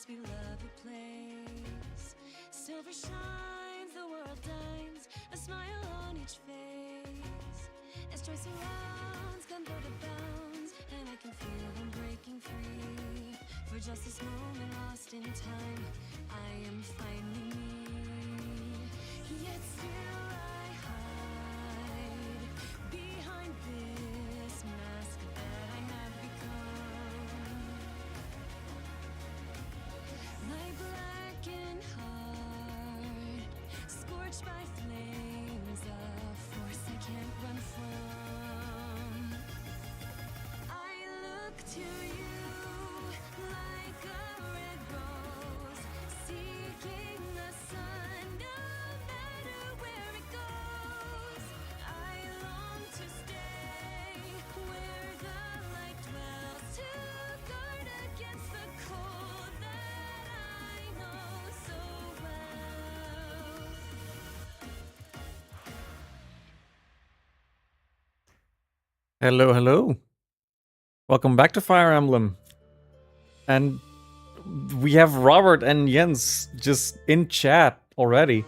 Beloved place, silver shines, the world dines, a smile on each face. As joy surrounds, come go to bounds, and I can feel them breaking free. For just this moment lost in time, I am finally me. Yet still I hide behind this mask that I have become. My blackened heart, scorched by flames, a force I can't run from. I look to you like a red rose, seeking the sun, no matter where it goes. I long to stay where the light dwells, to guard against the cold that I know so well. Hello, hello. Welcome back to Fire Emblem. And we have Robert and Jens just in chat already.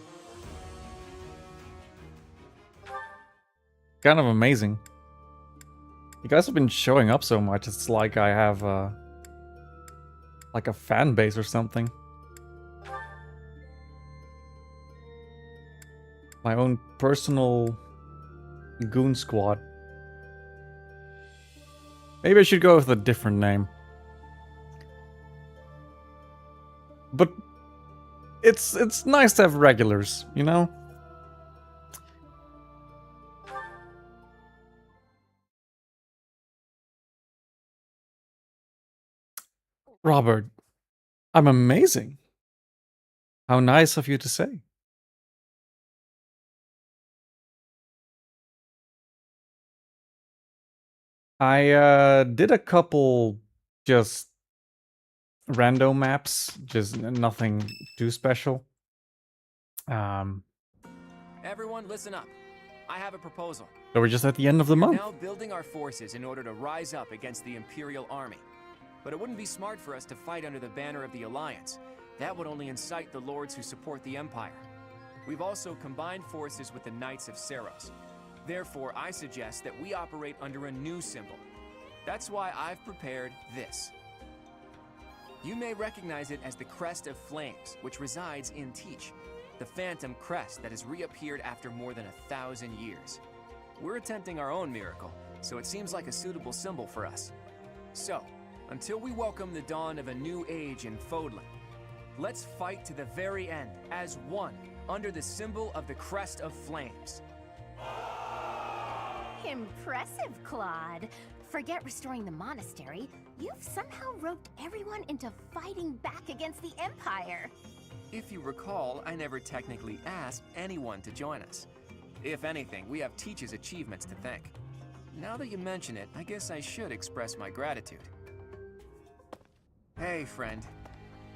Kind of amazing. You guys have been showing up so much, it's like I have like a fan base or something. My own personal goon squad. Maybe I should go with a different name. But it's nice to have regulars, you know? Robert, I'm amazing. How nice of you to say. I did a couple just random maps, just nothing too special. Everyone, listen up. I have a proposal. So we're just at the end of the We're month. now building our forces in order to rise up against the Imperial Army. But it wouldn't be smart for us to fight under the banner of the Alliance. That would only incite the lords who support the Empire. We've also combined forces with the Knights of Seros. Therefore, I suggest that we operate under a new symbol. That's why I've prepared this. You may recognize it as the Crest of Flames, which resides in Teach, the phantom crest that has reappeared after more than 1,000 years. We're attempting our own miracle, so it seems like a suitable symbol for us. So, until we welcome the dawn of a new age in Fodlan, let's fight to the very end as one under the symbol of the Crest of Flames. Impressive, Claude. Forget restoring the monastery. You've somehow roped everyone into fighting back against the Empire. If you recall, I never technically asked anyone to join us. If anything, we have Teach's achievements to thank. Now that you mention it, I guess I should express my gratitude. Hey, friend.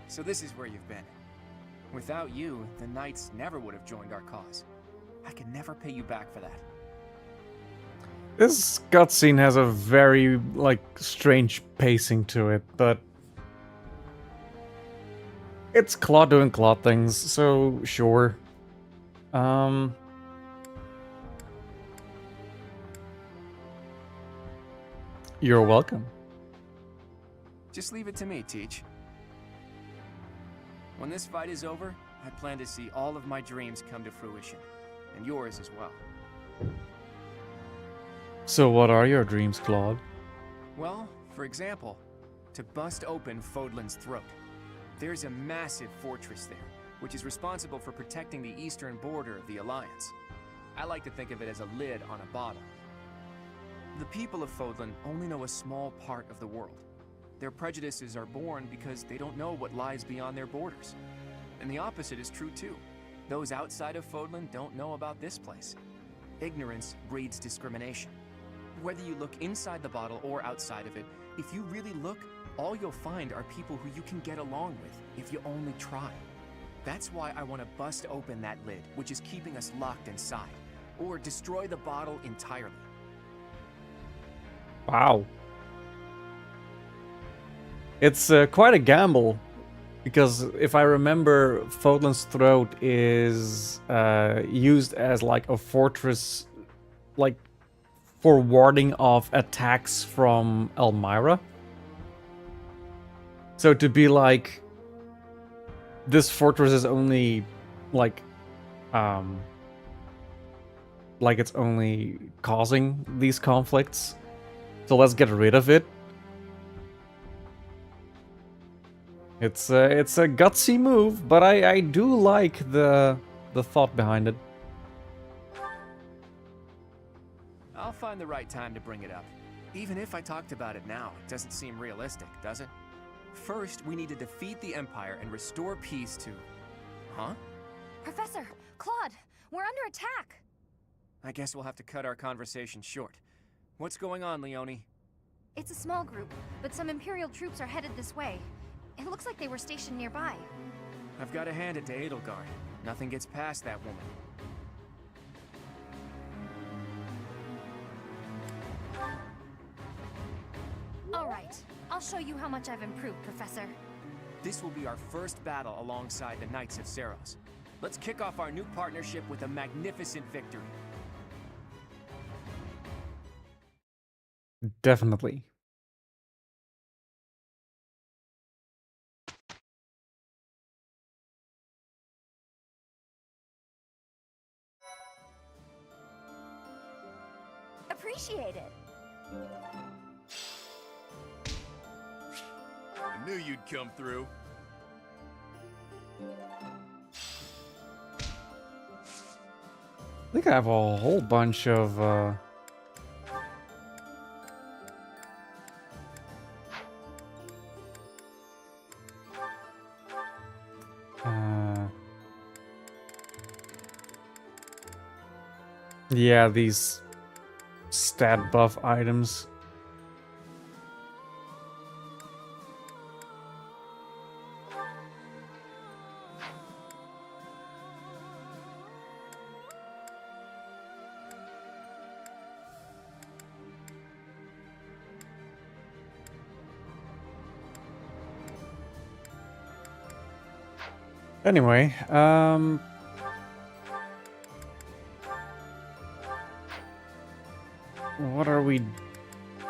So this is where you've been. Without you, the Knights never would have joined our cause. I can never pay you back for that. This cutscene has a very, like, strange pacing to it, but it's Claude doing Claude things, so sure. You're welcome. Just leave it to me, Teach. When this fight is over, I plan to see all of my dreams come to fruition, and yours as well. So what are your dreams, Claude? Well, for example, to bust open Fodlan's throat. There's a massive fortress there, which is responsible for protecting the eastern border of the Alliance. I like to think of it as a lid on a bottle. The people of Fodlan only know a small part of the world. Their prejudices are born because they don't know what lies beyond their borders. And the opposite is true too. Those outside of Fodlan don't know about this place. Ignorance breeds discrimination. Whether you look inside the bottle or outside of it, if you really look, all you'll find are people who you can get along with if you only try. That's why I want to bust open that lid, which is keeping us locked inside, or destroy the bottle entirely. Wow. It's quite a gamble, because if I remember, Fodlan's Throat is used as like a fortress, like for warding off attacks from Elmira. So to be like, this fortress is only like it's only causing these conflicts, so let's get rid of it. It's a gutsy move, but I do like the thought behind it. I'll find the right time to bring it up. Even if I talked about it now, it doesn't seem realistic, does it? First, we need to defeat the Empire and restore peace to... Huh? Professor, Claude, we're under attack. I guess we'll have to cut our conversation short. What's going on, Leone? It's a small group, but some Imperial troops are headed this way. It looks like they were stationed nearby. I've got to hand it to Edelgard. Nothing gets past that woman. All right, I'll show you how much I've improved, Professor. This will be our first battle alongside the Knights of Seros. Let's kick off our new partnership with a magnificent victory. Definitely. Appreciate it. I knew you'd come through. I think I have a whole bunch of yeah, these stat buff items. Anyway, what are we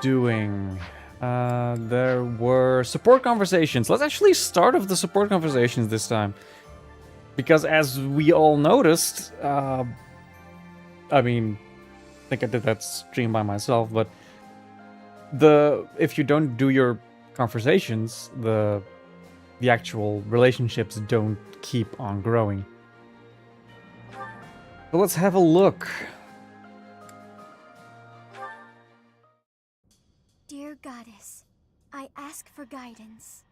doing? There were support conversations. Let's actually start off the support conversations this time. Because as we all noticed, I mean, I think I did that stream by myself, but if you don't do your conversations, the actual relationships don't keep on growing. So let's have a look. Dear Goddess, I ask for guidance.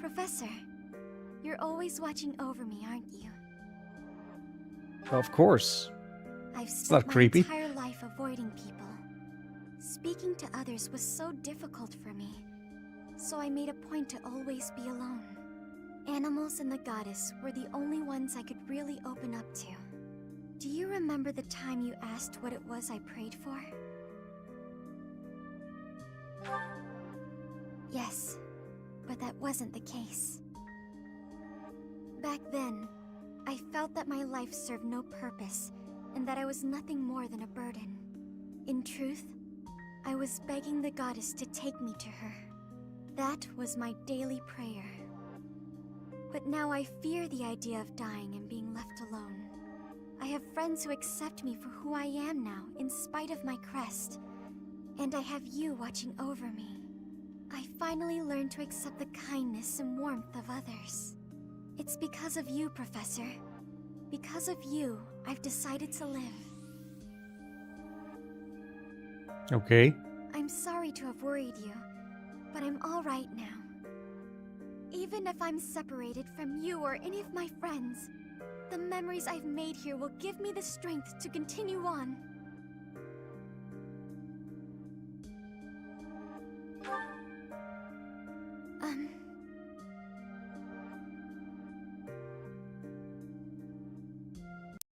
Professor, you're always watching over me, aren't you? Of course. I've not spent my creepy. entire life avoiding people. Speaking to others was so difficult for me, so I made a point to always be alone. Animals and the goddess were the only ones I could really open up to. Do you remember the time you asked what it was I prayed for? Yes, but that wasn't the case. Back then, I felt that my life served no purpose and that I was nothing more than a burden. In truth, I was begging the goddess to take me to her. That was my daily prayer. But now I fear the idea of dying and being left alone. I have friends who accept me for who I am now, in spite of my crest. And I have you watching over me. I finally learned to accept the kindness and warmth of others. It's because of you, Professor. Because of you, I've decided to live. Okay. I'm sorry to have worried you, but I'm all right now. Even if I'm separated from you or any of my friends, the memories I've made here will give me the strength to continue on.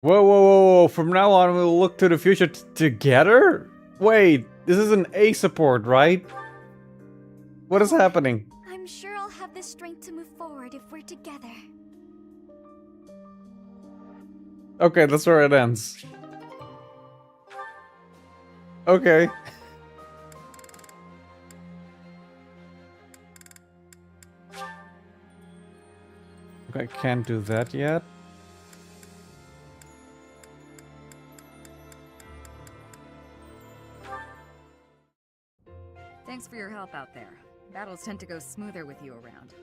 Whoa, whoa, whoa, whoa. From now on, we'll look to the future together? Wait, this is an A support, right? What is happening? I'm sure I'll have the strength to move forward if we're together. Okay, that's where it ends. Okay. Okay, I can't do that yet. Thanks for your help out there. Battles tend to go smoother with you around.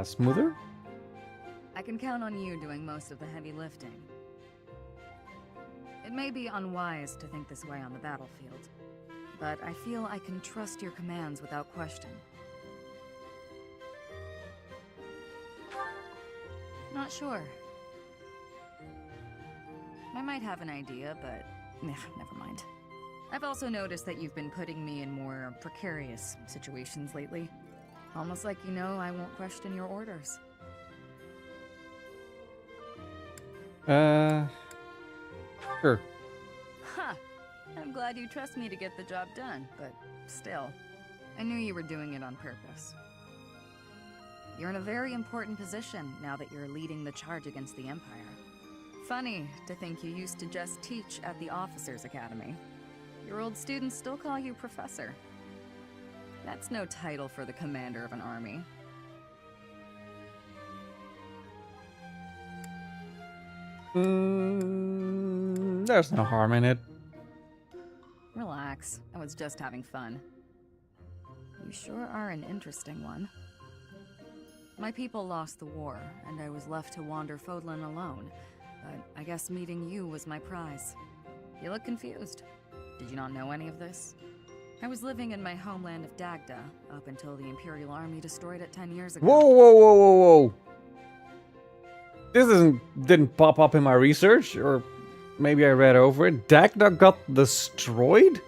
Smoother? I can count on you doing most of the heavy lifting. It may be unwise to think this way on the battlefield, but I feel I can trust your commands without question. Not sure. I might have an idea, but never mind. I've also noticed that you've been putting me in more precarious situations lately. Almost like you know I won't question your orders. Sure. Huh. I'm glad you trust me to get the job done, but still. I knew you were doing it on purpose. You're in a very important position now that you're leading the charge against the Empire. Funny to think you used to just teach at the Officers' Academy. Your old students still call you Professor. That's no title for the commander of an army. There's no harm in it. Relax, I was just having fun. You sure are an interesting one. My people lost the war, and I was left to wander Fodlan alone, but I guess meeting you was my prize. You look confused. Did you not know any of this? I was living in my homeland of Dagda, up until the Imperial Army destroyed it 10 years ago. Whoa, whoa, whoa, whoa, whoa. This didn't pop up in my research, or maybe I read over it. Dagda got destroyed?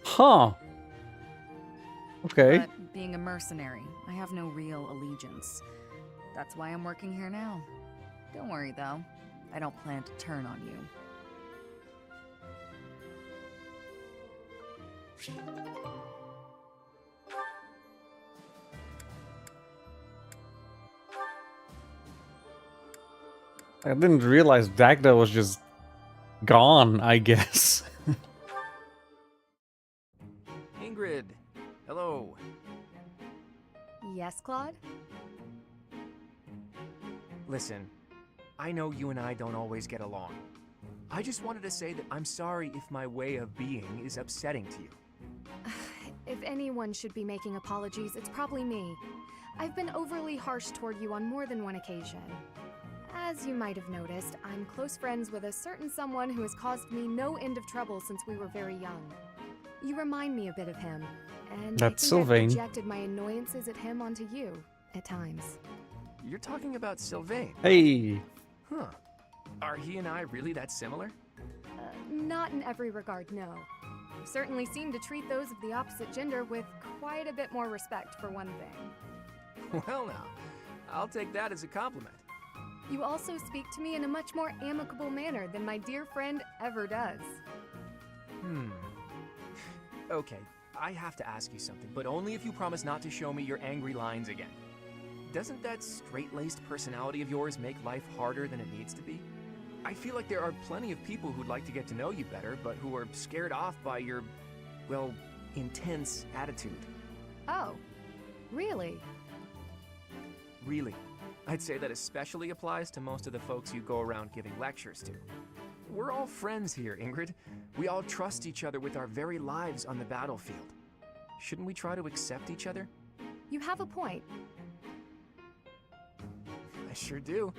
Huh. Okay. But being a mercenary, I have no real allegiance. That's why I'm working here now. Don't worry, though. I don't plan to turn on you. I didn't realize Dagda was just gone, I guess. Ingrid, hello. Yes, Claude? Listen, I know you and I don't always get along. I just wanted to say that I'm sorry if my way of being is upsetting to you. If anyone should be making apologies, it's probably me. I've been overly harsh toward you on more than one occasion. As you might have noticed, I'm close friends with a certain someone who has caused me no end of trouble since we were very young. You remind me a bit of him, and That's I think I've Sylvain. projected my annoyances at him onto you, at times. You're talking about Sylvain. Hey. Huh. Are he and I really that similar? Not in every regard, no. You certainly seem to treat those of the opposite gender with quite a bit more respect, for one thing. Well now, I'll take that as a compliment. You also speak to me in a much more amicable manner than my dear friend ever does. Okay, I have to ask you something, but only if you promise not to show me your angry lines again. Doesn't that straight-laced personality of yours make life harder than it needs to be? I feel like there are plenty of people who'd like to get to know you better, but who are scared off by your, well, intense attitude. Oh, really? Really. I'd say that especially applies to most of the folks you go around giving lectures to. We're all friends here, Ingrid. We all trust each other with our very lives on the battlefield. Shouldn't we try to accept each other? You have a point. I sure do.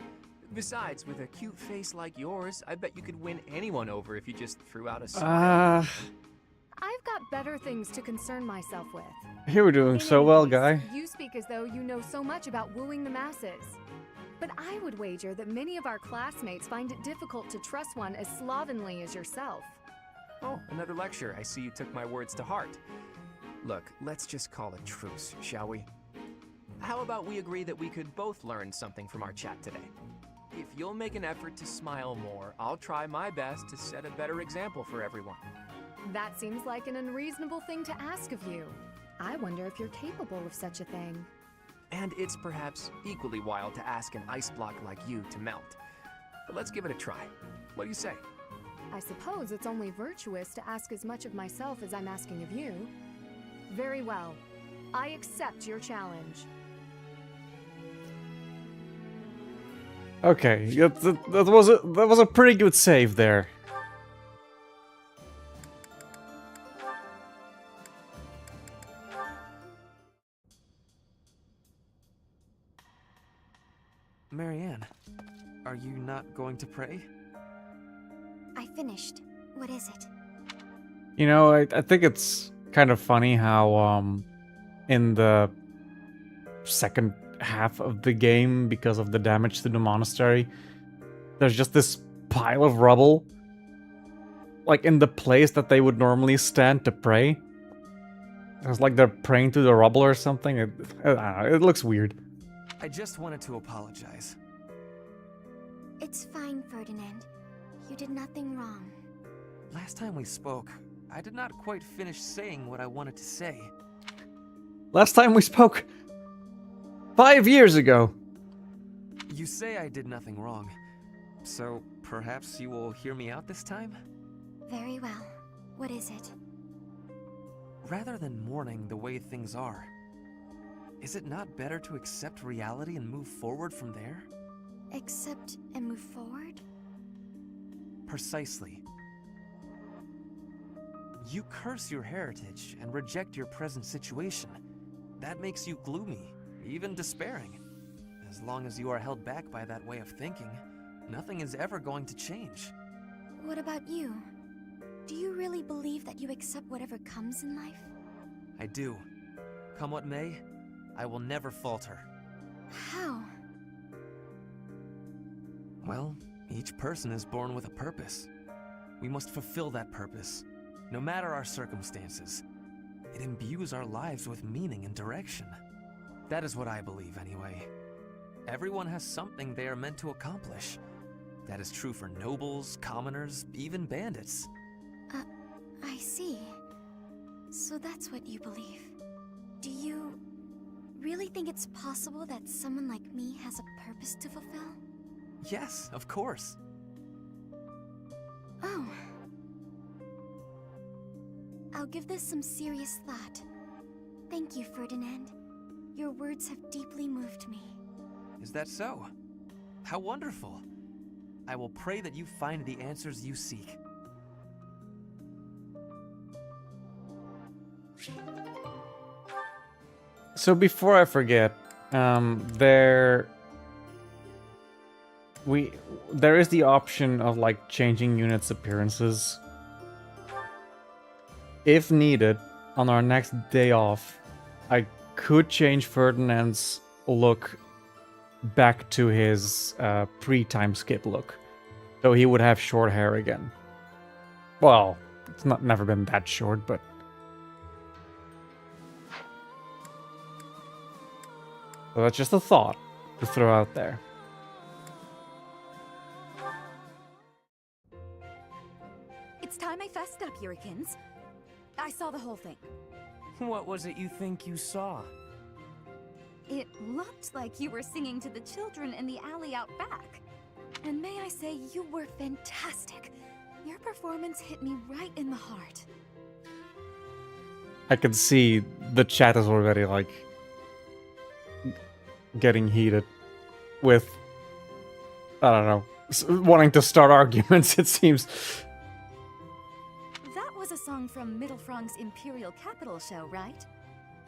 Besides, with a cute face like yours, I bet you could win anyone over if you just threw out a smile. I've got better things to concern myself with. You were doing In so any well, case, guy. You speak as though you know so much about wooing the masses. But I would wager that many of our classmates find it difficult to trust one as slovenly as yourself. Oh, another lecture. I see you took my words to heart. Look, let's just call a truce, shall we? How about we agree that we could both learn something from our chat today? If you'll make an effort to smile more, I'll try my best to set a better example for everyone. That seems like an unreasonable thing to ask of you. I wonder if you're capable of such a thing. And it's perhaps equally wild to ask an ice block like you to melt. But let's give it a try. What do you say? I suppose it's only virtuous to ask as much of myself as I'm asking of you. Very well. I accept your challenge. Okay, that was a pretty good save there. Marianne, are you not going to pray? I finished. What is it? You know, I think it's kind of funny how in the second half of the game, because of the damage to the monastery, there's just this pile of rubble, like in the place that they would normally stand to pray. It's like they're praying to the rubble or something. I don't know, it looks weird. I just wanted to apologize. It's fine, Ferdinand. You did nothing wrong. Last time we spoke, I did not quite finish saying what I wanted to say. Last time we spoke 5 years ago. You say I did nothing wrong, so perhaps you will hear me out this time? Very well. What is it? Rather than mourning the way things are, is it not better to accept reality and move forward from there? Accept and move forward? Precisely. You curse your heritage and reject your present situation. That makes you gloomy, even despairing. As long as you are held back by that way of thinking, nothing is ever going to change. What about you? Do you really believe that you accept whatever comes in life? I do. Come what may, I will never falter. How? Well, each person is born with a purpose. We must fulfill that purpose, no matter our circumstances. It imbues our lives with meaning and direction. That is what I believe, anyway. Everyone has something they are meant to accomplish. That is true for nobles, commoners, even bandits. I see. So that's what you believe. Do you really think it's possible that someone like me has a purpose to fulfill? Yes, of course. Oh. I'll give this some serious thought. Thank you, Ferdinand. Your words have deeply moved me. Is that so? How wonderful. I will pray that you find the answers you seek. So before I forget, there is the option of like changing units' appearances. If needed, on our next day off, I could change Ferdinand's look back to his pre-time skip look. So he would have short hair again. Well, it's never been that short, but... So that's just a thought to throw out there. It's time I fessed up, Yurikins. I saw the whole thing. What was it you think you saw? It looked like you were singing to the children in the alley out back. And may I say, you were fantastic. Your performance hit me right in the heart. I can see the chat is already like getting heated with, I don't know, wanting to start arguments, it seems. That was a song from Mittelfrank's Imperial Capital show, right?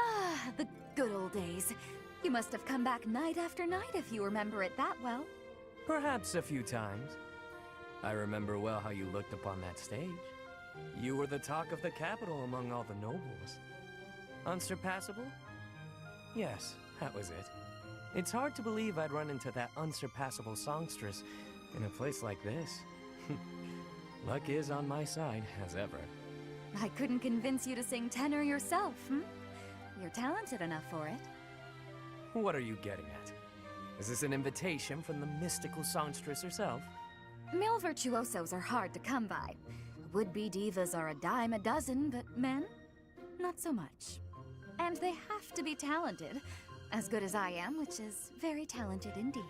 Ah, the good old days. You must have come back night after night if you remember it that well. Perhaps a few times. I remember well how you looked upon that stage. You were the talk of the capital among all the nobles. Unsurpassable? Yes, that was it. It's hard to believe I'd run into that unsurpassable songstress in a place like this. Luck is on my side, as ever. I couldn't convince you to sing tenor yourself, hmm? You're talented enough for it. What are you getting at? Is this an invitation from the mystical songstress herself? Male virtuosos are hard to come by. Would-be divas are a dime a dozen, but men? Not so much. And they have to be talented. As good as I am, which is very talented indeed.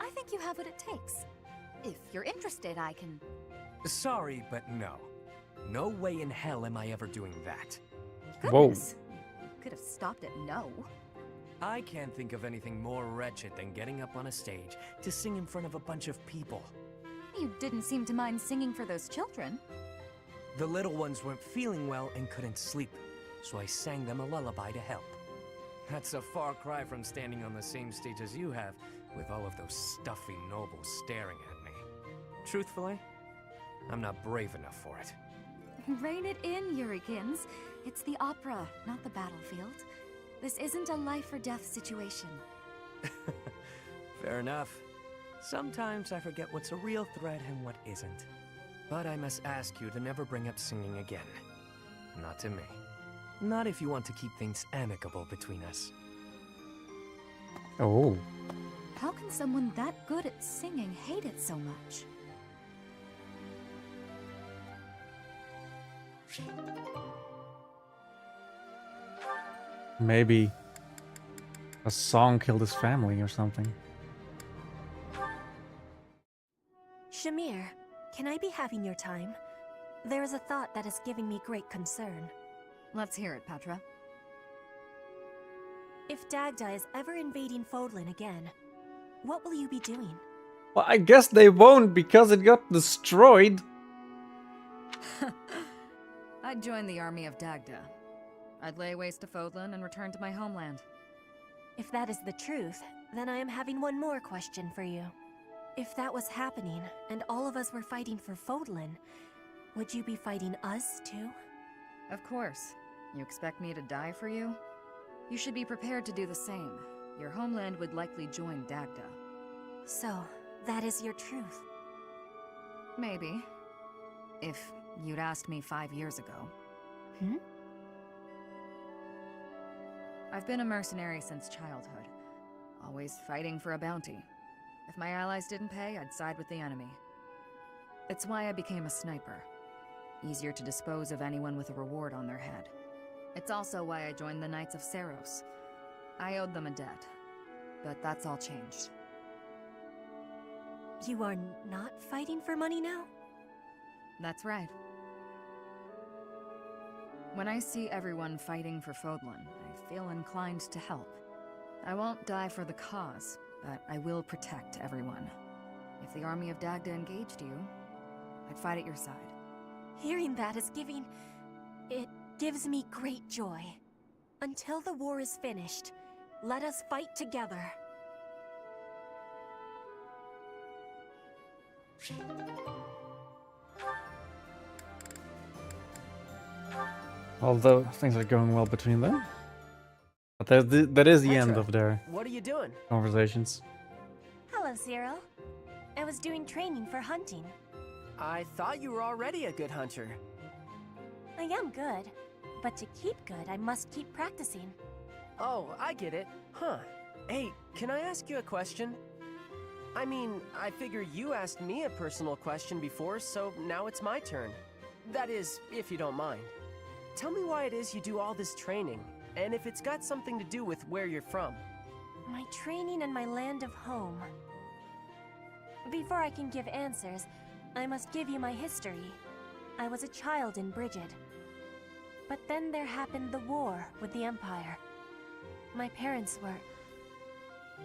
I think you have what it takes. If you're interested, I can... Sorry, but no. No way in hell am I ever doing that. Goodness. You could have stopped at no. I can't think of anything more wretched than getting up on a stage to sing in front of a bunch of people. You didn't seem to mind singing for those children. The little ones weren't feeling well and couldn't sleep, so I sang them a lullaby to help. That's a far cry from standing on the same stage as you have, with all of those stuffy nobles staring at me. Truthfully, I'm not brave enough for it. Rein it in, Yurikins. It's the opera, not the battlefield. This isn't a life or death situation. Fair enough. Sometimes I forget what's a real threat and what isn't. But I must ask you to never bring up singing again. Not to me. Not if you want to keep things amicable between us. Oh. How can someone that good at singing hate it so much? Maybe a song killed his family or something. Shamir, can I be having your time? There is a thought that is giving me great concern. Let's hear it, Petra. If Dagda is ever invading Fodlan again, what will you be doing? Well, I guess they won't because it got destroyed. I'd join the army of Dagda. I'd lay waste to Fodlan and return to my homeland. If that is the truth, then I am having one more question for you. If that was happening, and all of us were fighting for Fodlan, would you be fighting us too? Of course. You expect me to die for you? You should be prepared to do the same. Your homeland would likely join Dagda. So, that is your truth? Maybe. If you'd asked me 5 years ago. Hmm? I've been a mercenary since childhood. Always fighting for a bounty. If my allies didn't pay, I'd side with the enemy. It's why I became a sniper. Easier to dispose of anyone with a reward on their head. It's also why I joined the Knights of Seros. I owed them a debt, but that's all changed. You are not fighting for money now? That's right. When I see everyone fighting for Fodlan, I feel inclined to help. I won't die for the cause, but I will protect everyone. If the army of Dagda engaged you, I'd fight at your side. Hearing that is it gives me great joy. Until the war is finished, let us fight together. Although things are going well between them. But that is the end Petra, of their what are you doing? conversations. Hello, Cyril. I was doing training for hunting. I thought you were already a good hunter. I am good, but to keep good, I must keep practicing. Oh, I get it. Huh. Hey, can I ask you a question? I mean, I figure you asked me a personal question before, so now it's my turn. That is, if you don't mind. Tell me why it is you do all this training, and if it's got something to do with where you're from. My training and my land of home. Before I can give answers, I must give you my history. I was a child in Brigid. But then there happened the war with the Empire. My parents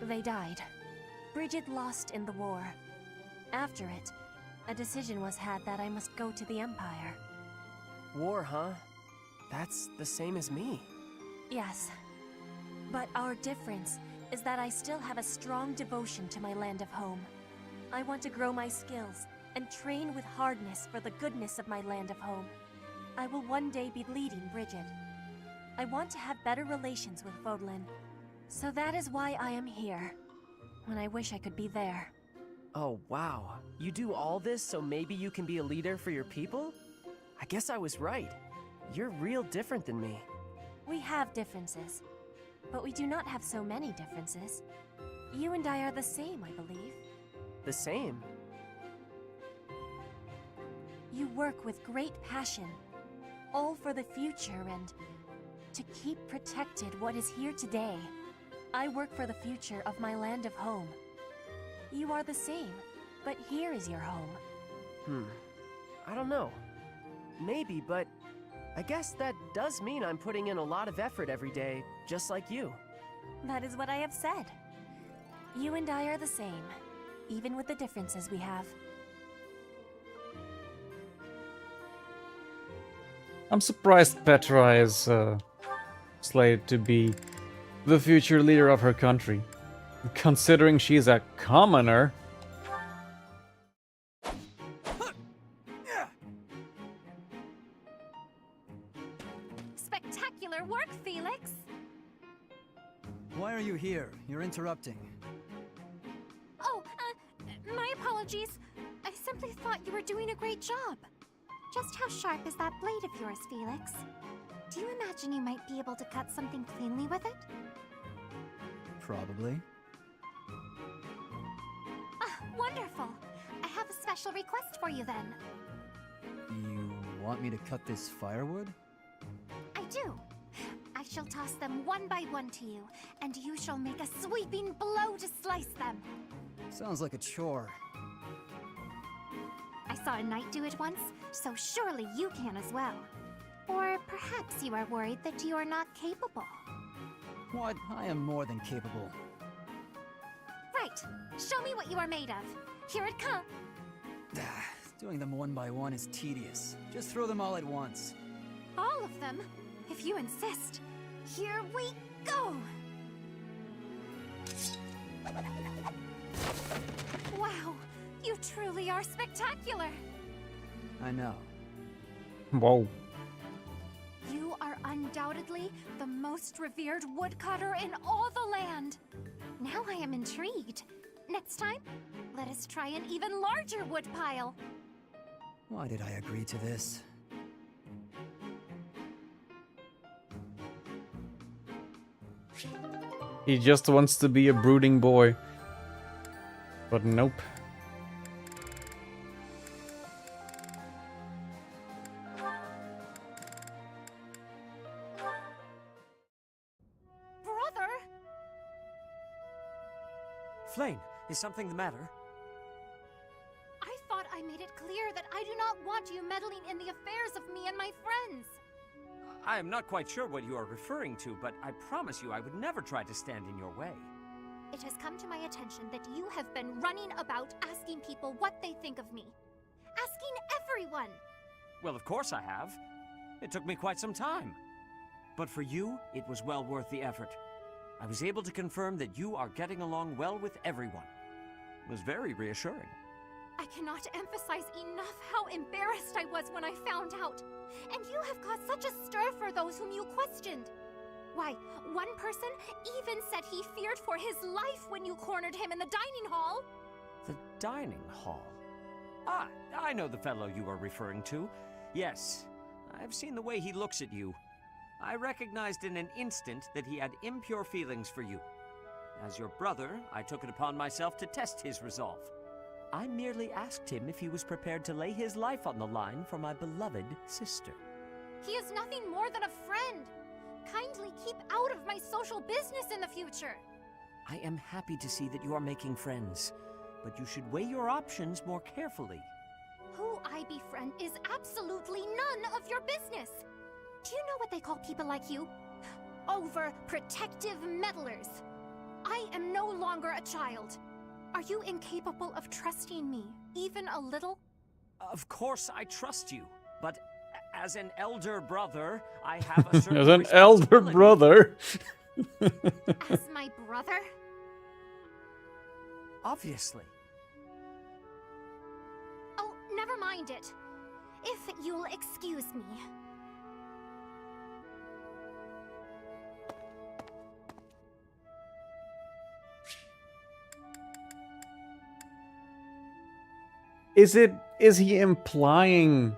they died. Brigid lost in the war. After it, a decision was had that I must go to the Empire. War, huh? That's the same as me. Yes. But our difference is that I still have a strong devotion to my land of home. I want to grow my skills and train with hardness for the goodness of my land of home. I will one day be leading Bridget. I want to have better relations with Vodlin. So that is why I am here, when I wish I could be there. Oh, wow. You do all this so maybe you can be a leader for your people? I guess I was right. You're real different than me. We have differences, but we do not have so many differences. You and I are the same, I believe. The same? You work with great passion, all for the future and to keep protected what is here today. I work for the future of my land of home. You are the same, but here is your home. I don't know. Maybe, but I guess that does mean I'm putting in a lot of effort every day, just like you. That is what I have said. You and I are the same, even with the differences we have. I'm surprised Petra is slated to be the future leader of her country, considering she's a commoner. Spectacular work, Felix! Why are you here? You're interrupting. Oh, my apologies. I simply thought you were doing a great job. Just how sharp is that blade of yours, Felix? Do you imagine you might be able to cut something cleanly with it? Probably. Ah, wonderful. I have a special request for you then. You want me to cut this firewood? I do. I shall toss them one by one to you, and you shall make a sweeping blow to slice them. Sounds like a chore. I saw a knight do it once, so surely you can as well. Or perhaps you are worried that you are not capable. What? I am more than capable. Right. Show me what you are made of. Here it comes. Doing them one by one is tedious. Just throw them all at once. All of them? If you insist. Here we go! Wow, you truly are spectacular! I know. Whoa. You are undoubtedly the most revered woodcutter in all the land. Now I am intrigued. Next time, let us try an even larger woodpile. Why did I agree to this? He just wants to be a brooding boy. But nope. Brother! Flame, is something the matter? I thought I made it clear that I do not want you meddling in the affairs of me and my friends. I am not quite sure what you are referring to, but I promise you I would never try to stand in your way. It has come to my attention that you have been running about asking people what they think of me. Asking everyone! Well, of course I have. It took me quite some time. But for you, it was well worth the effort. I was able to confirm that you are getting along well with everyone. It was very reassuring. I cannot emphasize enough how embarrassed I was when I found out. And you have caused such a stir for those whom you questioned. Why, one person even said he feared for his life when you cornered him in the dining hall. The dining hall? Ah, I know the fellow you are referring to. Yes, I've seen the way he looks at you. I recognized in an instant that he had impure feelings for you. As your brother, I took it upon myself to test his resolve. I merely asked him if he was prepared to lay his life on the line for my beloved sister. He is nothing more than a friend. Kindly keep out of my social business in the future. I am happy to see that you are making friends, but you should weigh your options more carefully. Who I befriend is absolutely none of your business. Do you know what they call people like you? Overprotective meddlers. I am no longer a child. Are you incapable of trusting me, even a little? Of course I trust you, but as an elder brother, I have a certain As an elder responsibility. brother. As my brother? Obviously. Oh, never mind it. If you'll excuse me. Is he implying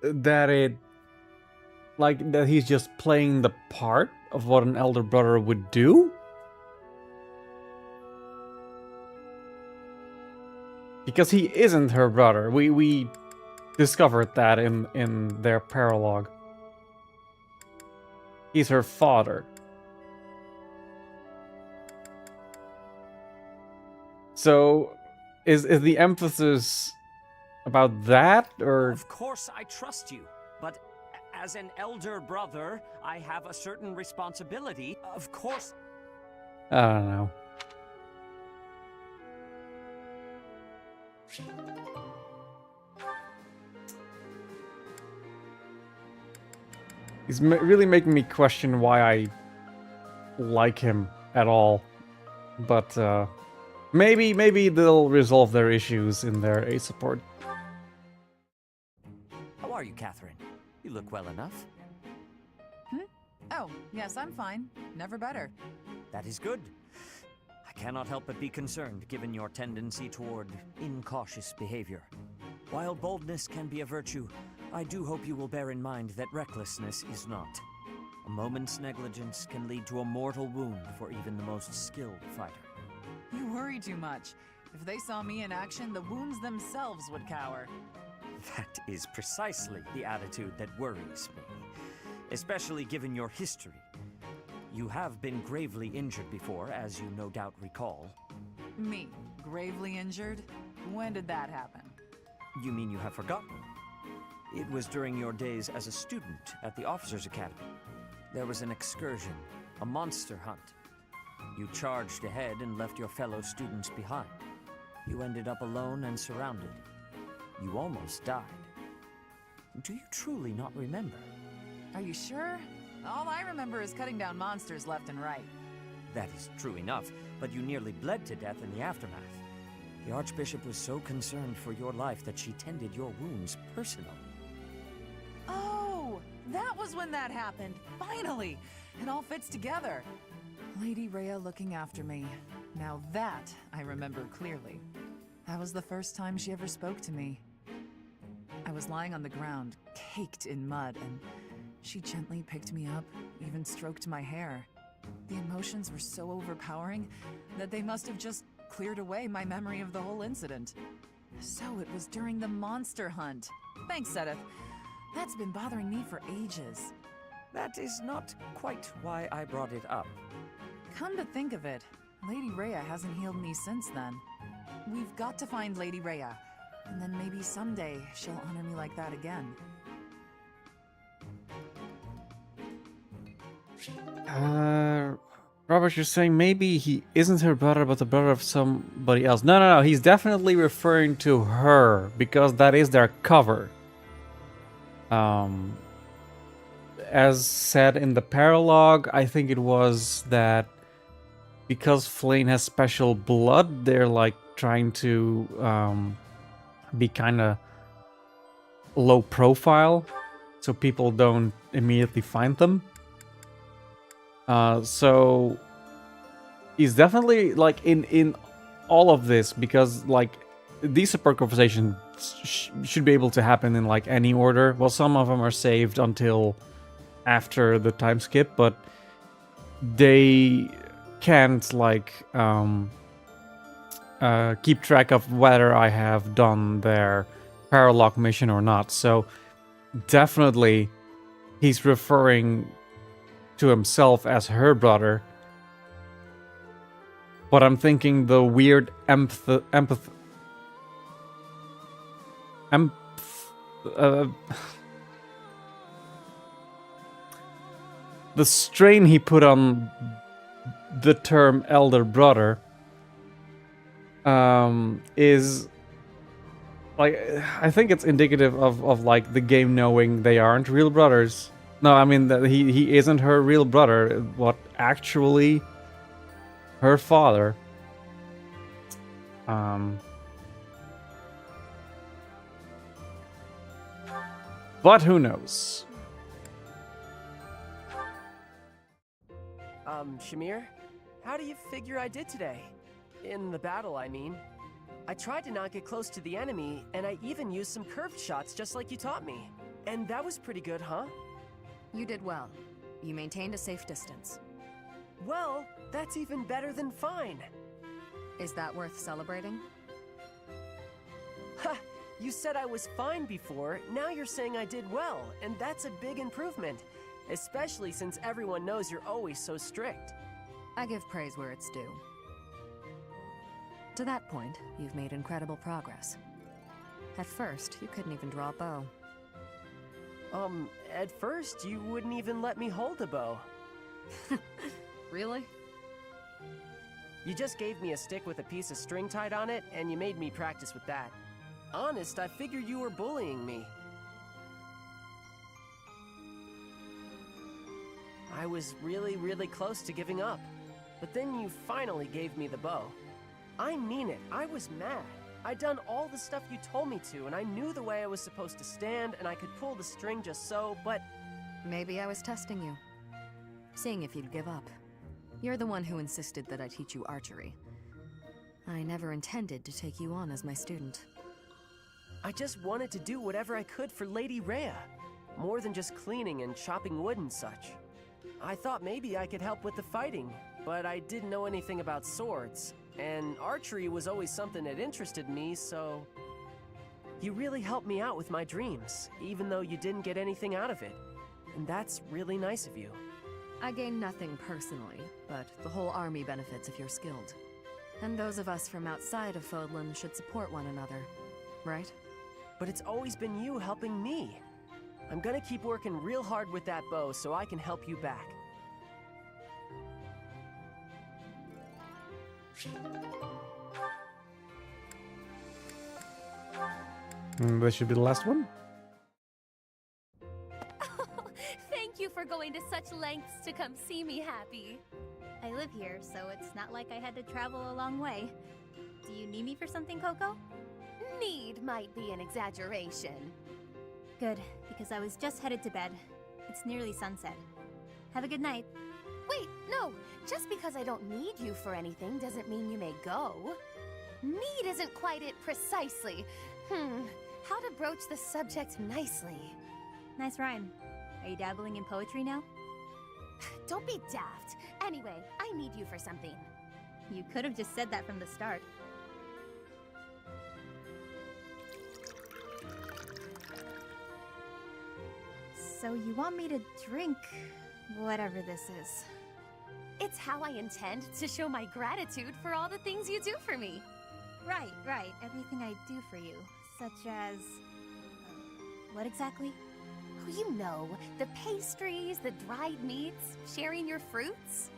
that that he's just playing the part of what an elder brother would do? Because he isn't her brother. We discovered that in their paralogue. He's her father. So is the emphasis about that, or? Of course I trust you, but as an elder brother, I have a certain responsibility. Of course. I don't know. He's really making me question why I like him at all. But maybe they'll resolve their issues in their A support. How are you, Catherine? You look well enough. Oh, yes, I'm fine. Never better. That is good. I cannot help but be concerned, given your tendency toward incautious behavior. While boldness can be a virtue, I do hope you will bear in mind that recklessness is not. A moment's negligence can lead to a mortal wound for even the most skilled fighter. You worry too much. If they saw me in action, the wounds themselves would cower. That is precisely the attitude that worries me, especially given your history. You have been gravely injured before, as you no doubt recall. Me? Gravely injured? When did that happen? You mean you have forgotten? It was during your days as a student at the Officers' Academy. There was an excursion, a monster hunt. You charged ahead and left your fellow students behind. You ended up alone and surrounded. You almost died. Do you truly not remember? Are you sure? All I remember is cutting down monsters left and right. That is true enough, but you nearly bled to death in the aftermath. The Archbishop was so concerned for your life that she tended your wounds personally. Oh, that was when that happened. Finally! It all fits together. Lady Rhea looking after me. Now that I remember clearly. That was the first time she ever spoke to me. I was lying on the ground, caked in mud, and she gently picked me up, even stroked my hair. The emotions were so overpowering that they must have just cleared away my memory of the whole incident. So it was during the monster hunt. Thanks, Sedith. That's been bothering me for ages. That is not quite why I brought it up. Come to think of it, Lady Rhea hasn't healed me since then. We've got to find Lady Rhea, and then maybe someday she'll honor me like that again. Robert, you're saying maybe he isn't her brother, but the brother of somebody else. No. He's definitely referring to her, because that is their cover. As said in the paralogue, I think it was that because Flane has special blood, they're like trying to be kind of low profile, so people don't immediately find them. So he's definitely like in all of this, because like these support conversations should be able to happen in like any order. Well, some of them are saved until after the time skip, but they can't like keep track of whether I have done their paralogue mission or not. So definitely he's referring to himself as her brother. But I'm thinking the weird the strain he put on the term elder brother is like, I think it's indicative of like the game knowing they aren't real brothers. No, I mean that he isn't her real brother. What actually her father. But who knows? Shamir, how do you figure I did today? In the battle, I mean. I tried to not get close to the enemy, and I even used some curved shots just like you taught me. And that was pretty good, huh? You did well. You maintained a safe distance. Well, that's even better than fine. Is that worth celebrating? Ha! You said I was fine before, now you're saying I did well, and that's a big improvement. Especially since everyone knows you're always so strict. I give praise where it's due. To that point, you've made incredible progress. At first, you couldn't even draw a bow. At first, you wouldn't even let me hold a bow. Really? You just gave me a stick with a piece of string tied on it, and you made me practice with that. Honest, I figured you were bullying me. I was really close to giving up. But then you finally gave me the bow. I mean it, I was mad. I'd done all the stuff you told me to, and I knew the way I was supposed to stand, and I could pull the string just so, but... Maybe I was testing you. Seeing if you'd give up. You're the one who insisted that I teach you archery. I never intended to take you on as my student. I just wanted to do whatever I could for Lady Rhea. More than just cleaning and chopping wood and such. I thought maybe I could help with the fighting, but I didn't know anything about swords. And archery was always something that interested me, so... You really helped me out with my dreams, even though you didn't get anything out of it. And that's really nice of you. I gain nothing personally, but the whole army benefits if you're skilled. And those of us from outside of Fodlan should support one another, right? But it's always been you helping me. I'm gonna keep working real hard with that bow so I can help you back. This should be the last one. Thank you for going to such lengths to come see me, Happy. I live here, so it's not like I had to travel a long way. Do you need me for something, Coco? Need might be an exaggeration. Good, because I was just headed to bed. It's nearly sunset. Have a good night. Wait, no! Just because I don't need you for anything doesn't mean you may go. Need isn't quite it precisely. How to broach the subject nicely. Nice rhyme. Are you dabbling in poetry now? Don't be daft. Anyway, I need you for something. You could have just said that from the start. So you want me to drink whatever this is? It's how I intend to show my gratitude for all the things you do for me. Right. Everything I do for you. Such as... what exactly? Oh, you know, the pastries, the dried meats, sharing your fruits.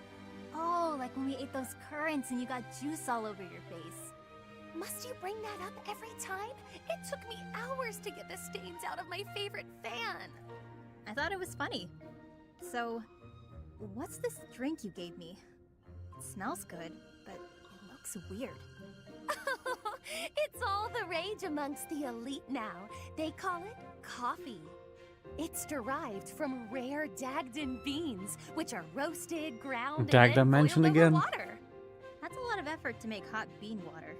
Oh, like when we ate those currants and you got juice all over your face. Must you bring that up every time? It took me hours to get the stains out of my favorite fan. I thought it was funny. So, what's this drink you gave me? It smells good, but it looks weird. It's all the rage amongst the elite now. They call it coffee. It's derived from rare Dagdan beans, which are roasted, ground, Dagdan and then mentioned boiled over again. water. That's a lot of effort to make hot bean water.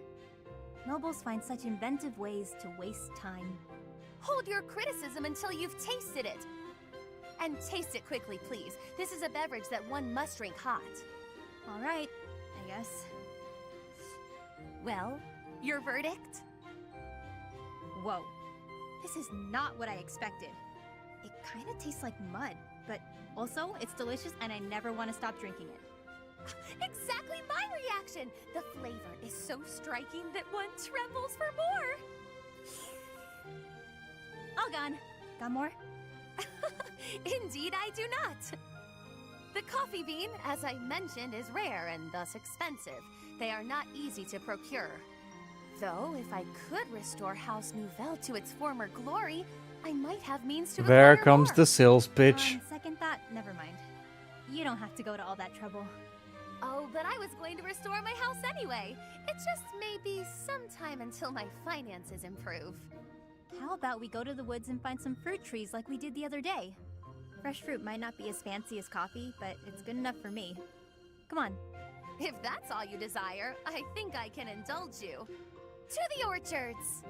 Nobles find such inventive ways to waste time. Hold your criticism until you've tasted it. And taste it quickly, please. This is a beverage that one must drink hot. All right, I guess. Well, your verdict? Whoa. This is not what I expected. It kind of tastes like mud, but also it's delicious and I never want to stop drinking it. Exactly my reaction! The flavor is so striking that one trembles for more! All gone. Got more? Indeed I do not! The coffee bean, as I mentioned, is rare and thus expensive. They are not easy to procure. Though, if I could restore House Nouvelle to its former glory, I might have means to There acquire comes more. the sales pitch. On second thought, never mind. You don't have to go to all that trouble. Oh, but I was going to restore my house anyway. It just may be some time until my finances improve. How about we go to the woods and find some fruit trees like we did the other day? Fresh fruit might not be as fancy as coffee, but it's good enough for me. Come on. If that's all you desire, I think I can indulge you. To the orchards!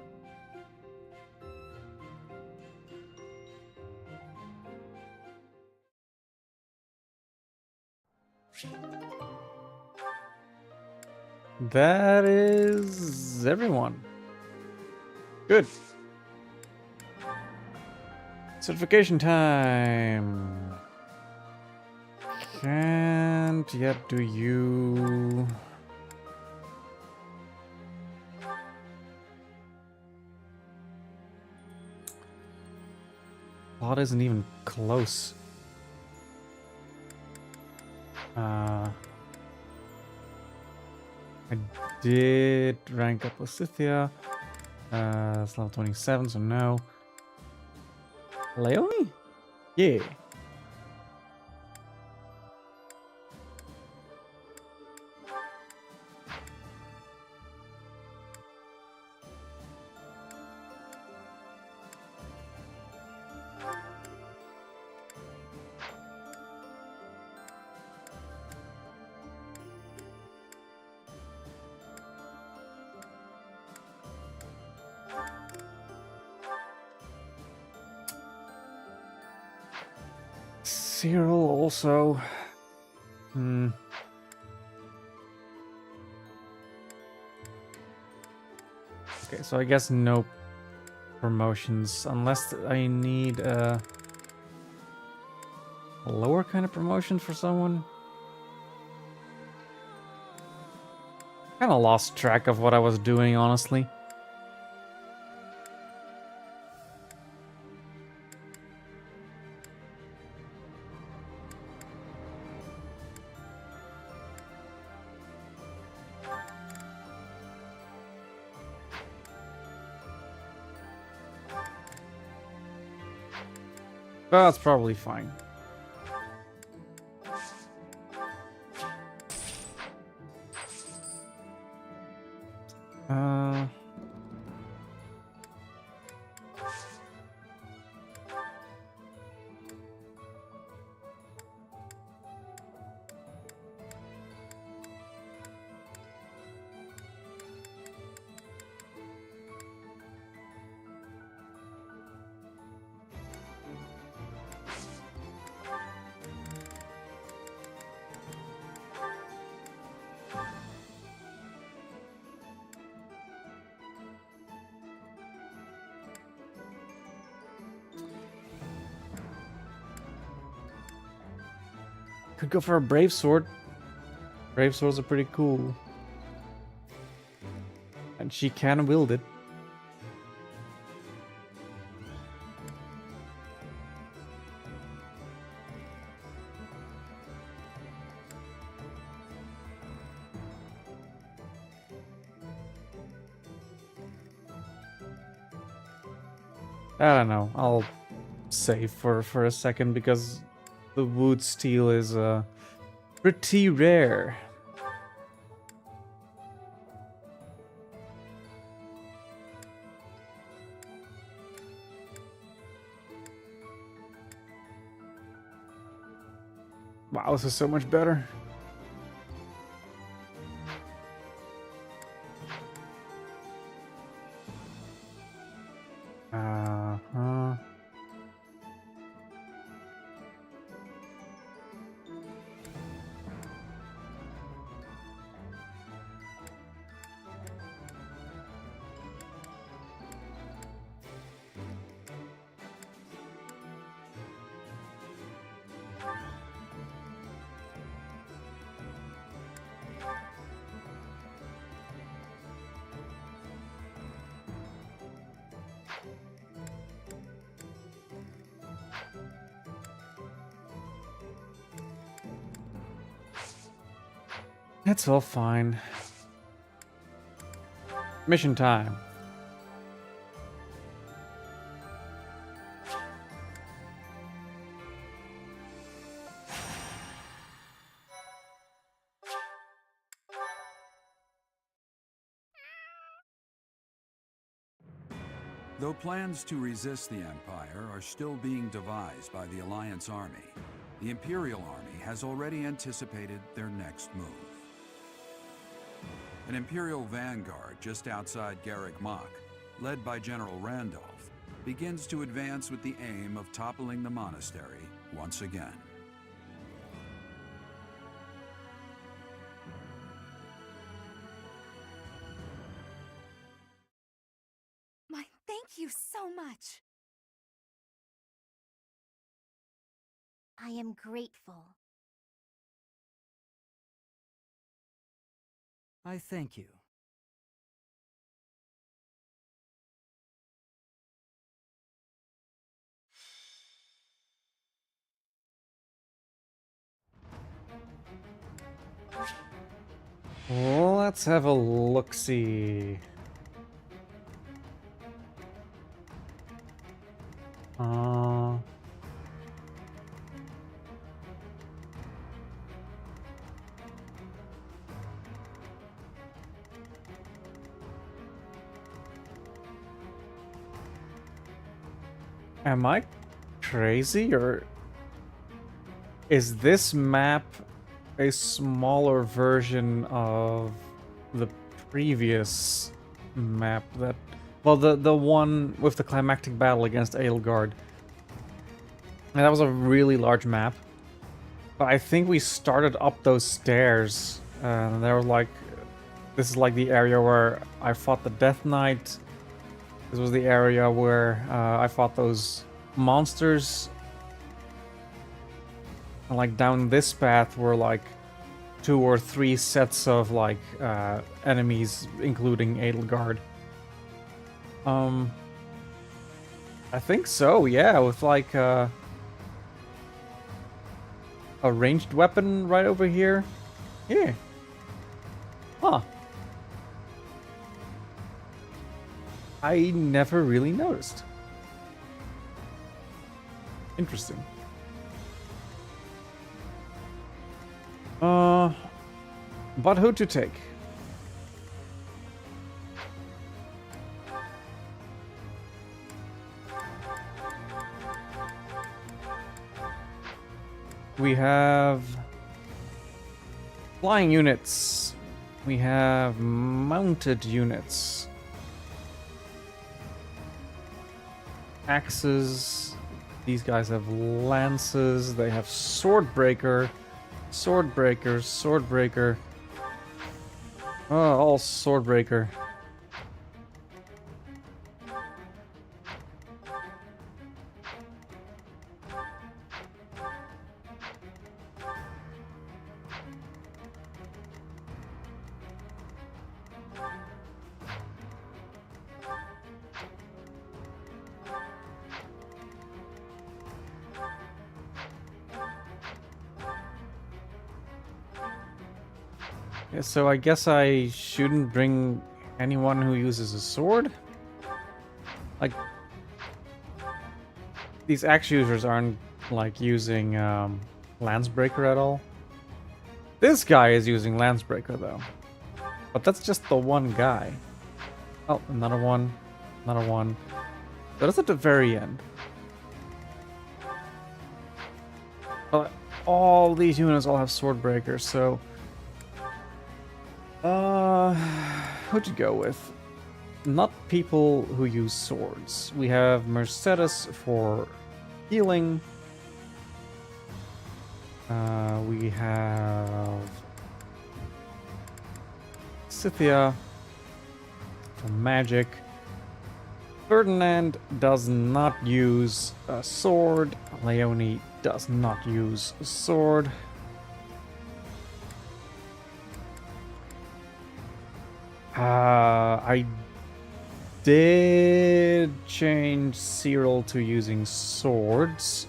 That is everyone. Good. Certification time. Can't yet do you. Plot isn't even close. I did rank up with Scythia. It's level 27, so no. Leonie? Yeah. Cyril also. Okay, so I guess no promotions unless I need a lower kind of promotion for someone. Kind of lost track of what I was doing, honestly. That's probably fine. Could go for a brave sword. Brave swords are pretty cool. And she can wield it. I don't know. I'll save for a second because the wood steel is pretty rare. Wow, this is so much better. It's all fine. Mission time. Though plans to resist the Empire are still being devised by the Alliance army, the Imperial army has already anticipated their next move. An Imperial vanguard just outside Garrick Mach, led by General Randolph, begins to advance with the aim of toppling the monastery once again. My thank you so much. I am grateful. I thank you. Let's have a look-see. Am I crazy, or is this map a smaller version of the previous map that... Well, the one with the climactic battle against Edelgard. And that was a really large map. But I think we started up those stairs, and there was like... This is like the area where I fought the Death Knight. This was the area where I fought those monsters. And like down this path were like 2 or 3 sets of like enemies, including Edelgard. I think so, yeah, with like a ranged weapon right over here. Yeah. Huh. I never really noticed. Interesting. But who to take? We have flying units. We have mounted units. Axes. These guys have lances. They have swordbreaker. Swordbreaker. Swordbreaker. Oh, all swordbreaker. Yeah, so I guess I shouldn't bring anyone who uses a sword? Like, these axe users aren't, like, using Lancebreaker at all. This guy is using Lancebreaker, though. But that's just the one guy. Oh, another one. Another one. But that's at the very end. But all these units all have Swordbreakers, so... who'd you go with? Not people who use swords. We have Mercedes for healing. We have Scythia for magic. Ferdinand does not use a sword. Leonie does not use a sword. I did change Cyril to using swords.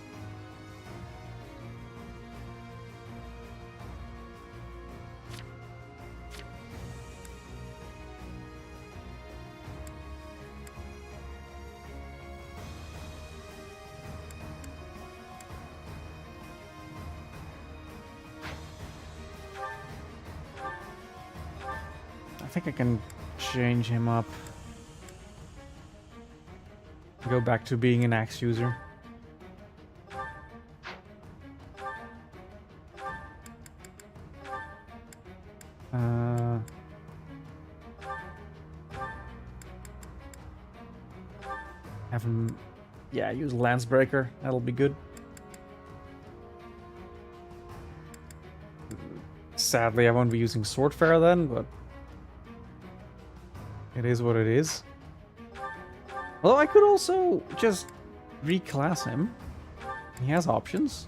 I think I can change him up. Go back to being an axe user. Have him, yeah, use Lancebreaker. That'll be good. Sadly, I won't be using Swordfarer then, but it is what it is. Although I could also just reclass him. He has options.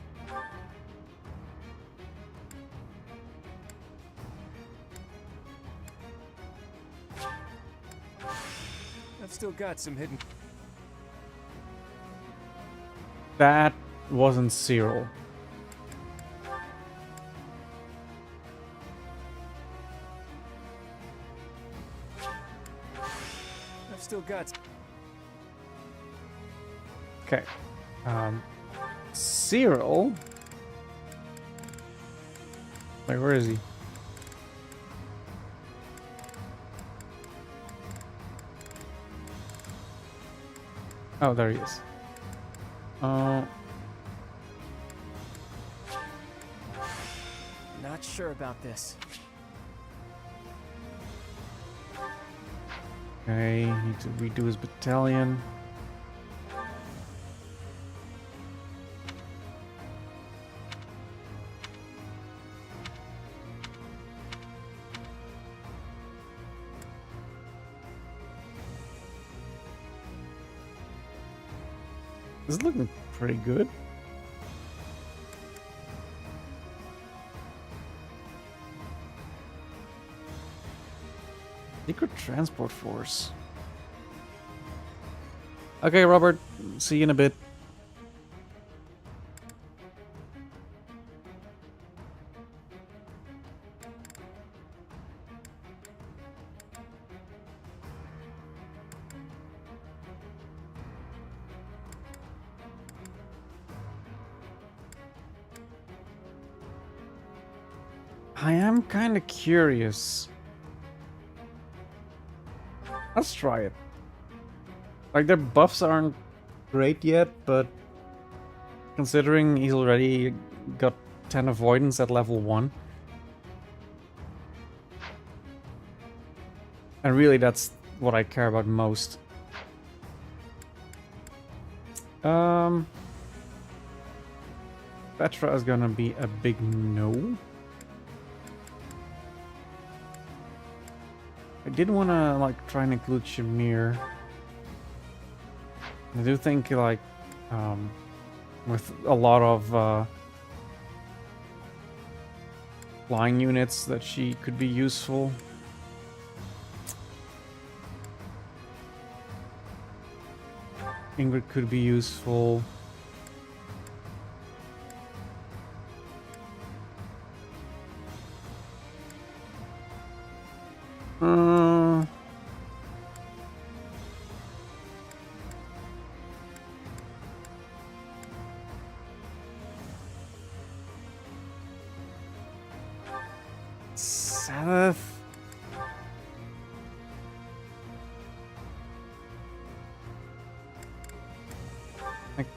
I've still got some hidden... That wasn't Cyril. I've still got... Okay. Cyril? Like, where is he? Oh, there he is. Not sure about this. Okay, need to redo his battalion. This is looking pretty good. Secret Transport Force. Okay, Robert. See you in a bit. I am kind of curious. Let's try it. Like, their buffs aren't great yet, but considering he's already got 10 avoidance at level 1. And really, that's what I care about most. Petra is gonna be a big no. I did want to like try and include Shamir. I do think like with a lot of flying units that she could be useful. Ingrid could be useful. Sabbath. Like,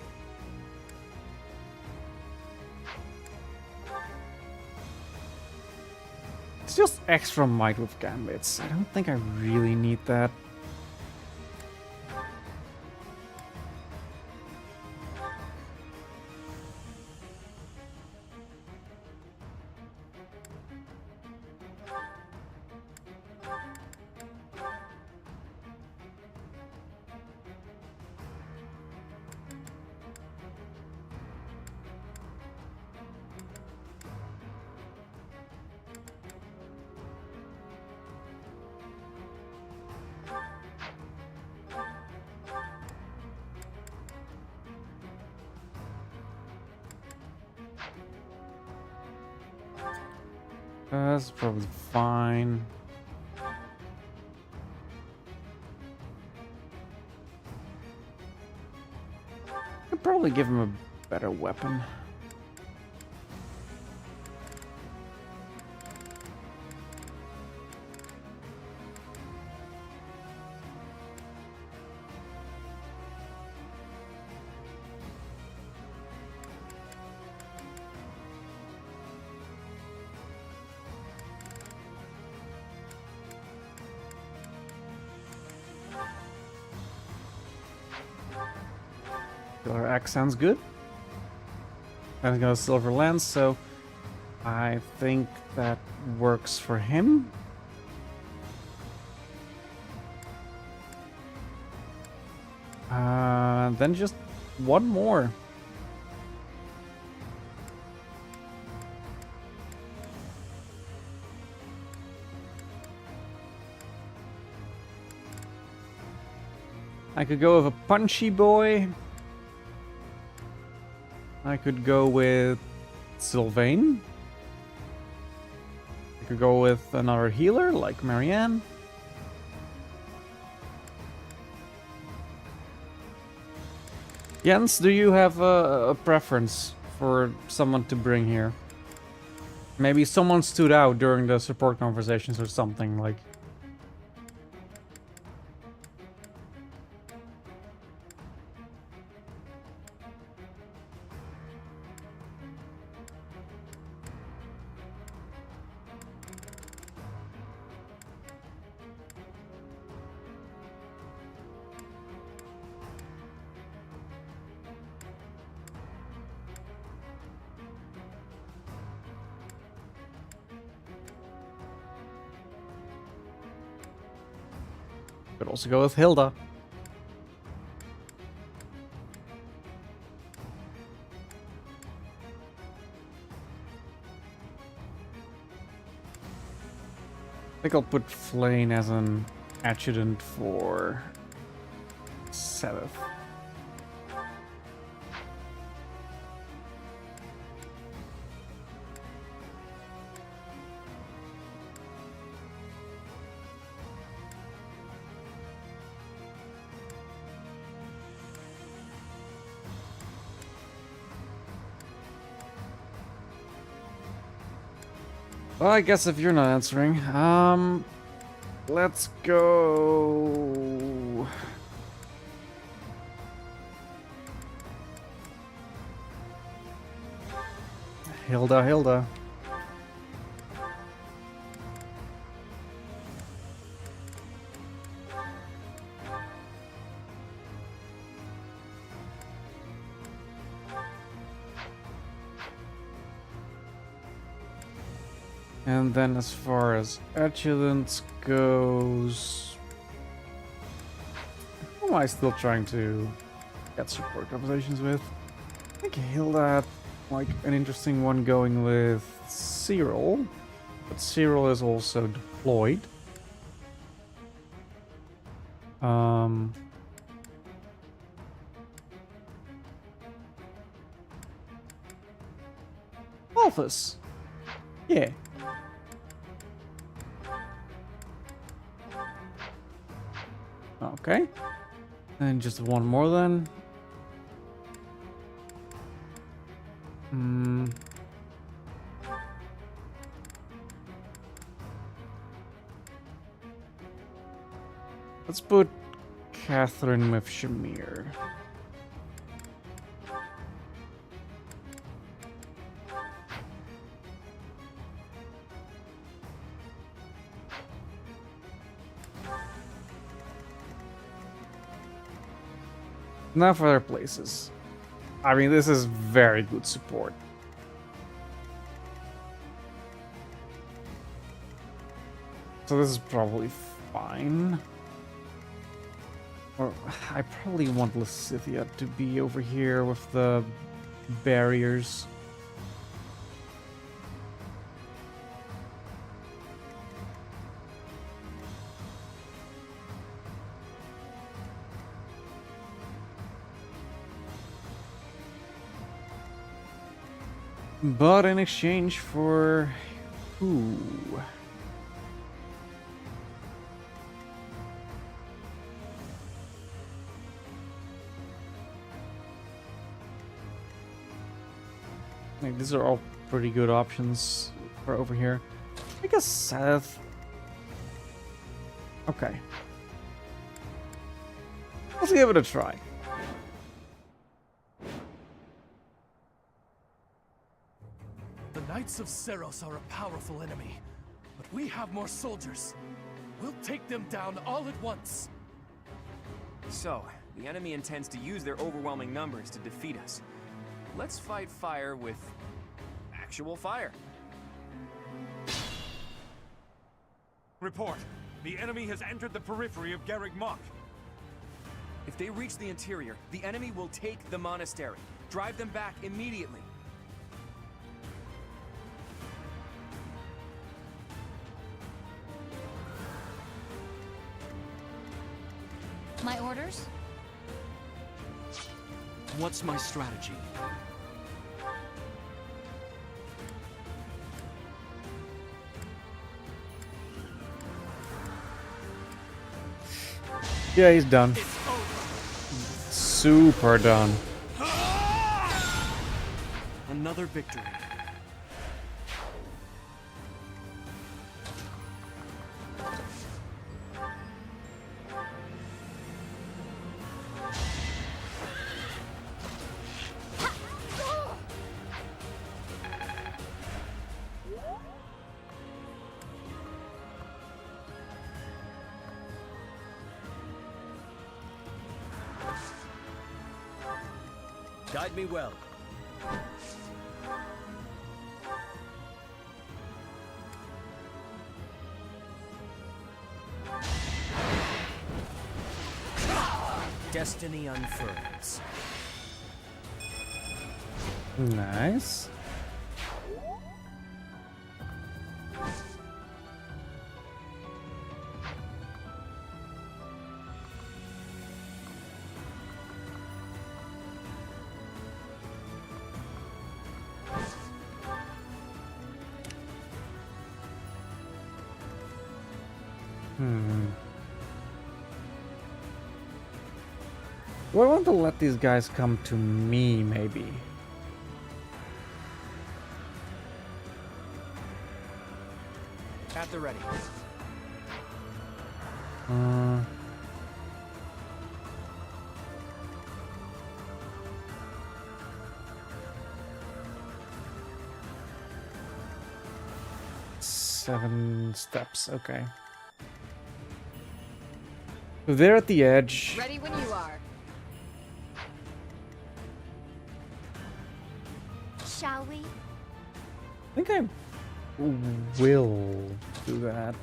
it's just extra might with gambits. I don't think I really need that. That's probably fine. I'd probably give him a better weapon. Killer Axe sounds good. I've got a silver lance, so I think that works for him. Then just one more. I could go with a punchy boy. I could go with Sylvain. I could go with another healer like Marianne. Jens, do you have a preference for someone to bring here? Maybe someone stood out during the support conversations or something like. Could also go with Hilda. I think I'll put Flane as an adjutant for Sabbath. Well, I guess if you're not answering, let's go. Hilda. And then as far as adjutants goes, who am I still trying to get support conversations with? I think Hilda had like an interesting one going with Cyril, but Cyril is also deployed. Alphys. Yeah. Okay. And just one more then. Let's put Catherine with Shamir. Now for other places. I mean, this is very good support. So this is probably fine. Or I probably want Lysithia to be over here with the barriers. But in exchange for who? Like, these are all pretty good options for over here. I guess Seth. Okay. Let's give it a try. The Knights of Seros are a powerful enemy, but we have more soldiers. We'll take them down all at once. So, The enemy intends to use their overwhelming numbers to defeat us. Let's fight fire with actual fire. Report. The enemy has entered the periphery of Garreg Mach. If they reach the interior, the enemy will take the monastery. Drive them back immediately. My orders? What's my strategy? Yeah, he's done. Super done. Another victory. Guide me well. Destiny unfurls. Nice. Do I want to let these guys come to me, maybe? At the ready. Seven steps, okay. So they're at the edge. Ready when you are. Shall we? I think I will do that.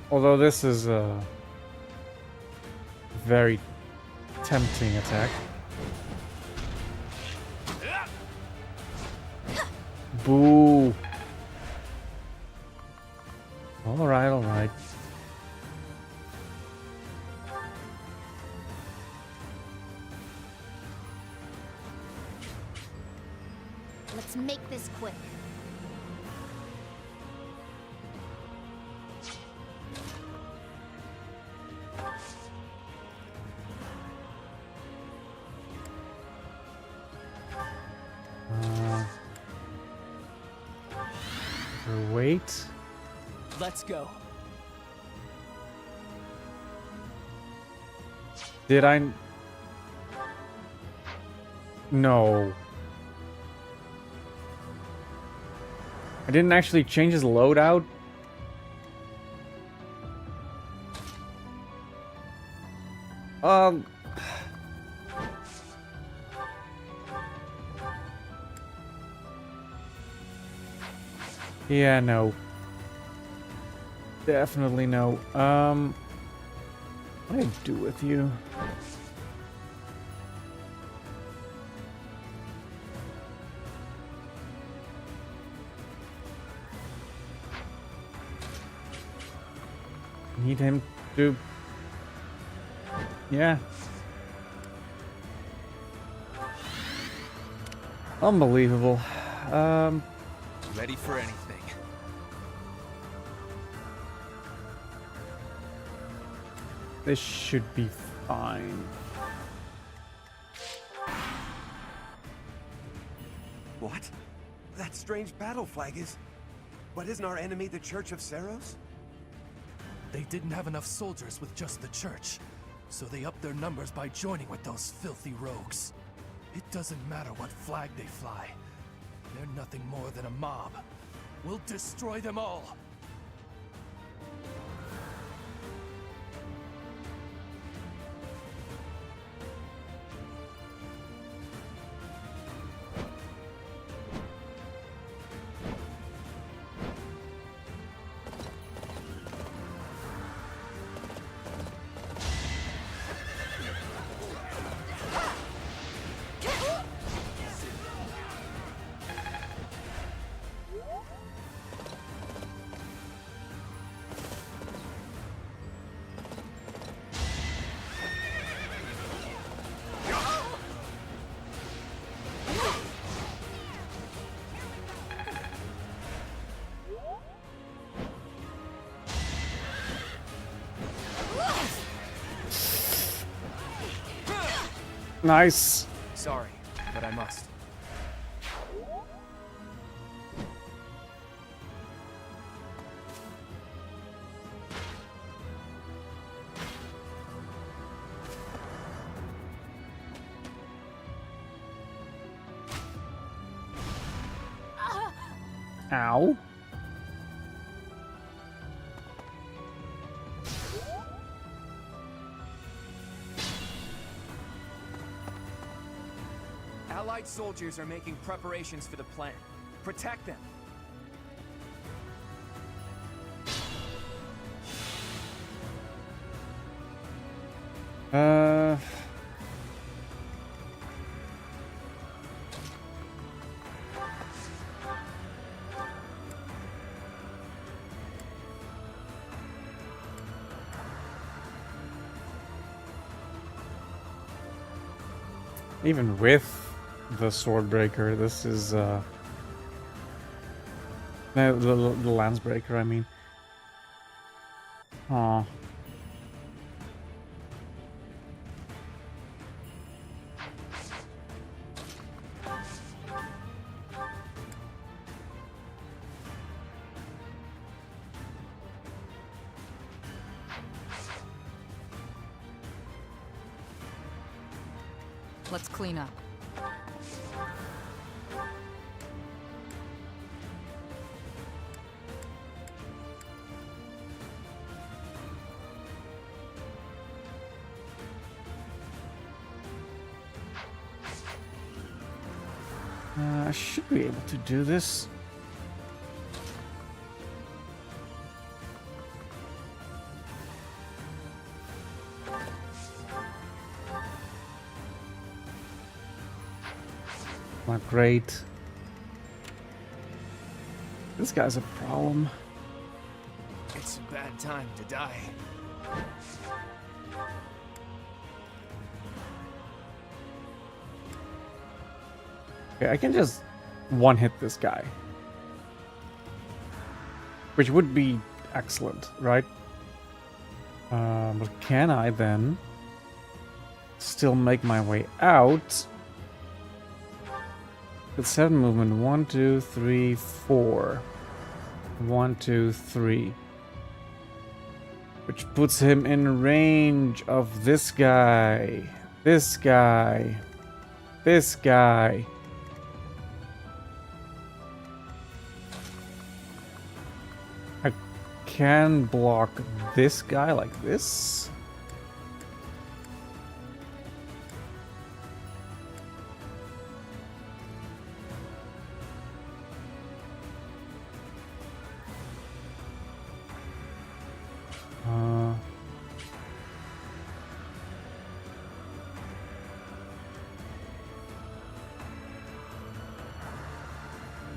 Although this is a very tempting attack. Boo! Alright, alright. Let's make this quick. Wait. Let's go. Did I? No. I didn't actually change his loadout. Yeah, no. Definitely no. What do I do with you? Need him to... Yeah. Unbelievable. Ready for anything. This should be fine. What? That strange battle flag is... But isn't our enemy the Church of Seros? They didn't have enough soldiers with just the church. So they up their numbers by joining with those filthy rogues. It doesn't matter what flag they fly. They're nothing more than a mob. We'll destroy them all. Nice. Sorry, but I must. Ow. Allied soldiers are making preparations for the plan. Protect them. Even with the Swordbreaker, this is no, the Lancebreaker, I mean. Aw. Let's clean up. I should be able to do this. Not great. This guy's a problem. It's a bad time to die. Okay, I can just one-hit this guy. Which would be excellent, right? But can I then still make my way out? With 7 movement, 1, 2, 3, 4. 1, 2, 3. Which puts him in range of this guy. This guy. This guy. I can block this guy like this.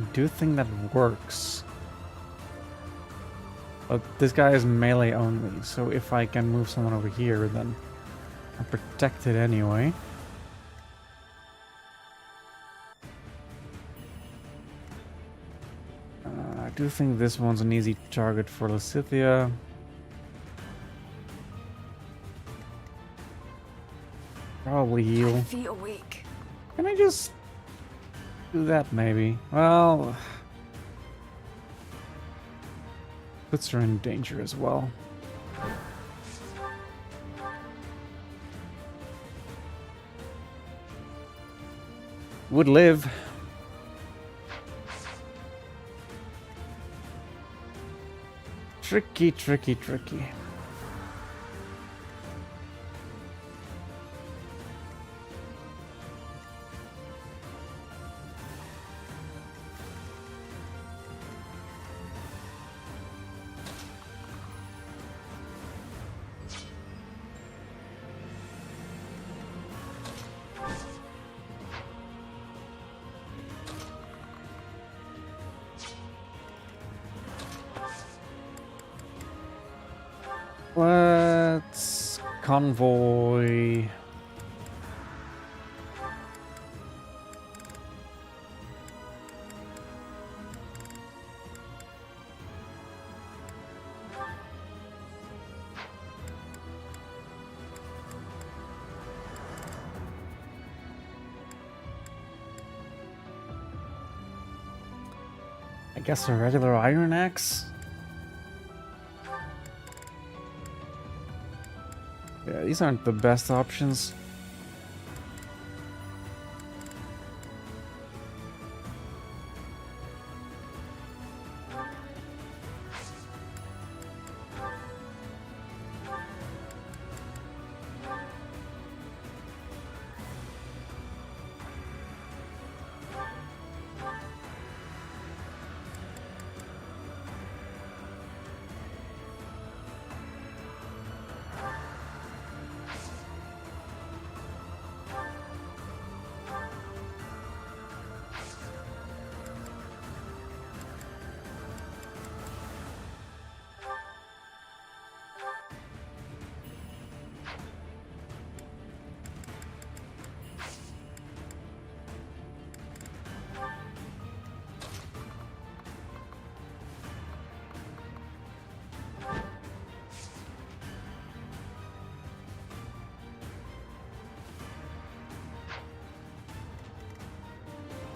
I do think that works. But this guy is melee only, so if I can move someone over here, then I'm protected anyway. I do think this one's an easy target for Lysithia. Probably heal. I feel weak. Can I just do that maybe? Well, puts her in danger as well. would live. Tricky, tricky, tricky. Let's convoy. I guess a regular iron axe. Yeah, these aren't the best options.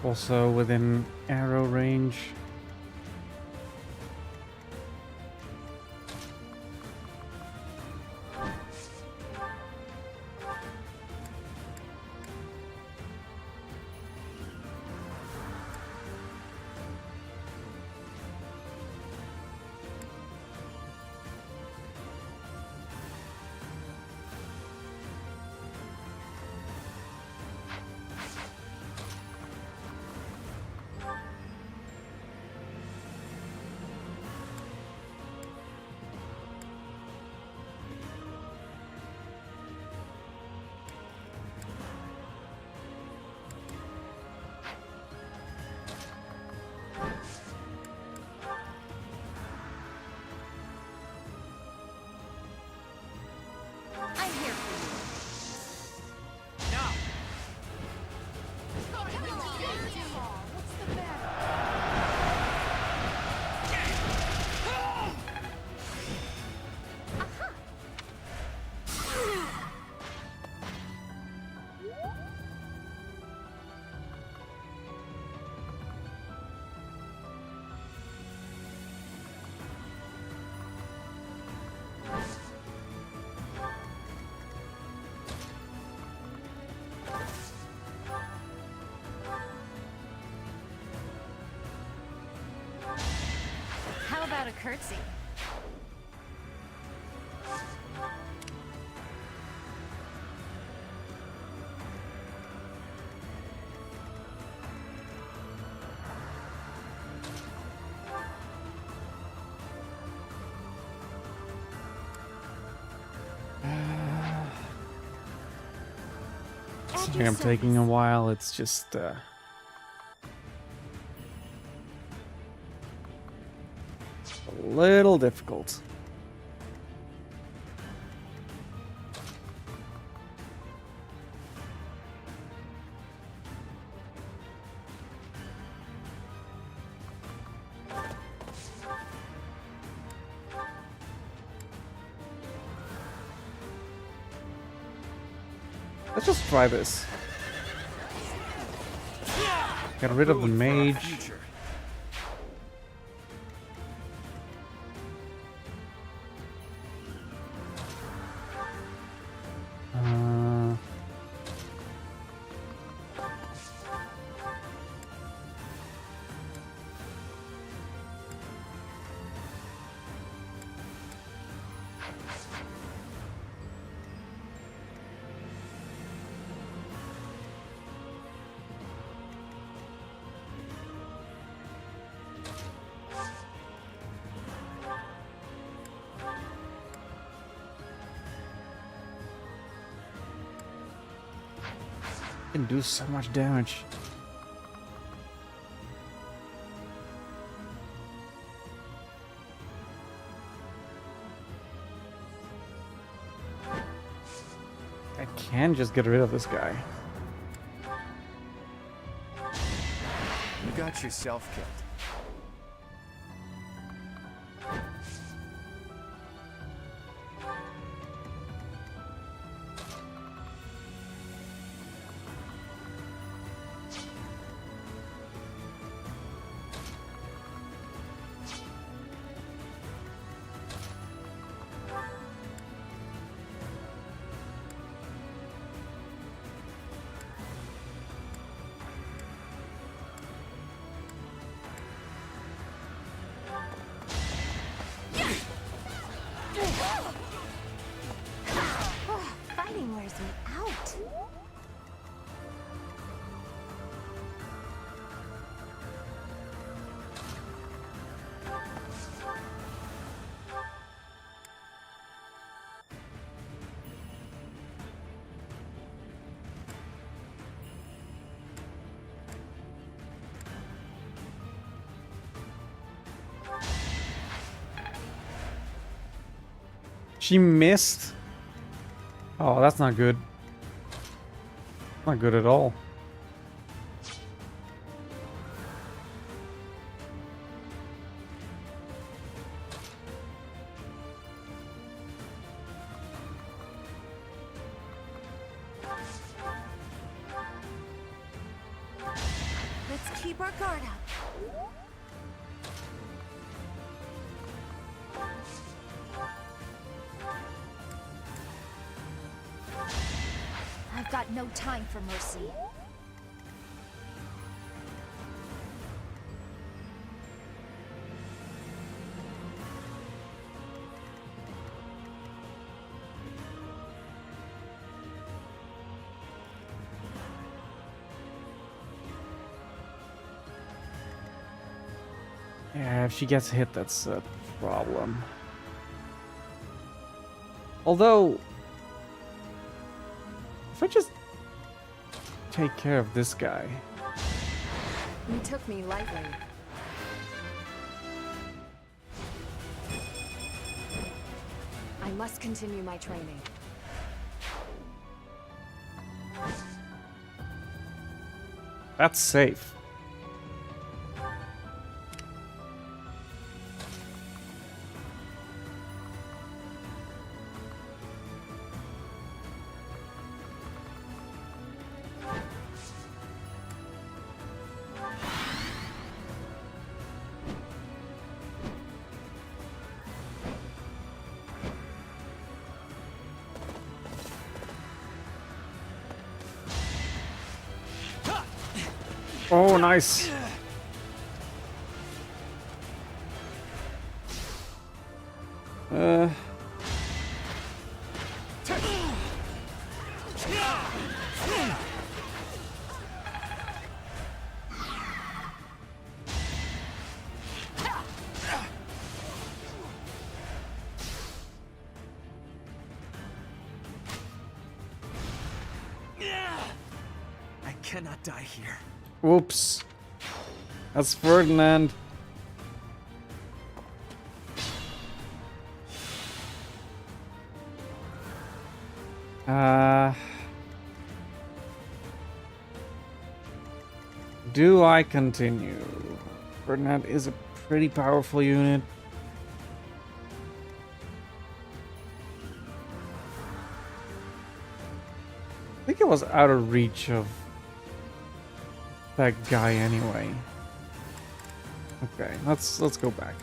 Also within arrow range. I'm here for you. How about a curtsy? Sorry, I'm taking a while. It's just a little difficult. Let's just try this. Get rid of the mage. Can do so much damage. I can just get rid of this guy. You got yourself killed. Fighting wears me out. She missed. Oh, that's not good. Not good at all. Let's keep our guard up. I've got no time for mercy. Yeah, if she gets hit, that's a problem. Although, if I just take care of this guy. You took me lightly. I must continue my training. That's safe. Oh, nice. I cannot die here. Whoops. That's Ferdinand. Do I continue? Ferdinand is a pretty powerful unit. I think it was out of reach of that guy anyway. Okay, let's go back.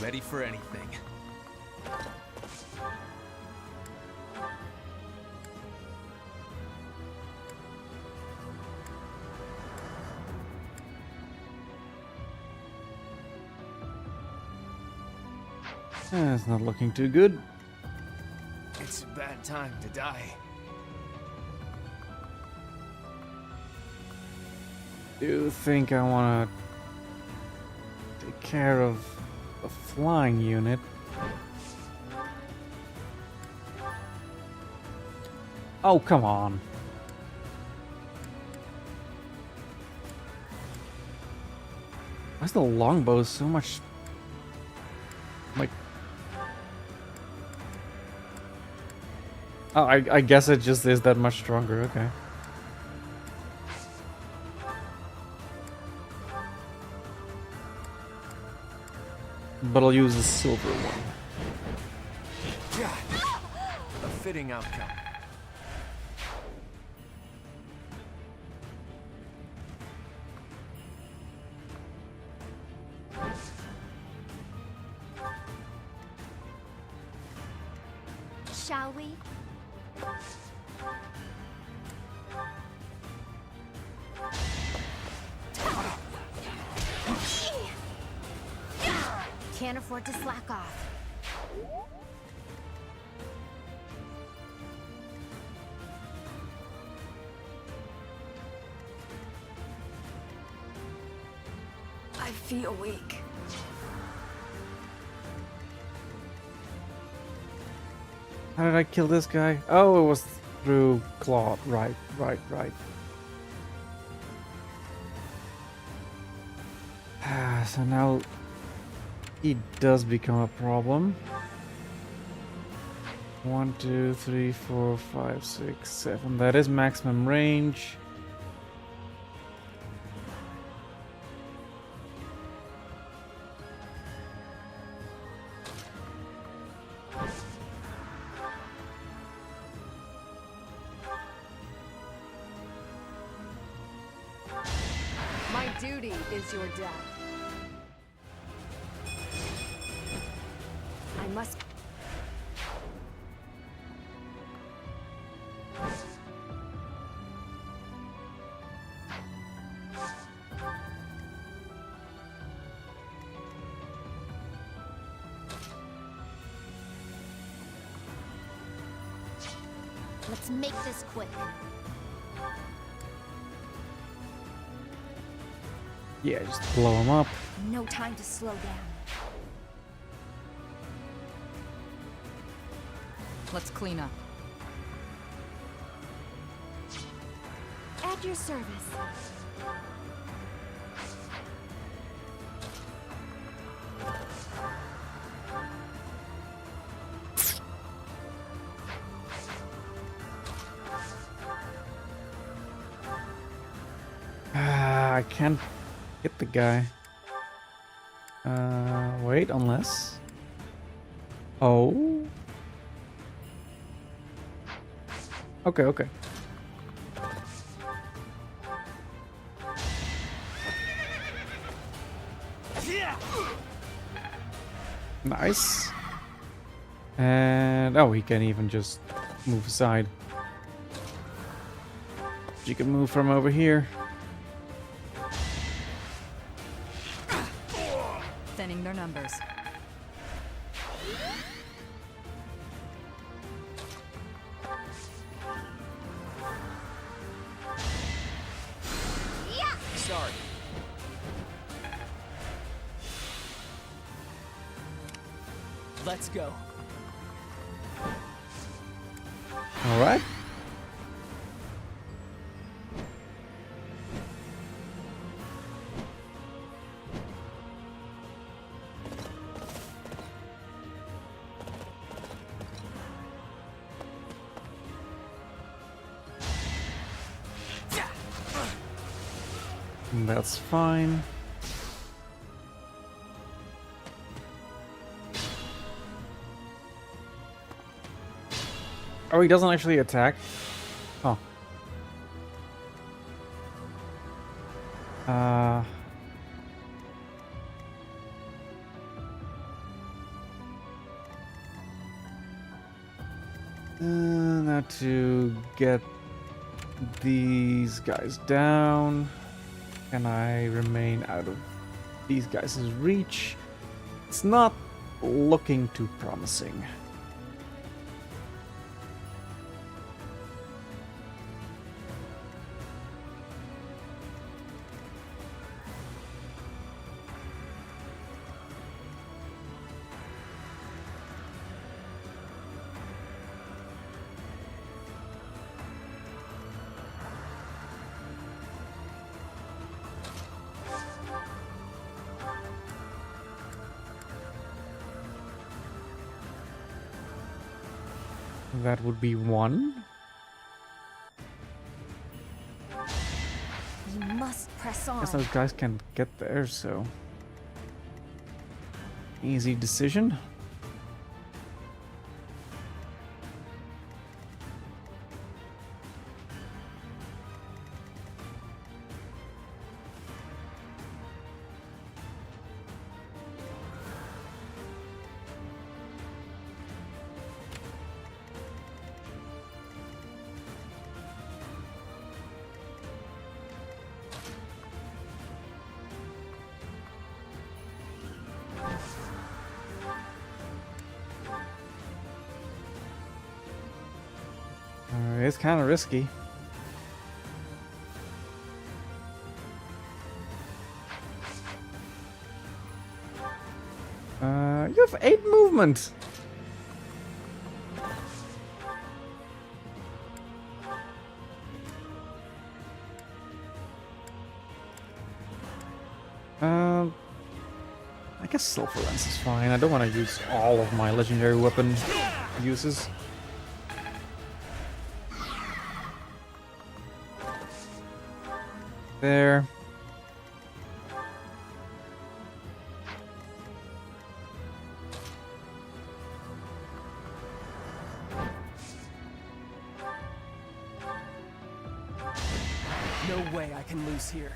Ready for anything. It's not looking too good. It's a bad time to die. Do you think I want to take care of a flying unit? Oh, come on. Why's the longbow so much... like... Oh, I guess it just is that much stronger, okay. But I'll use the silver one. Yeah. A fitting outcome. Shall we? Can't afford to slack off. I feel weak. How did I kill this guy? Oh, it was through Claude. Right. So now he does become a problem. 1, 2, 3, 4, 5, 6, 7. That is maximum range. My duty is your death. I must... Let's make this quick. Yeah, just blow him up. No time to slow down. Let's clean up. At your service. I can't hit the guy. Wait, unless... Oh. Okay. Nice. And... oh, he can even just move aside. You can move from over here. Thinning their numbers. Sorry. Let's go. All right. That's fine. Oh, he doesn't actually attack? Oh. Now to get these guys down. Can I remain out of these guys' reach? It's not looking too promising. That would be one. We must press on. Guess those guys can get there, so easy decision. It's kind of risky. You have 8 movement. I guess Silver Lance is fine. I don't want to use all of my legendary weapon uses. There. No way I can lose here.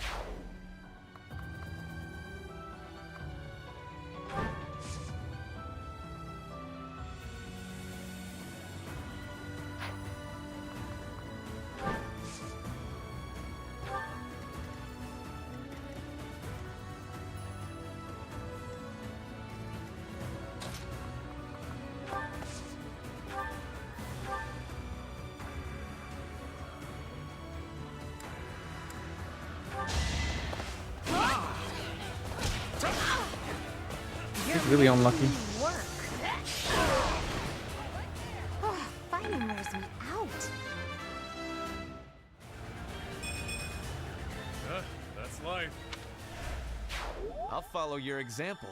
Really unlucky. Fighting wears me out. That's life. I'll follow your example.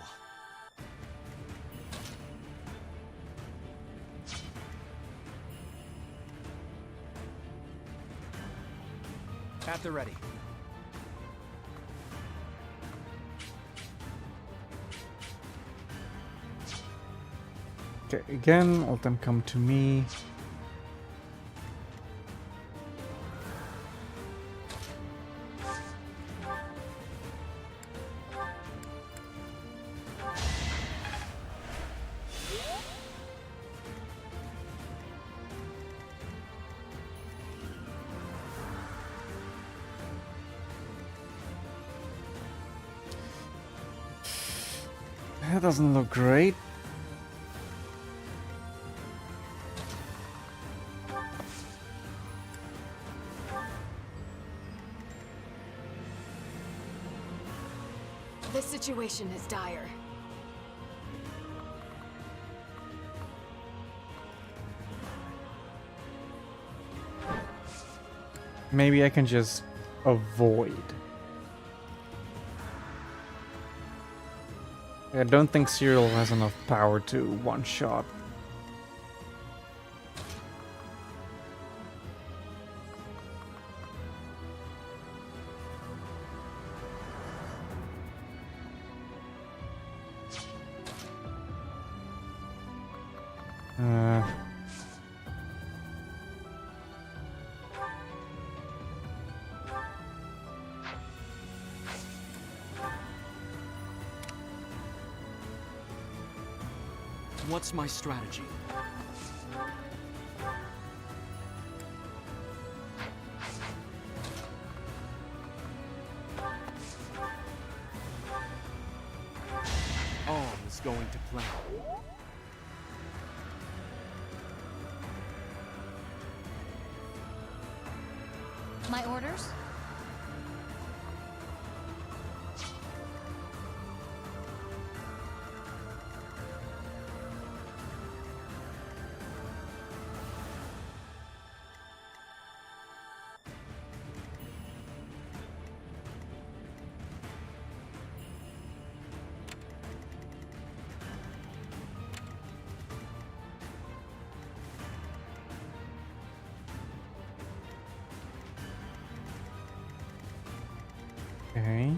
At the ready. Okay, again, let them come to me. That doesn't look great. The situation is dire. Maybe I can just avoid. I don't think Cyril has enough power to one-shot. What's my strategy? going to plan. My orders? Okay.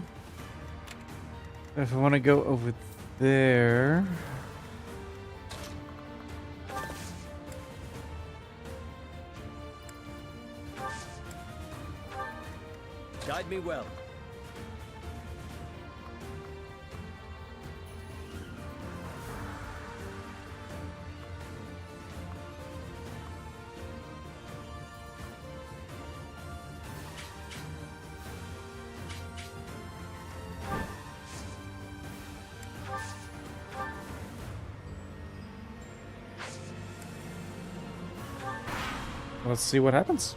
If I want to go over there... Guide me well. Let's see what happens.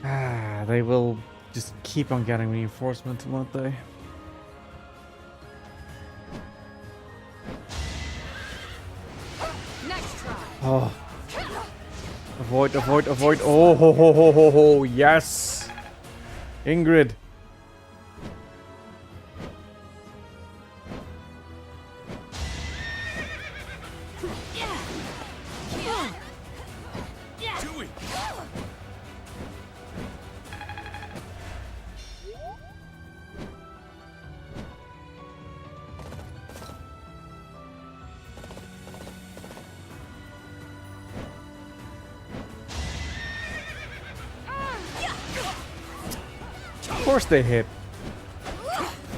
Ah, they will just keep on getting reinforcement, won't they? Next try. Oh. Avoid, avoid, avoid. Oh, ho, ho, ho, ho, ho. Yes. Ingrid. Of course they hit.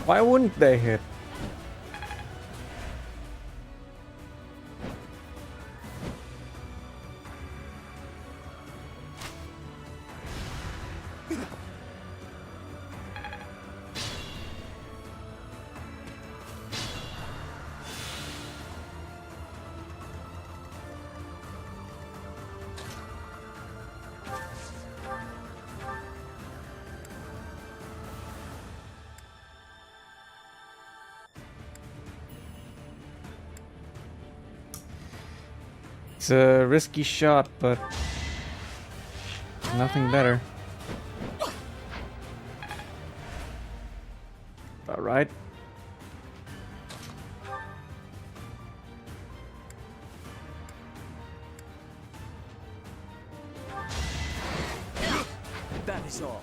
Why wouldn't they hit? It's a risky shot, but nothing better. All right. That is all.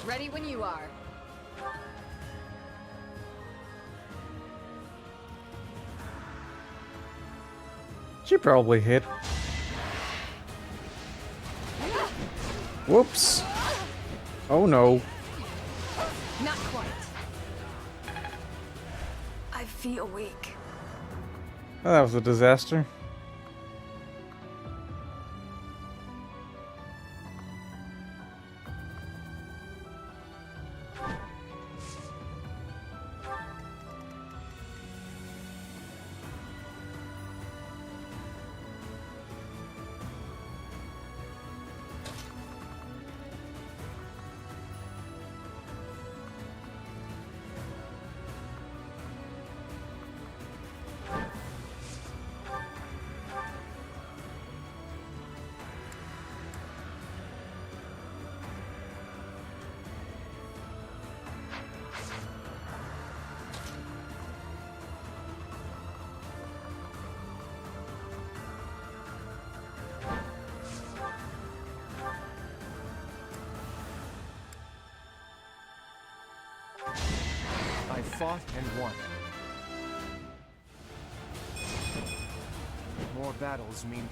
Ready when you are. She probably hit. Whoops. Oh no. Not quite. I feel weak. Oh, that was a disaster. I fought and won. More battles mean...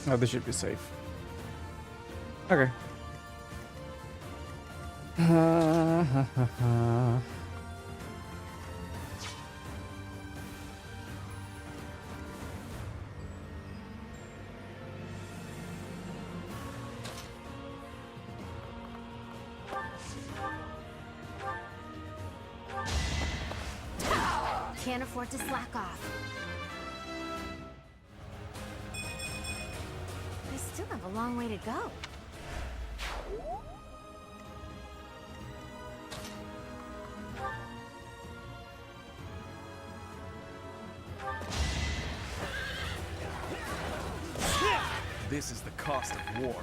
Oh, this should be safe. Okay. Can't afford to slack off. I still have a long way to go. This is the cost of war.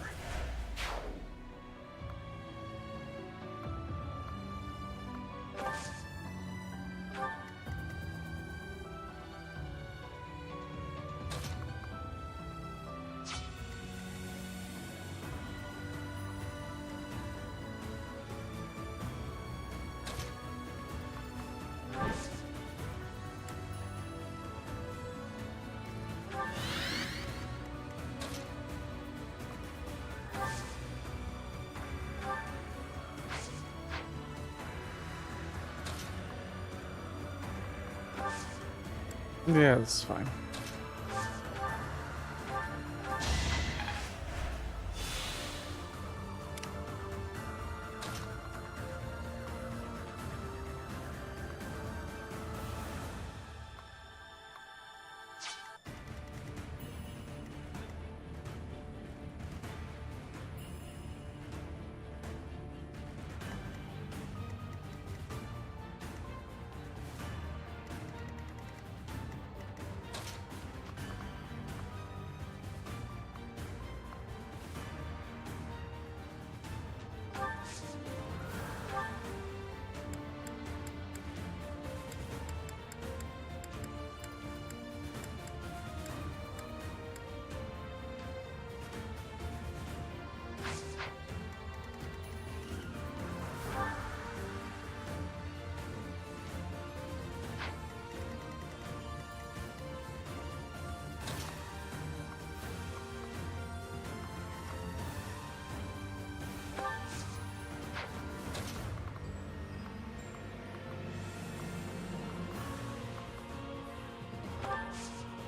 Yeah, that's fine.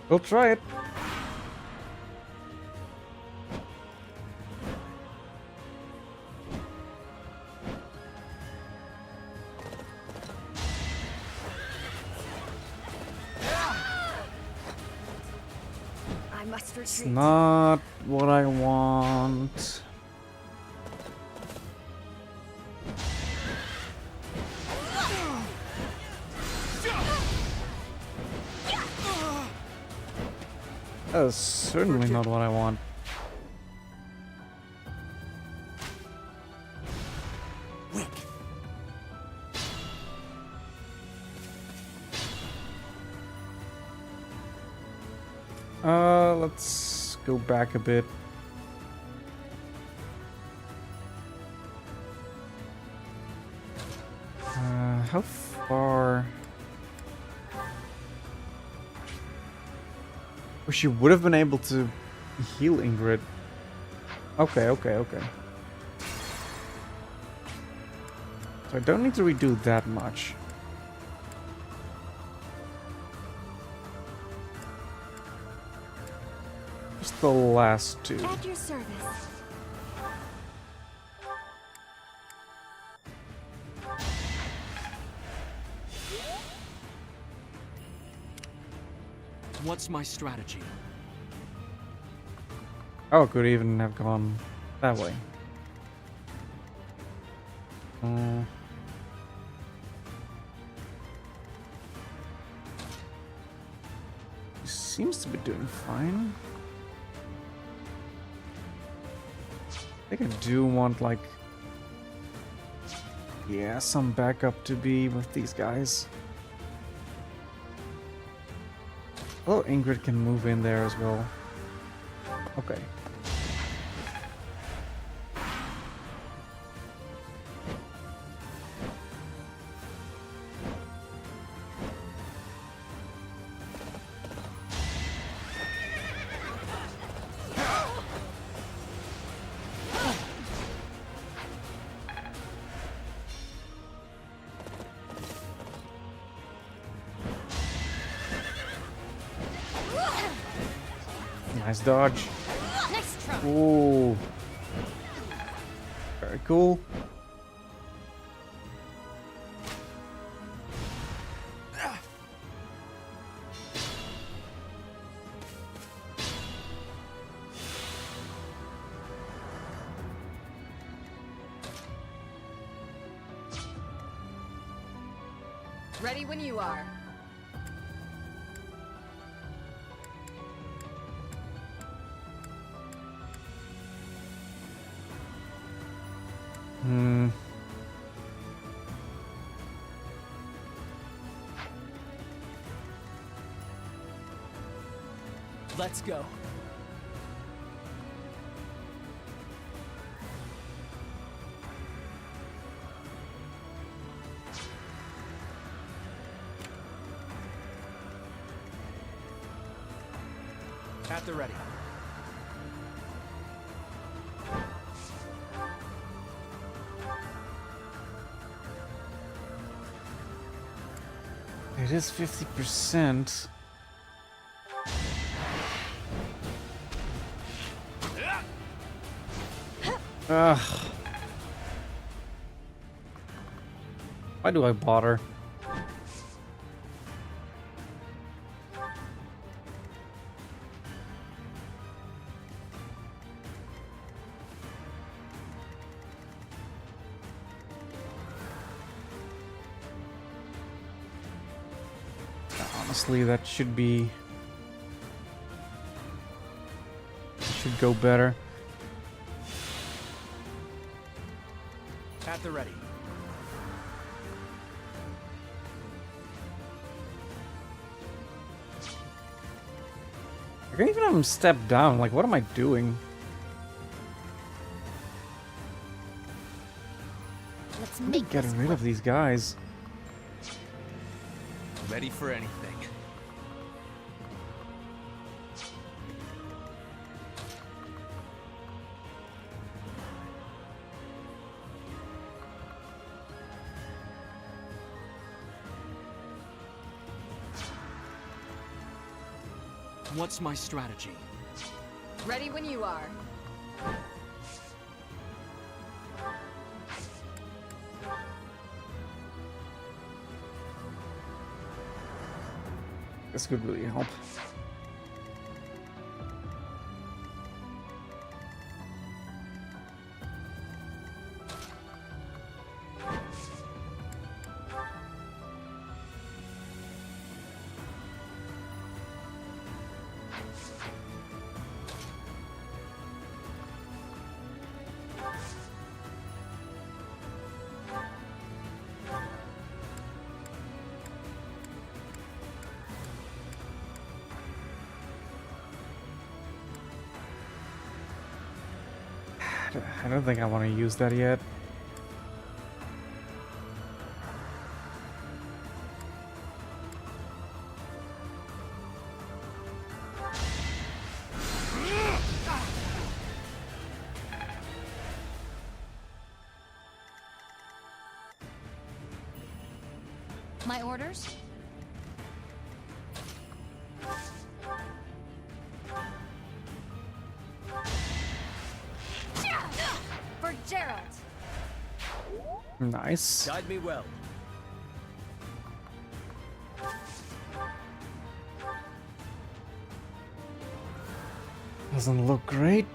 We'll try it. I must retreat. It's not what I want. That's certainly not what I want. Let's go back a bit. How far? Oh, she would have been able to heal Ingrid. Okay. So I don't need to redo that much. Just the last two. At your service. What's my strategy? Oh, could even have gone that way. seems to be doing fine. I think I do want, like... yeah, some backup to be with these guys. Oh, Ingrid can move in there as well. Okay. Nice dodge. Nice try. Ooh. Very cool. Ready when you are. Let's go. At the ready. It is 50%. Ugh. Why do I bother? Honestly, that should be... should go better. At the ready. I can't even have him step down. Like, what am I doing? Let's I'm make getting rid of these guys. Ready for anything. What's my strategy? Ready when you are. This could really help. I don't think I want to use that yet. My orders? For Gerald. Nice. Guide me well. Doesn't look great.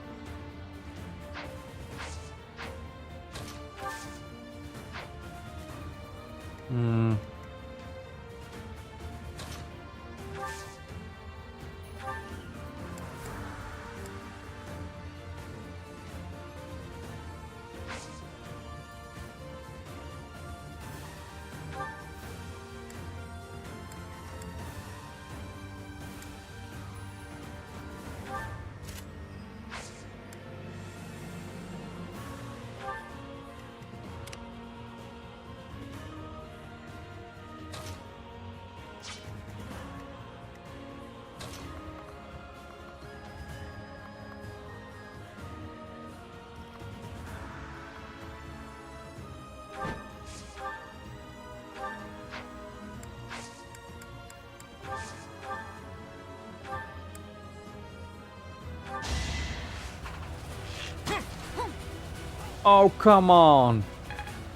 Oh, come on.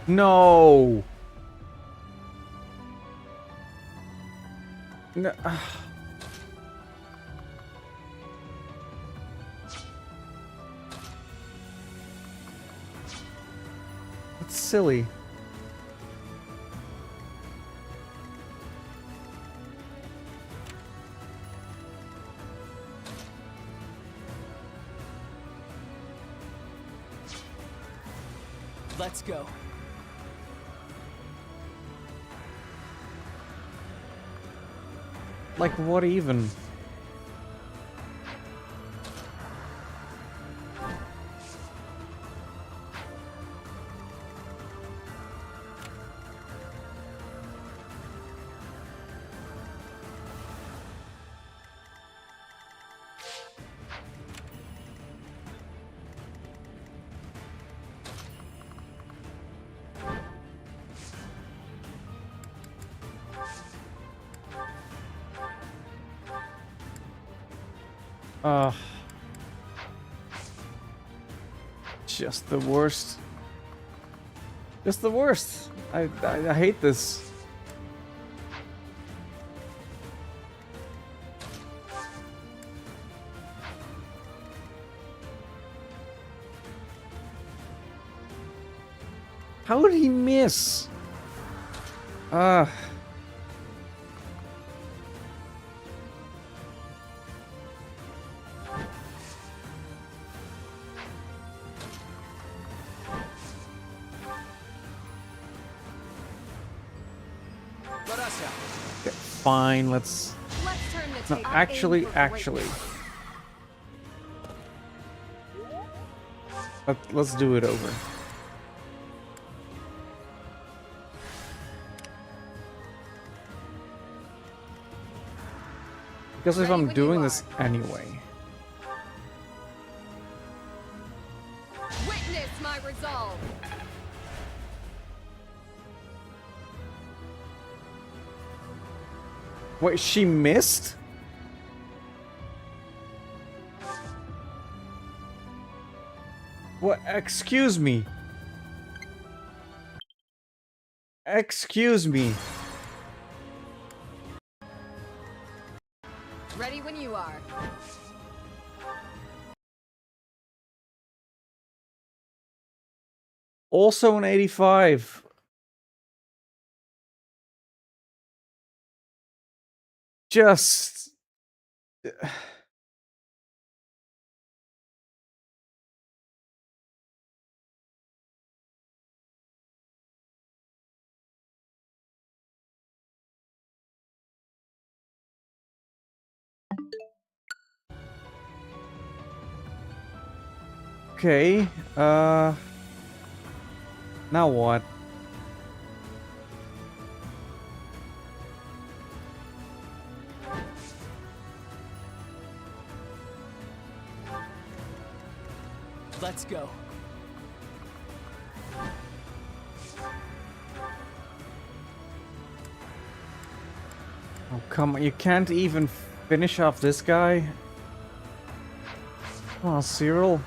No. No. That's silly. Let's go. Like, what even? Just the worst. Just the worst. I hate this. How did he miss? Okay, fine, let's turn the no, tape. actually. Let's do it over. Because if I'm doing this anyway. Witness my resolve. Wait, she missed? What? Excuse me. Excuse me. Ready when you are. Also an 85. Just... Okay, now what? Let's go. Oh, come on, you can't even finish off this guy? Come on, Cyril.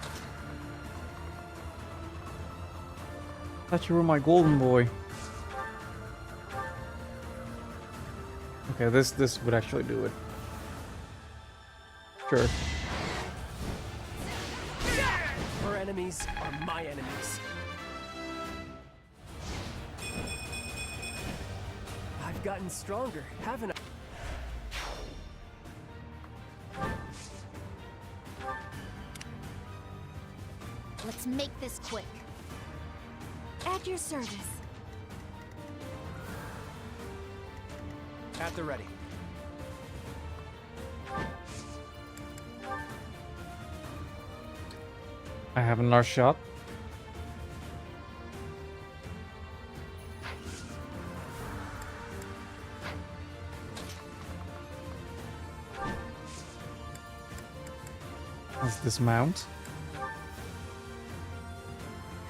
Thought you were my golden boy. Okay, this would actually do it. Sure. Her enemies are my enemies. I've gotten stronger, haven't I? Let's make this quick. At your service. At the ready. I have another shot. Let's dismount.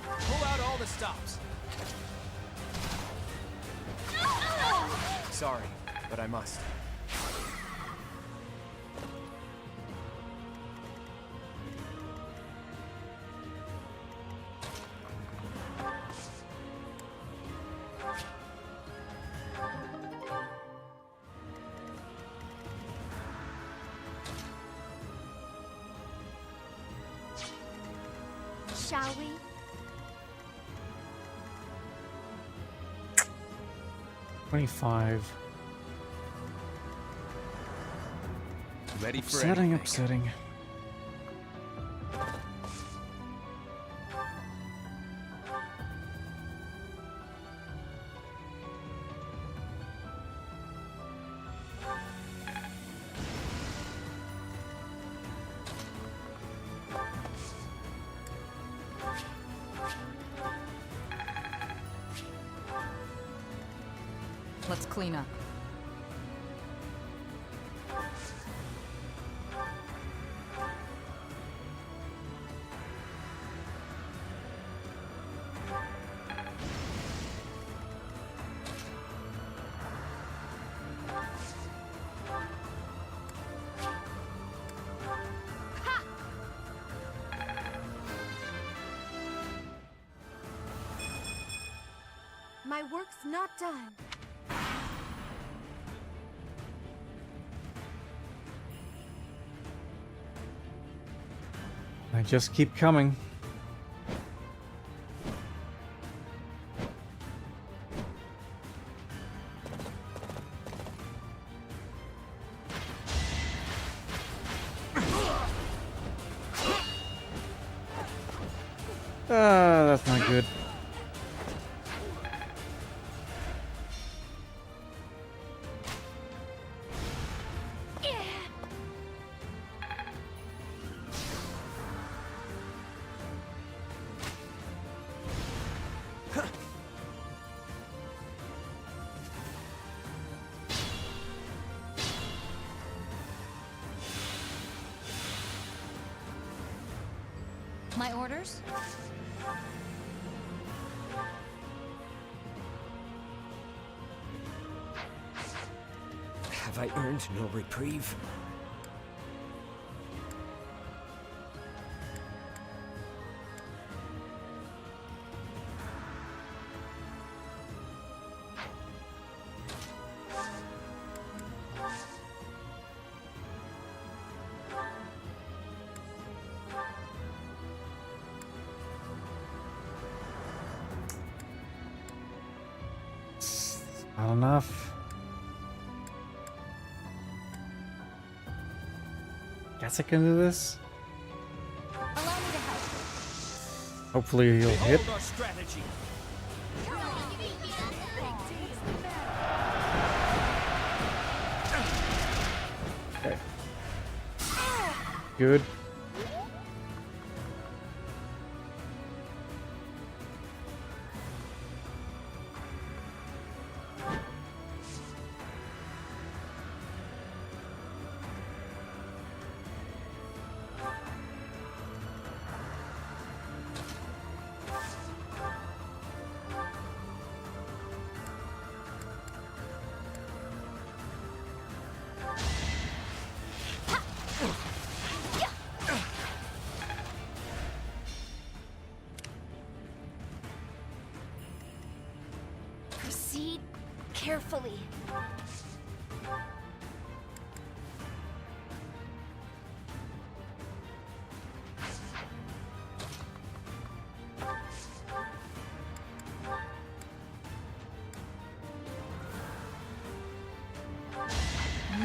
Pull out all the stops. Sorry, but I must. shall we? $25. Ready for Upsetting, anything. upsetting. Let's clean up. My work's not done. I just keep coming. That's not good. My orders? Have I earned no reprieve? Not enough. Guess I can do this. Allow me to help. Hopefully he'll hit. Our strategy. Okay. Good. Proceed carefully.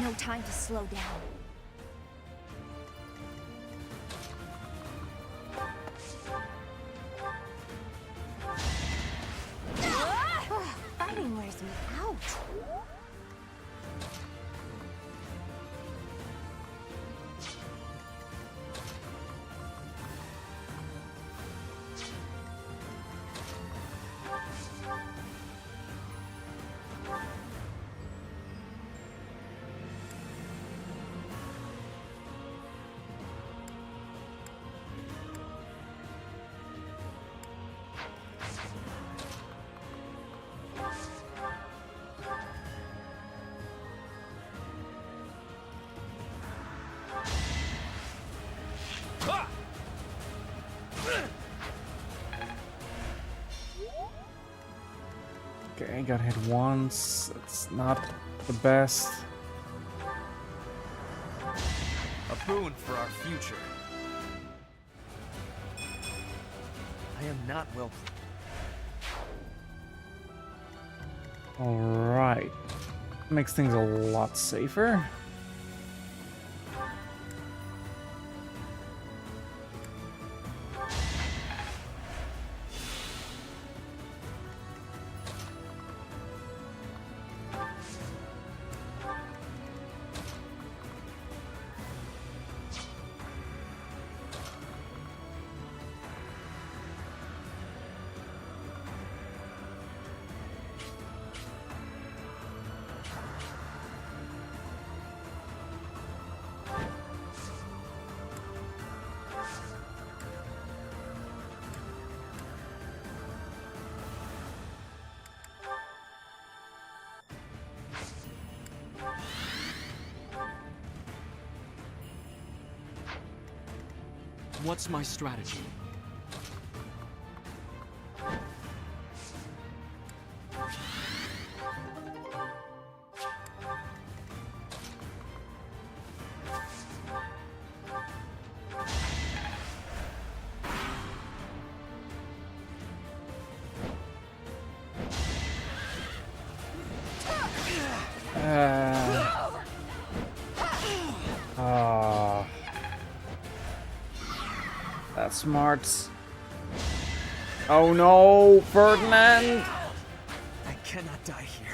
No time to slow down. Fighting wears me out. Okay, got hit once. It's not the best. A boon for our future. I am not well. Alright. Makes things a lot safer. What's my strategy? That's smart. Oh no, Ferdinand! I cannot die here.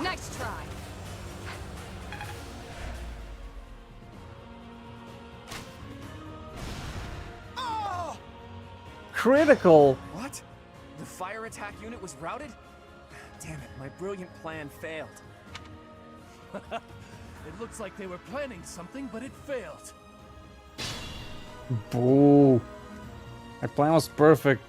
Nice try. Critical! What? The fire attack unit was routed? Damn it, my brilliant plan failed. It looks like they were planning something, but it failed. Boo. My plan was perfect.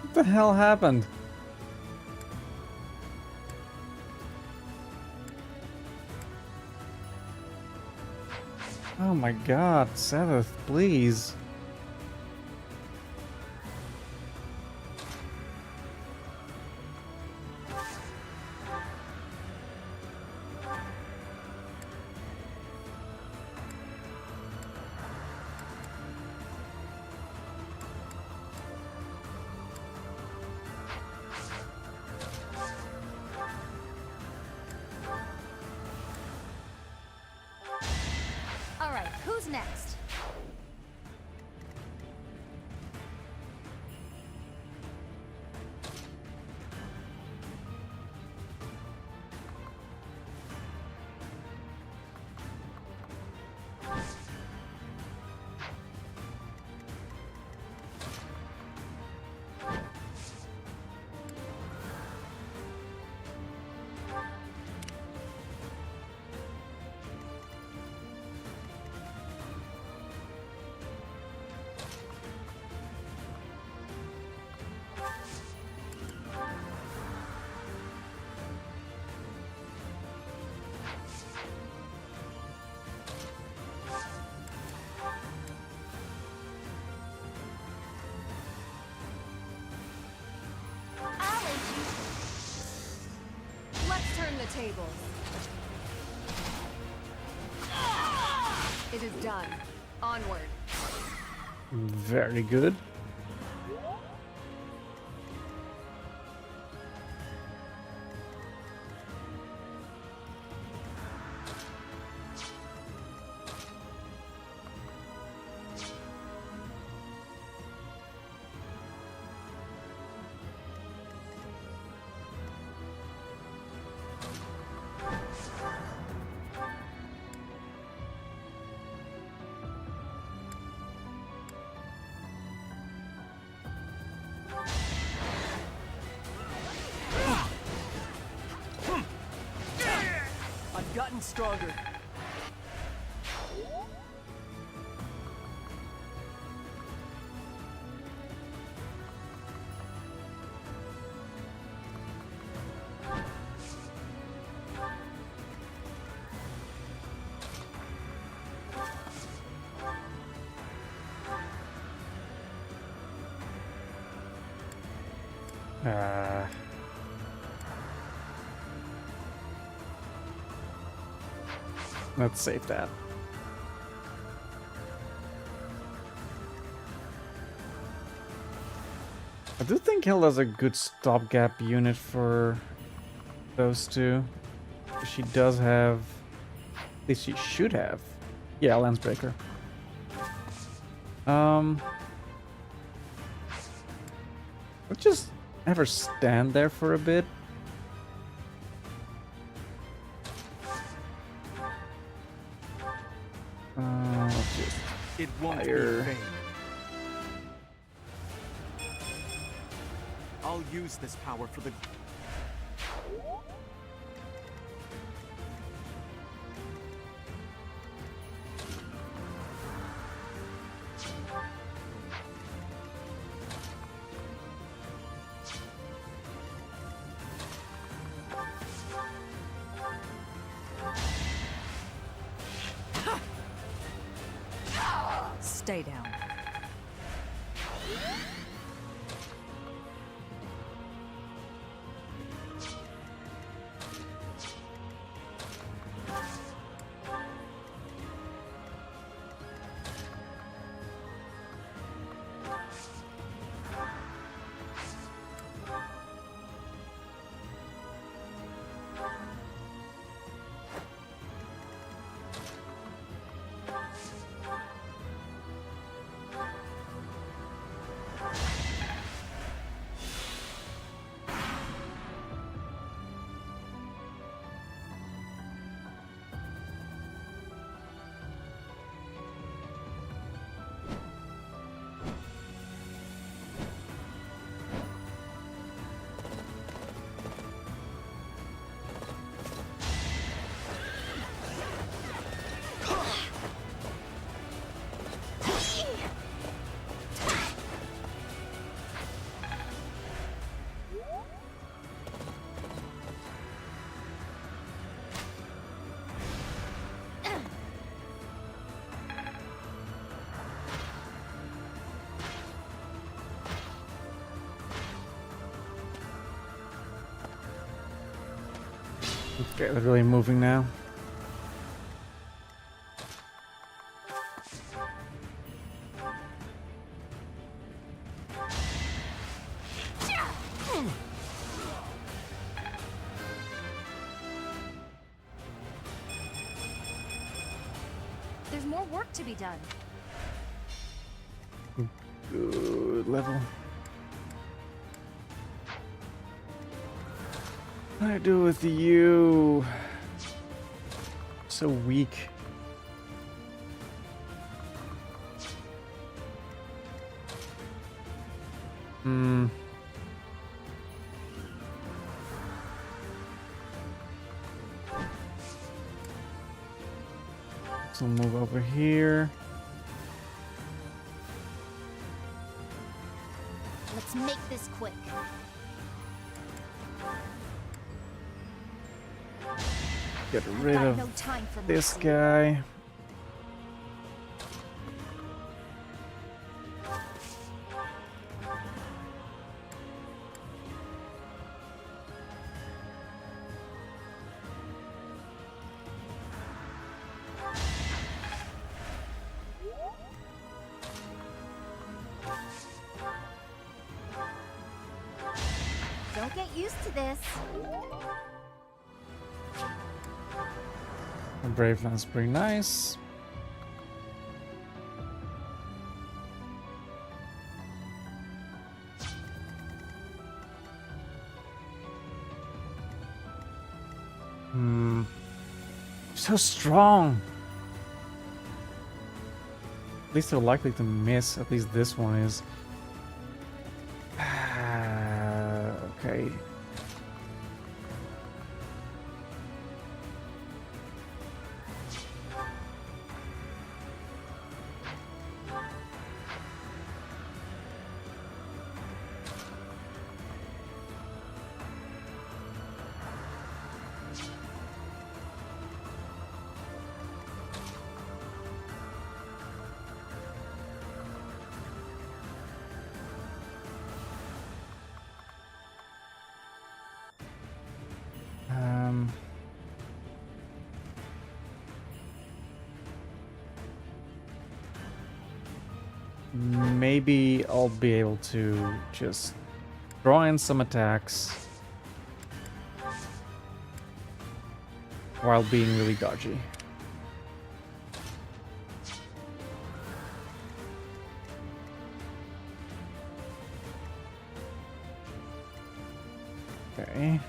What the hell happened? Oh my god, Seth, please. All right, who's next? Let's turn the tables. It is done. Onward. Very good. I've gotten stronger. Let's save that. I do think Hilda's a good stopgap unit for those two. She does have... At least she should have. Yeah, Lensbreaker. Let's just have her stand there for a bit. Let's just It won't fire. be vain. I'll use this power for the... Stay down. Okay, they're really moving now. There's more work to be done. Good level. What do I do with you? So weak. So move over here. Let's make this quick. Get rid got of no time for this mercy. guy. Don't get used to this. A Brave Lance, pretty nice. So strong. At least they're likely to miss. At least this one is. Okay. maybe I'll be able to just draw in some attacks while being really dodgy. Okay.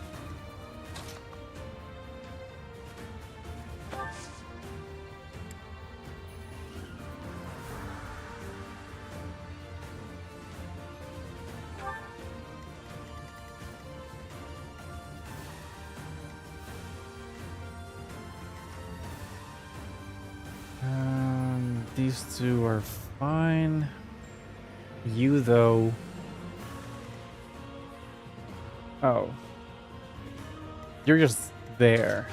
These two are fine. You, though. Oh. You're just there.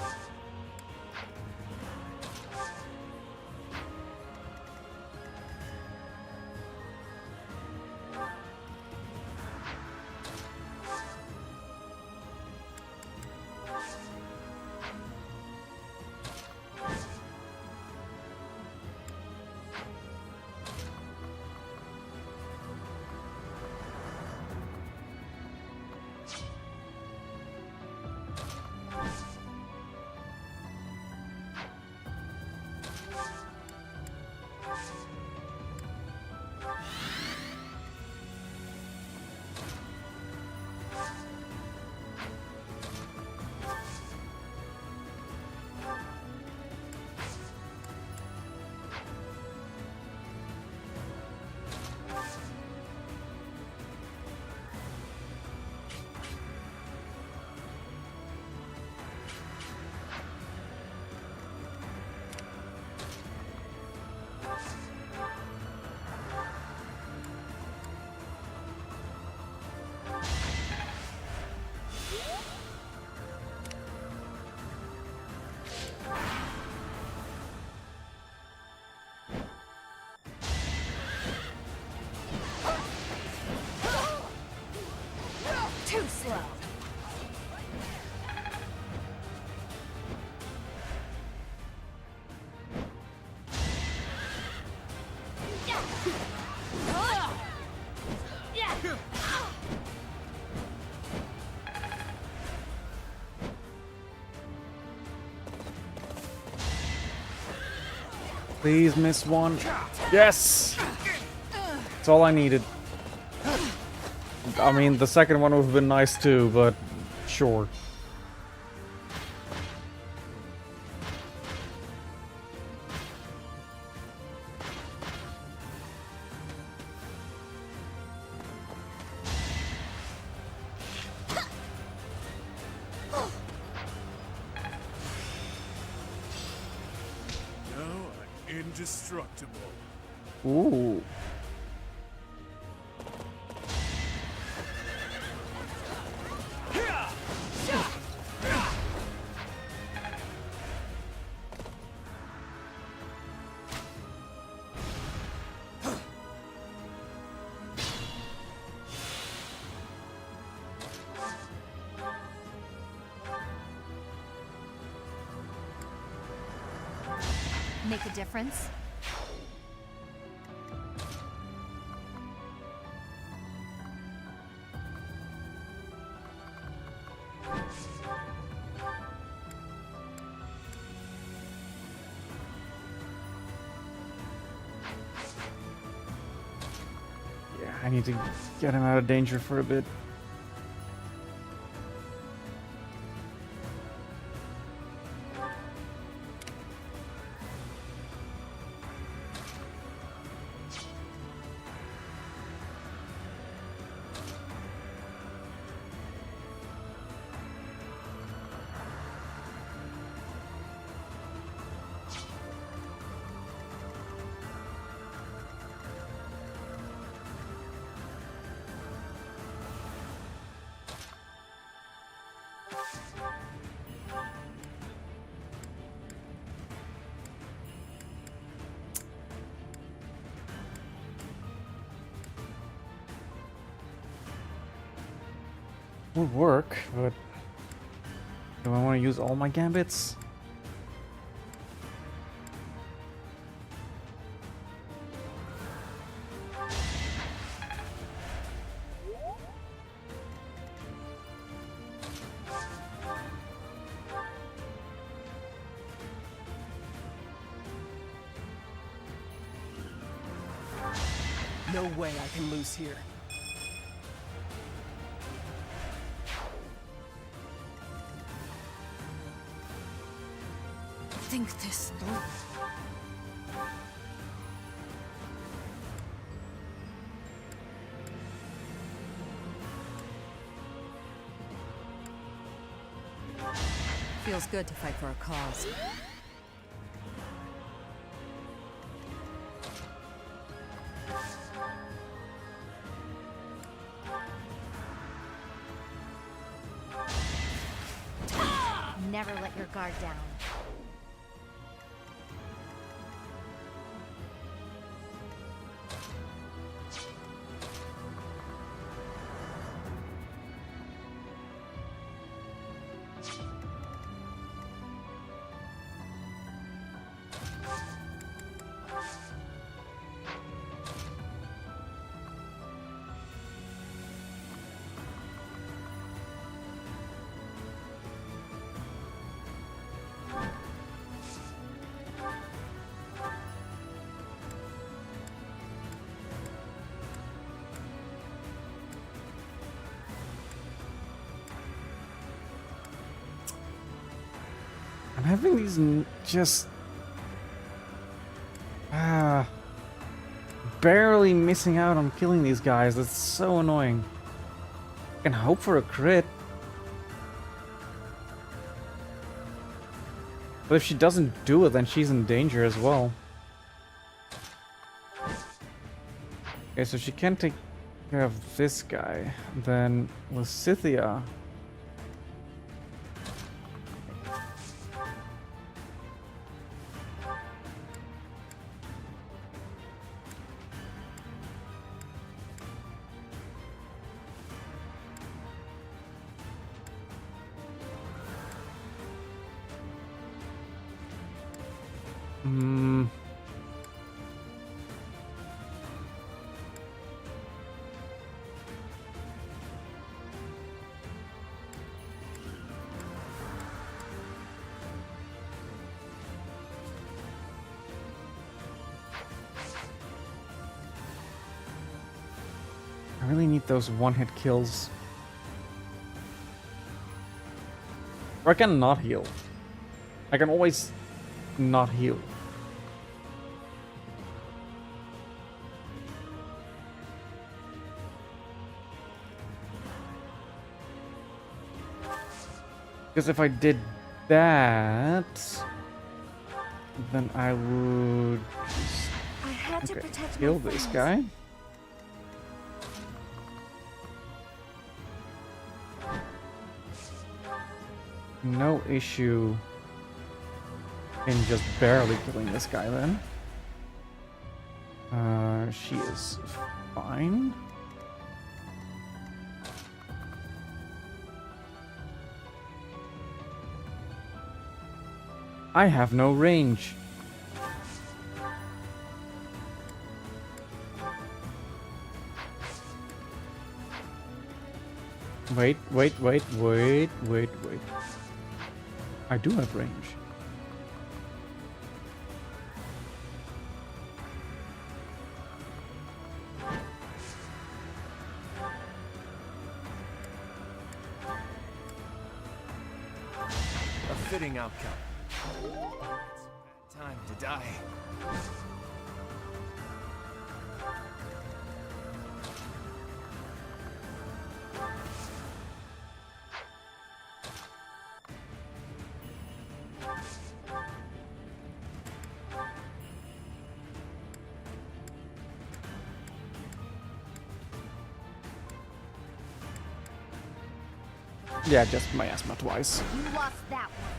Too slow. Please miss one. Yes! That's all I needed. I mean, the second one would have been nice too, but sure. Now I'm indestructible. Ooh. Make a difference? Yeah, I need to get him out of danger for a bit. Would work, but do I want to use all my gambits? No way I can lose here. Think this through. Feels good to fight for a cause. Never let your guard down. I'm having these just barely missing out on killing these guys. That's so annoying. I can hope for a crit. But if she doesn't do it, then she's in danger as well. Okay, so she can take care of this guy. Then with Scythia. I really need those one-hit kills. Or I can not heal. I can always not heal. Because if I did that, then I would just I had to protect kill my this friends. guy. No issue in just barely killing this guy then. She is fine. I have no range. Wait. I do have range. A fitting outcome. Time to die. Yeah, just miasma twice. You lost that one.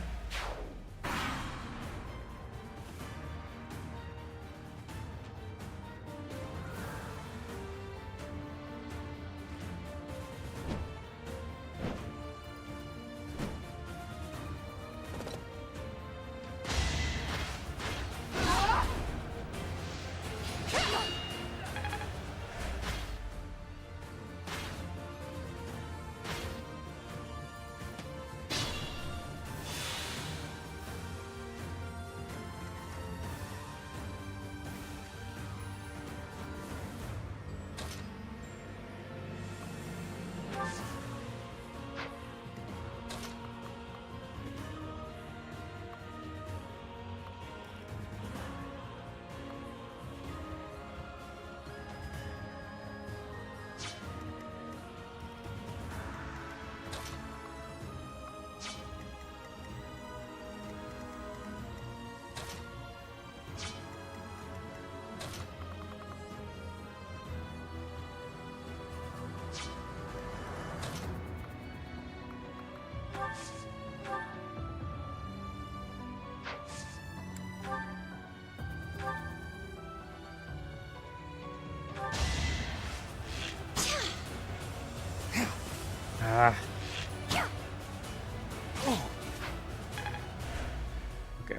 Okay,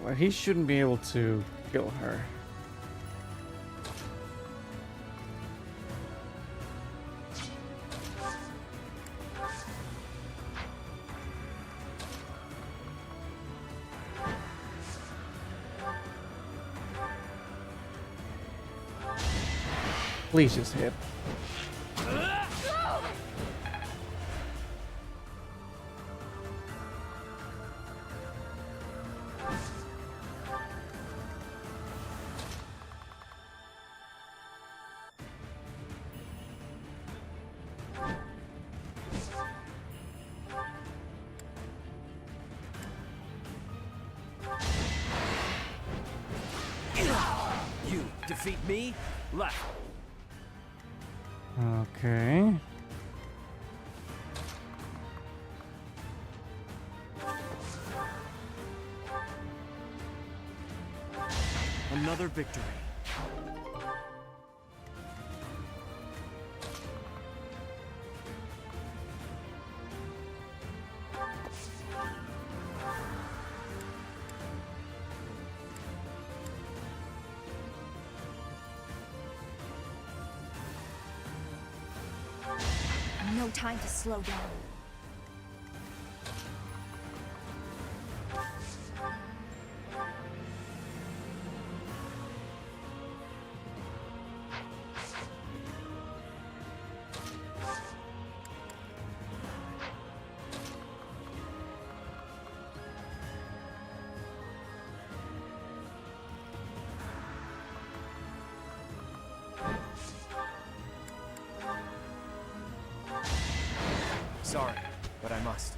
well, he shouldn't be able to kill her. Please just hit. You defeat me? Left. Okay. Another victory. No time to slow down. Sorry, but I must.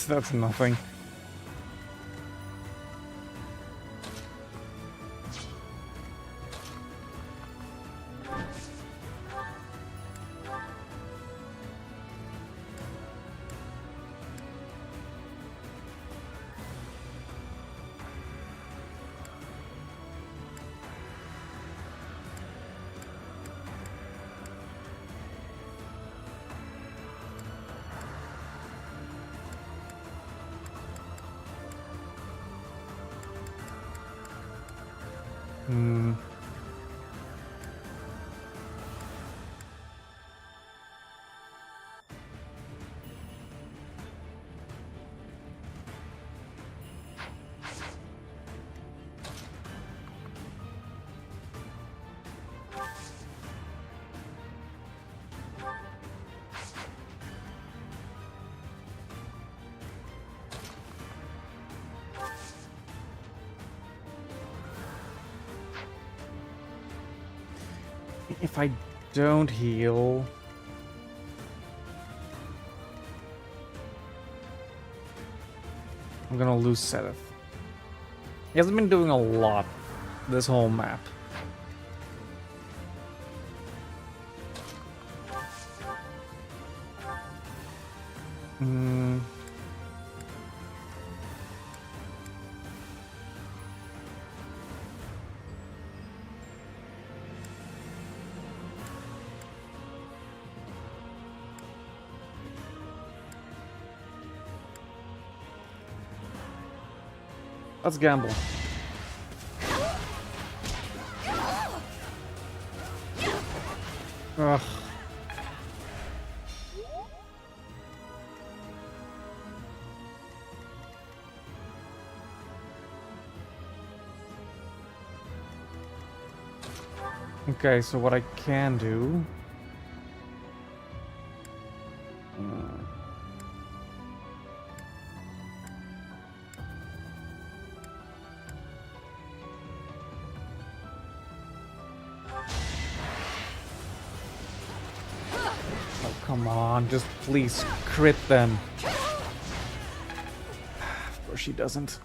That's nothing. If I don't heal... I'm gonna lose Seth. He hasn't been doing a lot this whole map. Let's gamble. Ugh. Okay, so what I can do... Come on, just please crit them. Of course she doesn't.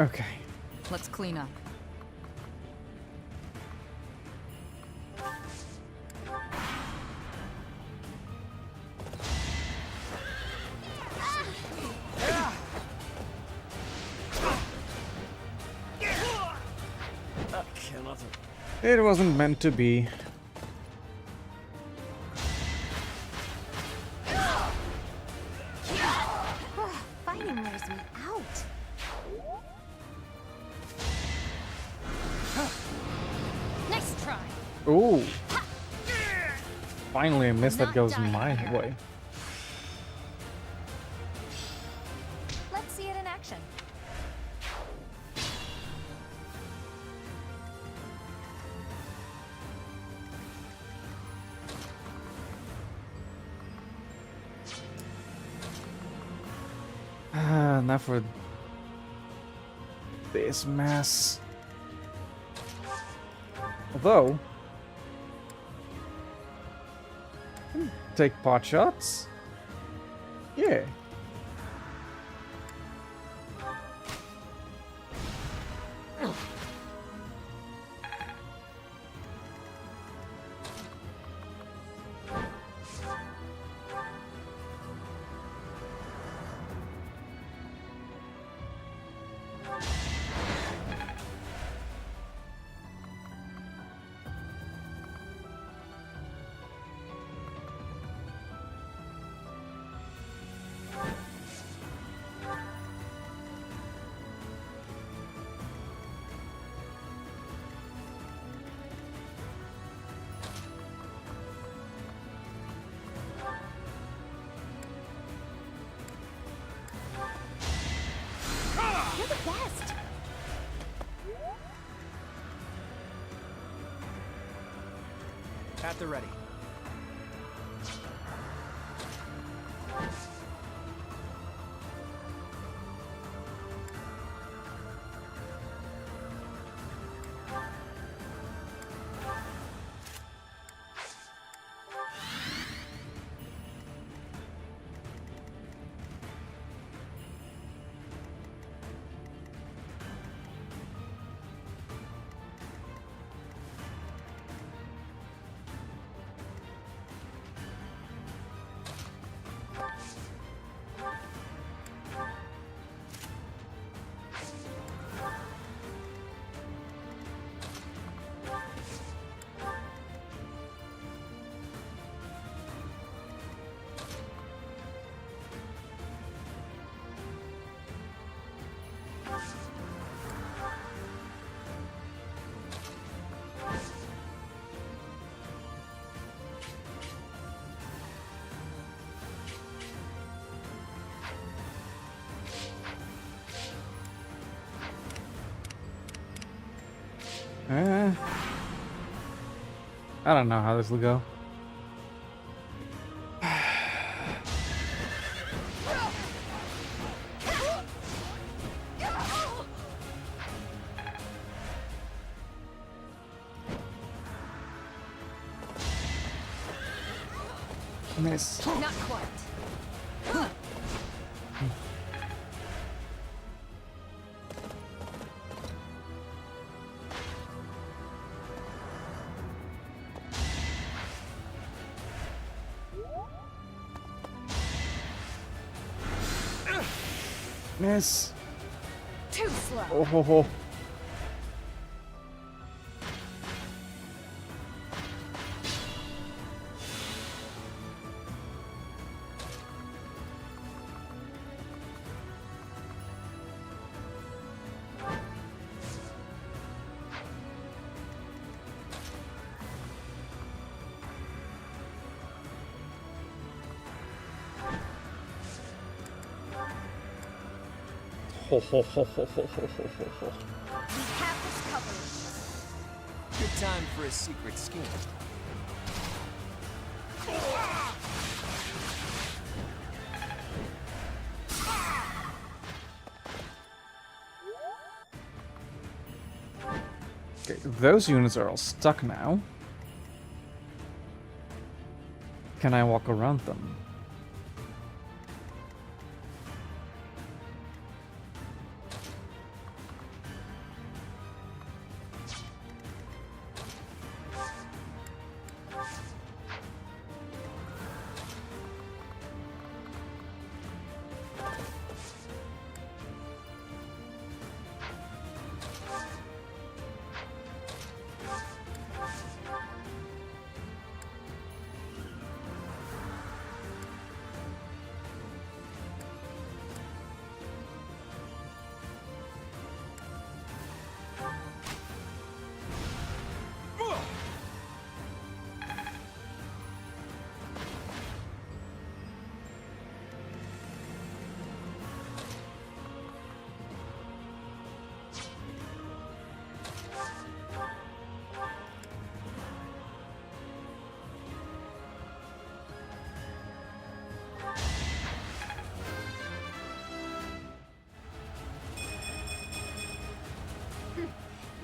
Okay. Let's clean up. It wasn't meant to be. Fighting wears me out. Nice try. Ooh. Finally, a miss that goes my way. Let's see it in action. Not for this mess. Although, take pot shots. Yeah. You're the best. At the ready. I don't know how this will go. Miss. Not quite. Miss. Too slow. Oh ho ho. Ho ho ho ho ho ho ho ho ho. We have this covered. Good time for a secret scheme. Okay, those units are all stuck now. Can I walk around them?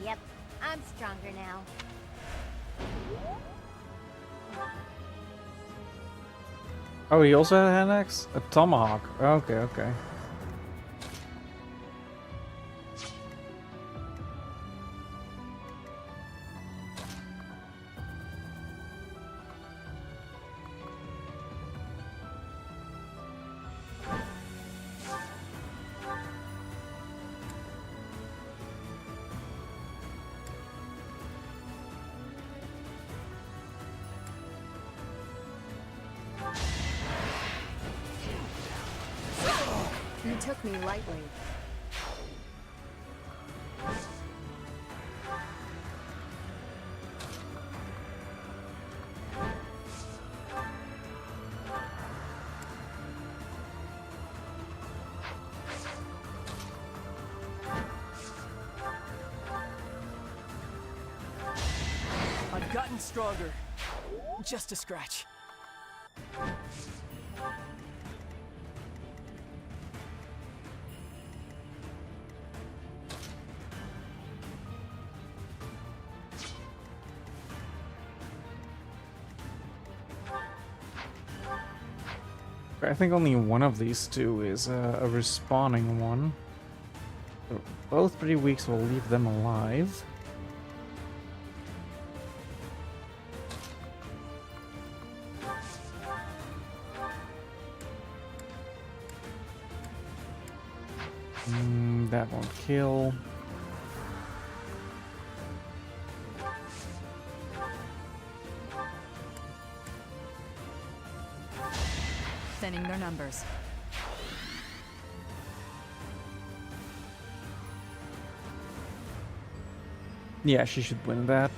Yep, I'm stronger now. Oh, he also had a hand axe? A tomahawk. Okay, okay. You took me lightly. I've gotten stronger. Just a scratch. I think only one of these two is a respawning one. They're both pretty weak, so we'll leave them alive. That won't kill. Thinning their numbers. Yeah, she should win that.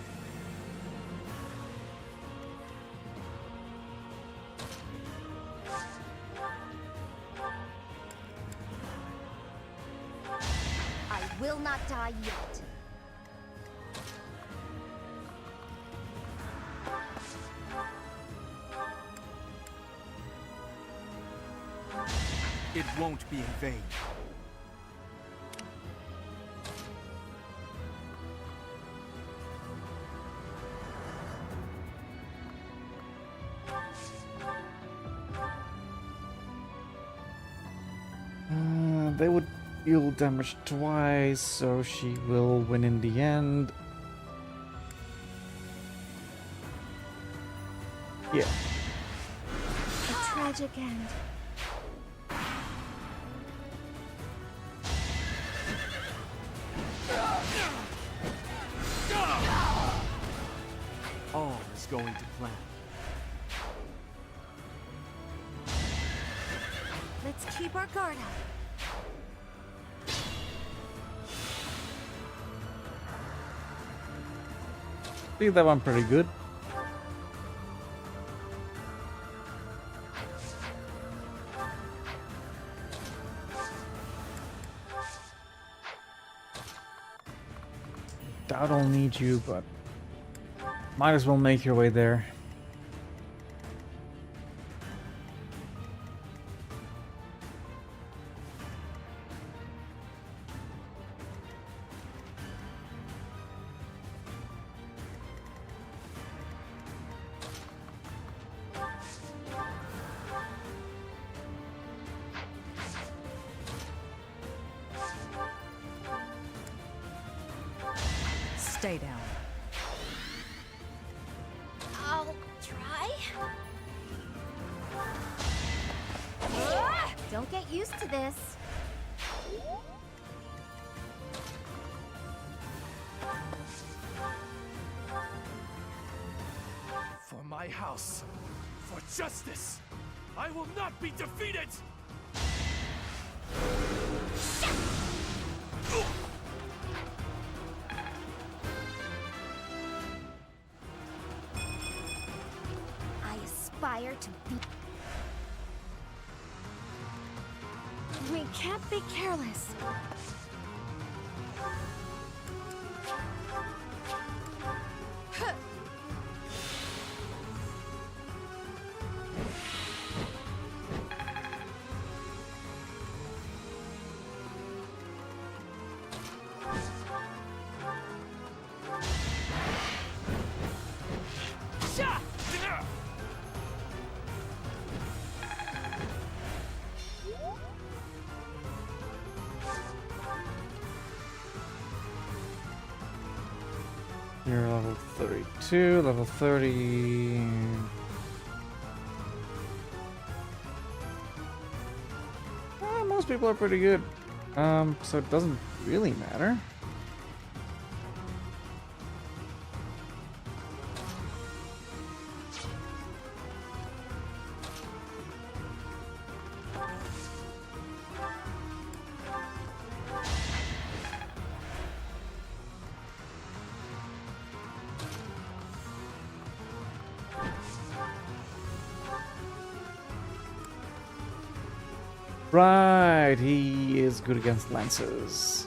I will not die yet. It won't be in vain. They would deal damage twice, so she will win in the end. Yeah. A tragic end. All is going to plan. Let's keep our guard up. I think that one pretty good. Doubt I'll need you, but might as well make your way there. Stay down. I'll try. Don't get used to this. For my house, for justice, I will not be defeated! I aspire to be. We can't be careless. You're level 32, level 30. Most people are pretty good. So it doesn't really matter. Right, he is good against lances.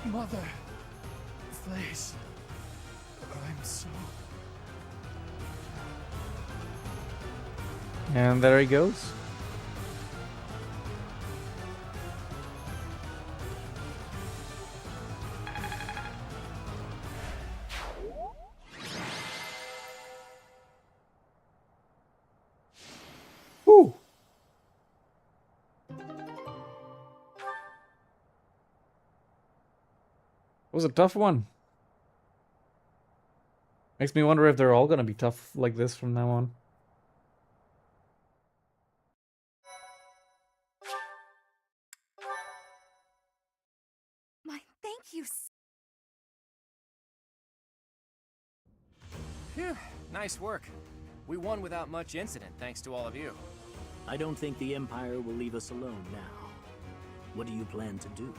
Mother, please. I'm so... And there he goes. Whew. It was a tough one. Makes me wonder if they're all gonna be tough like this from now on. My thank you. Phew, nice work. We won without much incident, thanks to all of you. I don't think the Empire will leave us alone now. What do you plan to do?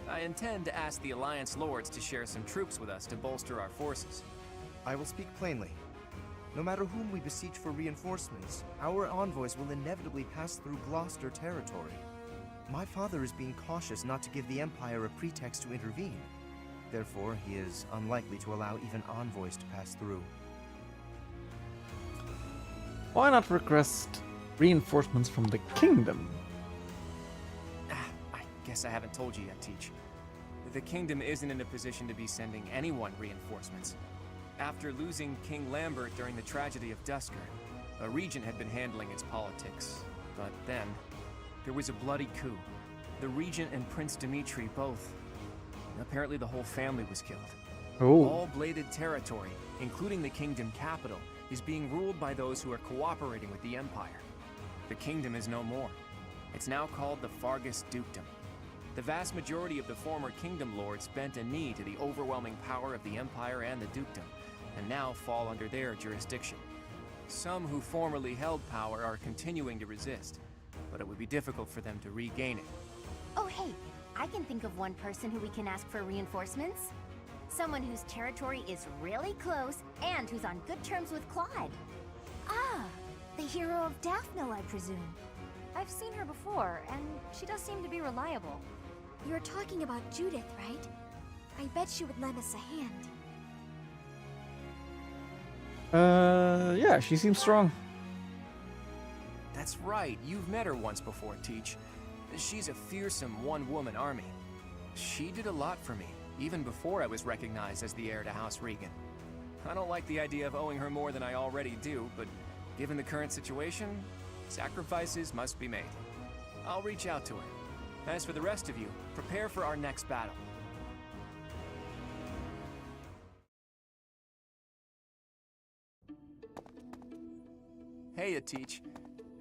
I intend to ask the Alliance Lords to share some troops with us to bolster our forces. I will speak plainly. No matter whom we beseech for reinforcements, our envoys will inevitably pass through Gloucester territory. My father is being cautious not to give the Empire a pretext to intervene. Therefore, he is unlikely to allow even envoys to pass through. Why not request reinforcements from the kingdom? I guess I haven't told you yet, Teach. The kingdom isn't in a position to be sending anyone reinforcements. After losing King Lambert during the tragedy of Dusker, a regent had been handling its politics. But then, there was a bloody coup. The regent and Prince Dimitri both. Apparently the whole family was killed. Ooh. All bladed territory, including the kingdom capital, is being ruled by those who are cooperating with the Empire. The kingdom is no more. It's now called the Fargus Dukedom. The vast majority of the former kingdom lords bent a knee to the overwhelming power of the Empire and the dukedom, and now fall under their jurisdiction. Some who formerly held power are continuing to resist, but it would be difficult for them to regain it. Oh, hey, I can think of one person who we can ask for reinforcements. Someone whose territory is really close and who's on good terms with Claude. Ah, the hero of Daphne, I presume. I've seen her before, and she does seem to be reliable. You're talking about Judith, right? I bet she would lend us a hand. Yeah, she seems strong. That's right, you've met her once before, Teach. She's a fearsome one-woman army. She did a lot for me, even before I was recognized as the heir to House Regan. I don't like the idea of owing her more than I already do, but given the current situation, sacrifices must be made. I'll reach out to her. As for the rest of you, prepare for our next battle. Hey, Teach.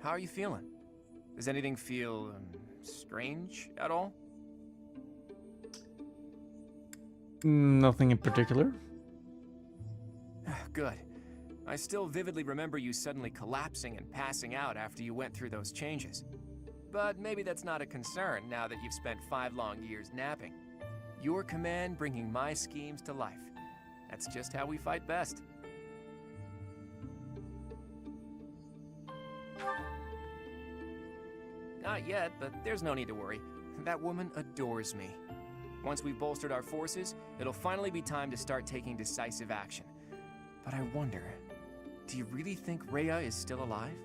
How are you feeling? Does anything feel strange at all? Nothing in particular. Good. I still vividly remember you suddenly collapsing and passing out after you went through those changes. But maybe that's not a concern now that you've spent 5 long years napping. Your command bringing my schemes to life. That's just how we fight best. Not yet, but there's no need to worry. That woman adores me. Once we've bolstered our forces, it'll finally be time to start taking decisive action. But I wonder, do you really think Rhea is still alive?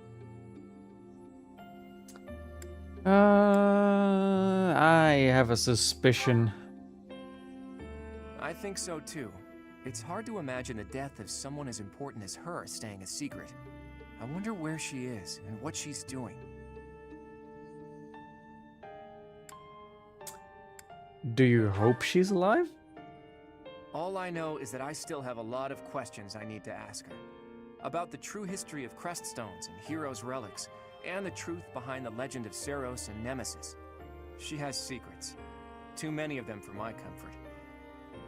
I have a suspicion. I think so too. It's hard to imagine the death of someone as important as her staying a secret. I wonder where she is and what she's doing. Do you hope she's alive? All I know is that I still have a lot of questions I need to ask her. About the true history of Creststones and Heroes' relics, and the truth behind the legend of Seros and Nemesis. She has secrets. Too many of them for my comfort.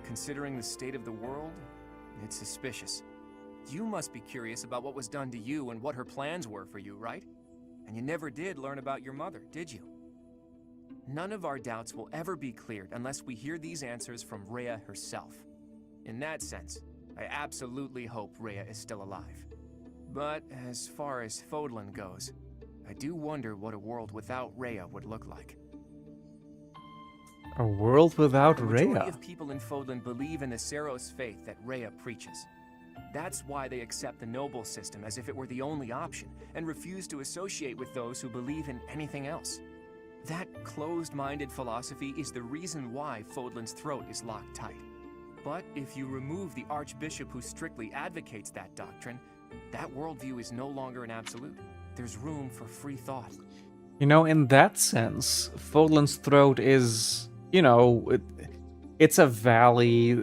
Considering the state of the world, it's suspicious. You must be curious about what was done to you and what her plans were for you, right? And you never did learn about your mother, did you? None of our doubts will ever be cleared unless we hear these answers from Rhea herself. In that sense, I absolutely hope Rhea is still alive. But as far as Fodlan goes, I do wonder what a world without Rhea would look like. A world without The majority Rhea? of people in Fodlan believe in the Seros faith that Rhea preaches. That's why they accept the noble system as if it were the only option, and refuse to associate with those who believe in anything else. That closed-minded philosophy is the reason why Fodlan's throat is locked tight. But if you remove the archbishop who strictly advocates that doctrine, that worldview is no longer an absolute. There's room for free thought. You know, in that sense, Fodlan's throat is, you know, it's a valley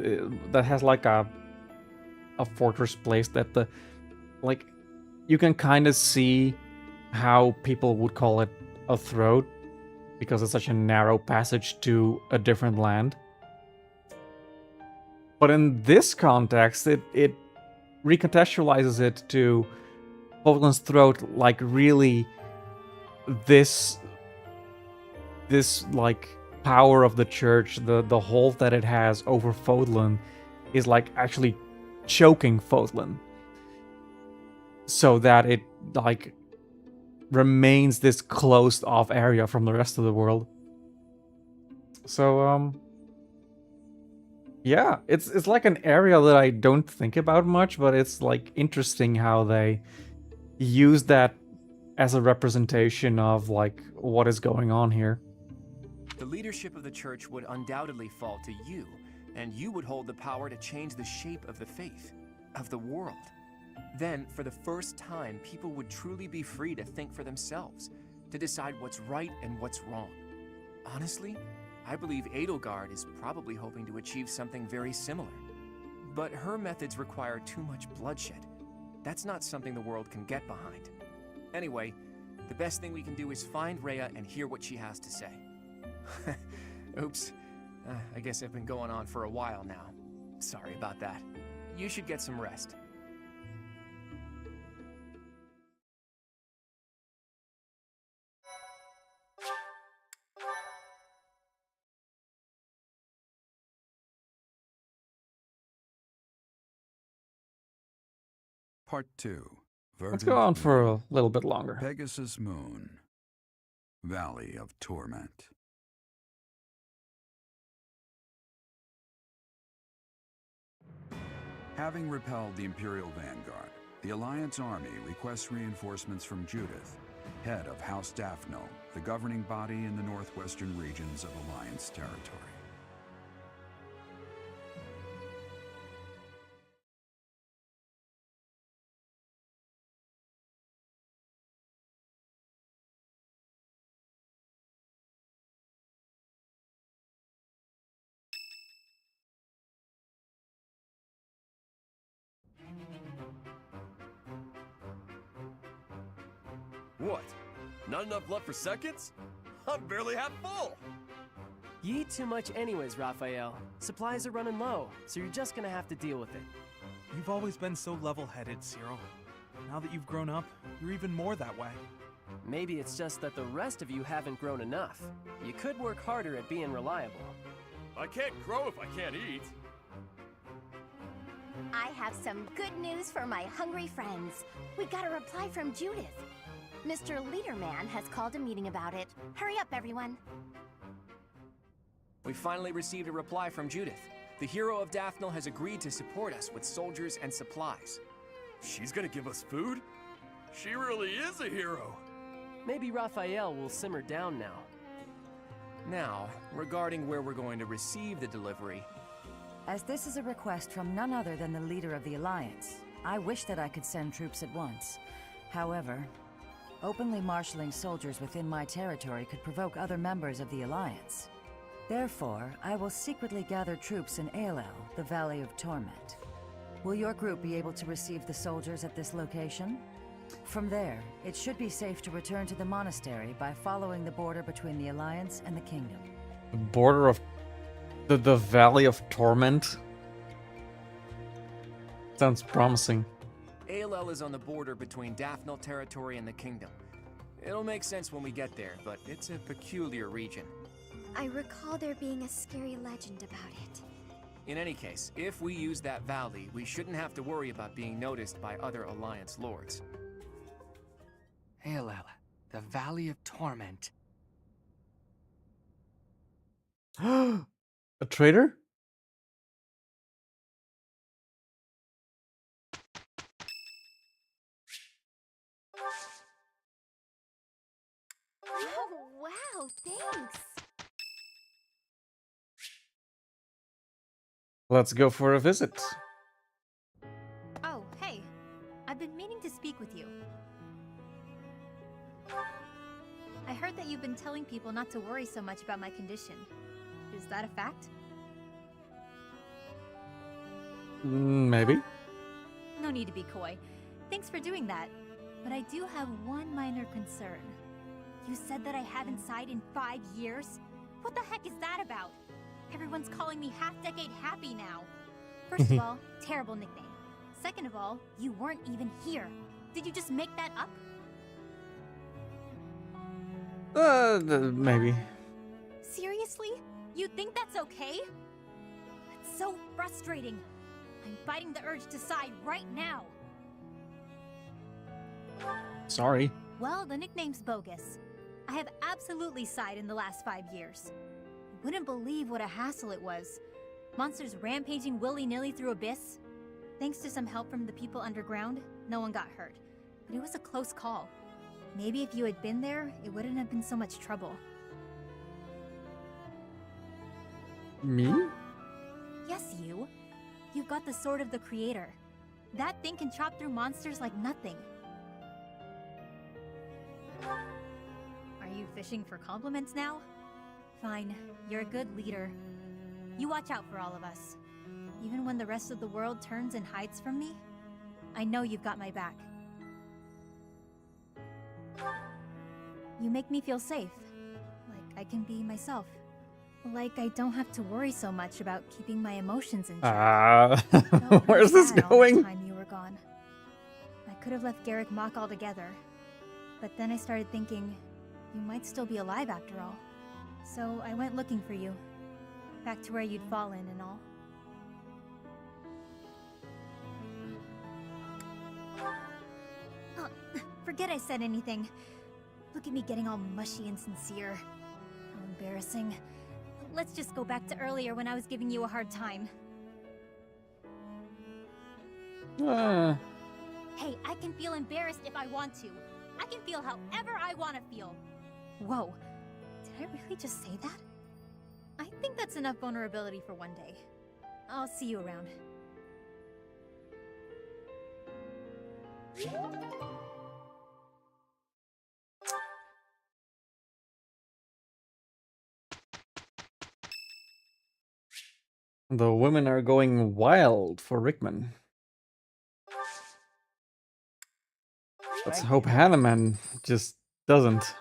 that has like a fortress place that you can kind of see how people would call it a throat, because it's such a narrow passage to a different land. But in this context, it recontextualizes it to Fodlan's throat, like really this like power of the church, the hold that it has over Fodlan is like actually choking Fodlan, so that it like remains this closed off area from the rest of the world. So yeah, it's like an area that I don't think about much, but it's like interesting how they use that as a representation of like what is going on here. The leadership of the church would undoubtedly fall to you, and you would hold the power to change the shape of the faith, of the world. Then, for the first time, people would truly be free to think for themselves, to decide what's right and what's wrong. Honestly, I believe Edelgard is probably hoping to achieve something very similar. But her methods require too much bloodshed. That's not something the world can get behind. Anyway, the best thing we can do is find Rhea and hear what she has to say. Oops. I guess I've been going on for a while now. Sorry about that. You should get some rest. Part 2. Let's go on for a little bit longer. Pegasus Moon. Valley of Torment. Having repelled the Imperial Vanguard, the Alliance army requests reinforcements from Judith, head of House Daphno, the governing body in the northwestern regions of Alliance territory. What? Not enough left for seconds? I'm barely half full! You eat too much anyways, Raphael. Supplies are running low, so you're just gonna have to deal with it. You've always been so level-headed, Cyril. Now that you've grown up, you're even more that way. Maybe it's just that the rest of you haven't grown enough. You could work harder at being reliable. I can't grow if I can't eat. I have some good news for my hungry friends. We got a reply from Judith. Mr. Leaderman has called a meeting about it. Hurry up, everyone. We finally received a reply from Judith. The hero of Daphnel has agreed to support us with soldiers and supplies. She's gonna give us food? She really is a hero. Maybe Raphael will simmer down now. Now, regarding where we're going to receive the delivery, As this is a request from none other than the leader of the Alliance, I wish that I could send troops at once. However, openly marshaling soldiers within my territory could provoke other members of the Alliance. Therefore, I will secretly gather troops in Aelel, the Valley of Torment. Will your group be able to receive the soldiers at this location? From there, it should be safe to return to the monastery by following the border between the Alliance and the Kingdom. The border of... The Valley of Torment? Sounds promising. Aelel is on the border between Daphnel territory and the Kingdom. It'll make sense when we get there, but it's a peculiar region. I recall there being a scary legend about it. In any case, if we use that valley, we shouldn't have to worry about being noticed by other Alliance lords. Aelel, the Valley of Torment. A traitor? Oh, wow, thanks. Let's go for a visit. Oh, hey. I've been meaning to speak with you. I heard that you've been telling people not to worry so much about my condition. Is that a fact? Maybe. No need to be coy. Thanks for doing that. But I do have one minor concern. You said that I haven't sighed in 5 years? What the heck is that about? Everyone's calling me half-decade happy now. First of all, terrible nickname. Second of all, you weren't even here. Did you just make that up? Maybe. Seriously? You think that's okay? That's so frustrating. I'm fighting the urge to sigh right now. Sorry. Well, the nickname's bogus. I have absolutely sighed in the last 5 years. You wouldn't believe what a hassle it was. Monsters rampaging willy-nilly through Abyss. Thanks to some help from the people underground, no one got hurt. But it was a close call. Maybe if you had been there, it wouldn't have been so much trouble. Me? Yes, you. You've got the Sword of the Creator. That thing can chop through monsters like nothing. Are you fishing for compliments now? Fine, you're a good leader. You watch out for all of us. Even when the rest of the world turns and hides from me, I know you've got my back. You make me feel safe. Like I can be myself. Like I don't have to worry so much about keeping my emotions in check. Where's this All the going? time you were gone. I could have left Garrick Mach altogether. But then I started thinking, you might still be alive after all. So I went looking for you. Back to where you'd fallen and all. Oh, forget I said anything. Look at me getting all mushy and sincere. How embarrassing. Let's just go back to earlier when I was giving you a hard time. Hey, I can feel embarrassed if I want to. I can feel however I want to feel. Whoa, did I really just say that? I think that's enough vulnerability for one day. I'll see you around. The women are going wild for Rickman. Let's hope Hanneman just doesn't.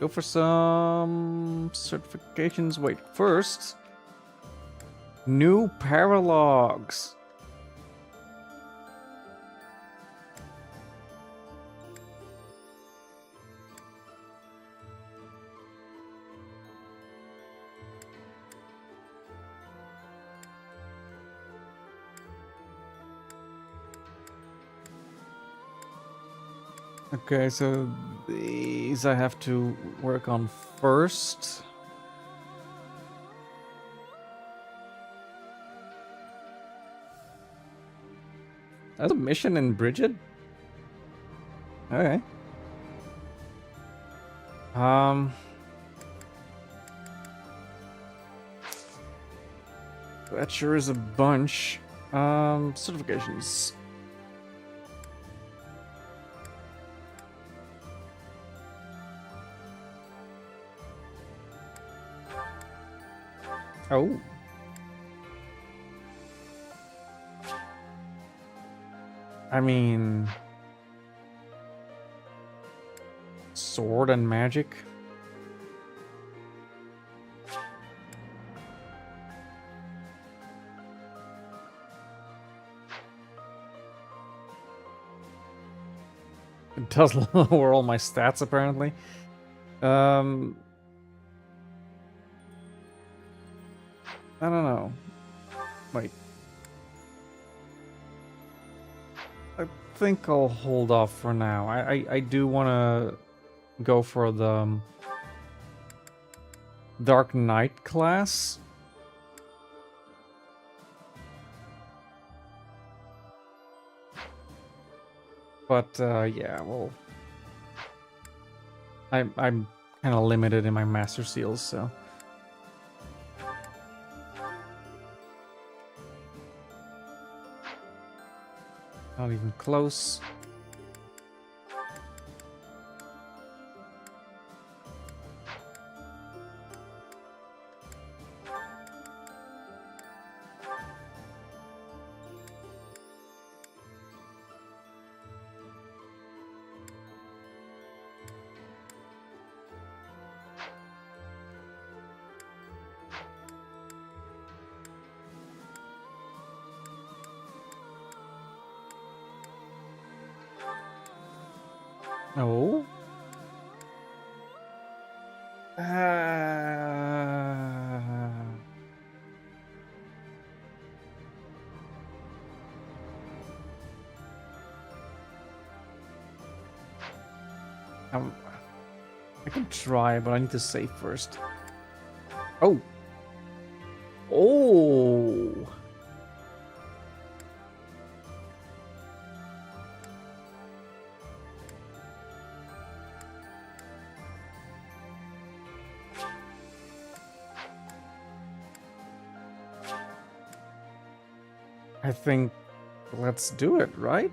Go for some certifications. Wait, first, new paralogs. Okay, so these I have to work on first. That's a mission in Bridget? Okay. That sure is a bunch. Certifications. Oh. I mean... Sword and magic? It does lower all my stats, apparently. I don't know. Wait. I think I'll hold off for now. I do want to go for the Dark Knight class. But yeah, well, I'm kind of limited in my master seals, so. Not even close. Oh. I can try, but I need to save first. Oh. Oh. I think let's do it, right?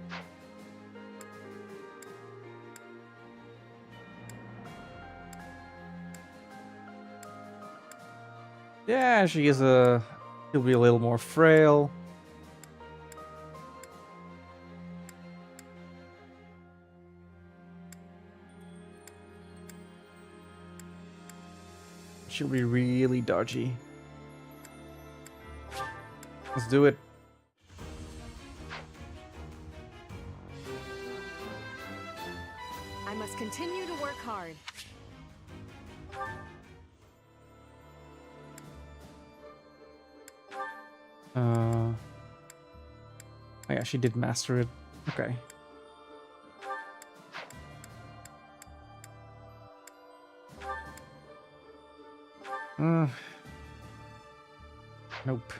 Yeah, she'll be a little more frail. She'll be really dodgy. Let's do it. I must continue to work hard. Oh yeah, she did master it. Okay. Nope.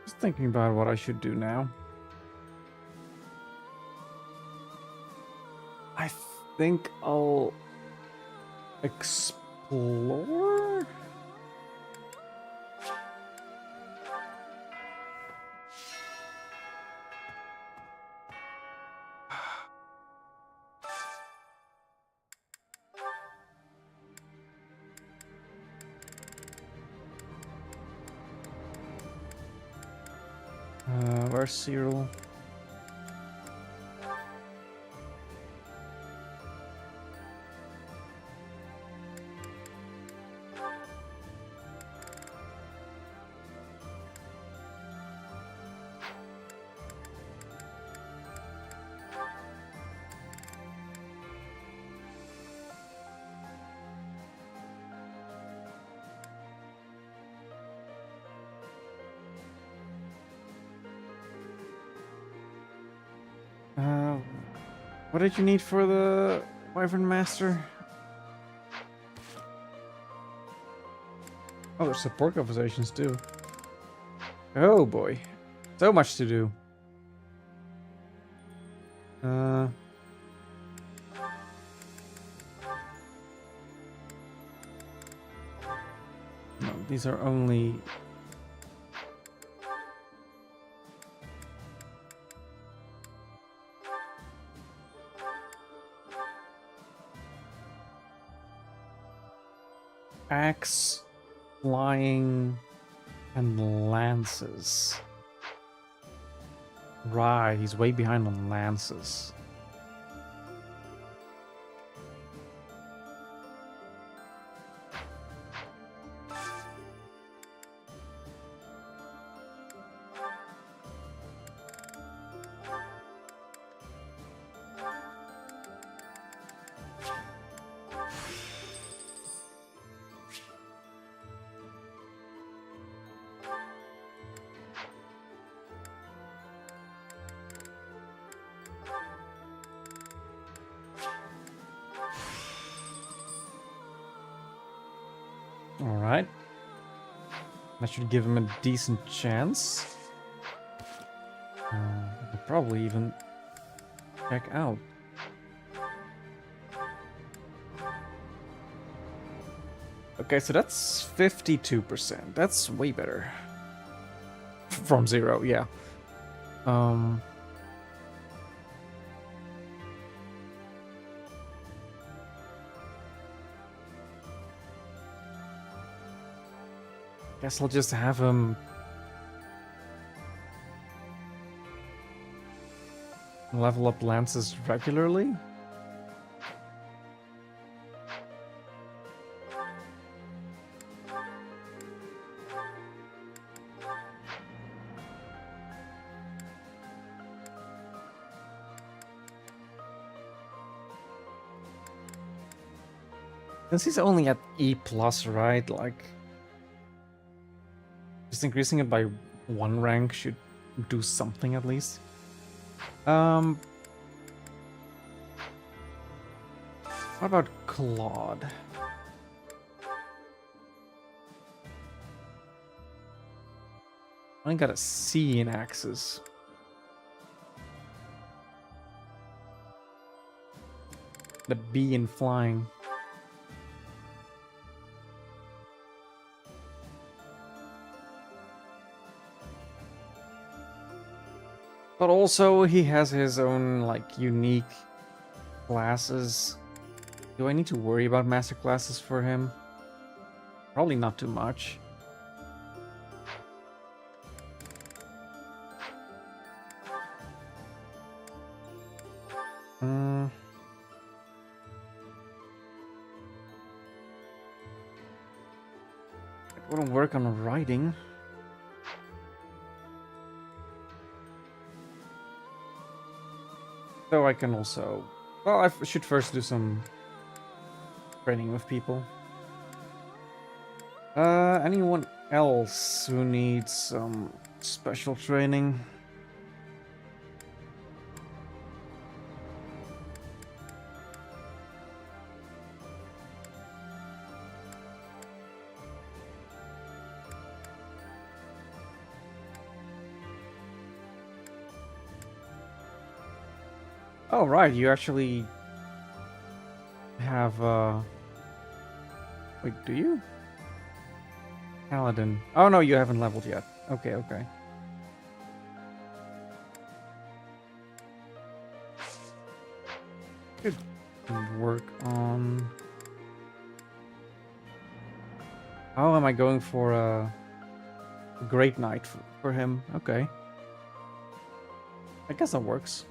Just thinking about what I should do now. I think I'll explore? Where's Cyril? Uh, what did you need for the Wyvern Master? Oh, there's support conversations too. Oh boy. So much to do. No, these are only... axe, flying, and lances. Right, he's way behind on lances. Alright. That should give him a decent chance. He'll probably even check out. Okay, so that's 52%. That's way better. From 0, yeah. Guess I'll just have him level up lances regularly. Since he's only at E+, right? Like, just increasing it by 1 rank should do something at least. What about Claude? I only got a C in axes. The B in flying. But also, he has his own, like, unique classes. Do I need to worry about master classes for him? Probably not too much. It wouldn't work on writing. So I can also... Well, I should first do some training with people. Anyone else who needs some special training? Oh, right, you actually have, wait, do you? Paladin. Oh, no, you haven't leveled yet. Okay, okay. Could work on... Oh, am I going for a Great Knight for him? Okay. I guess that works.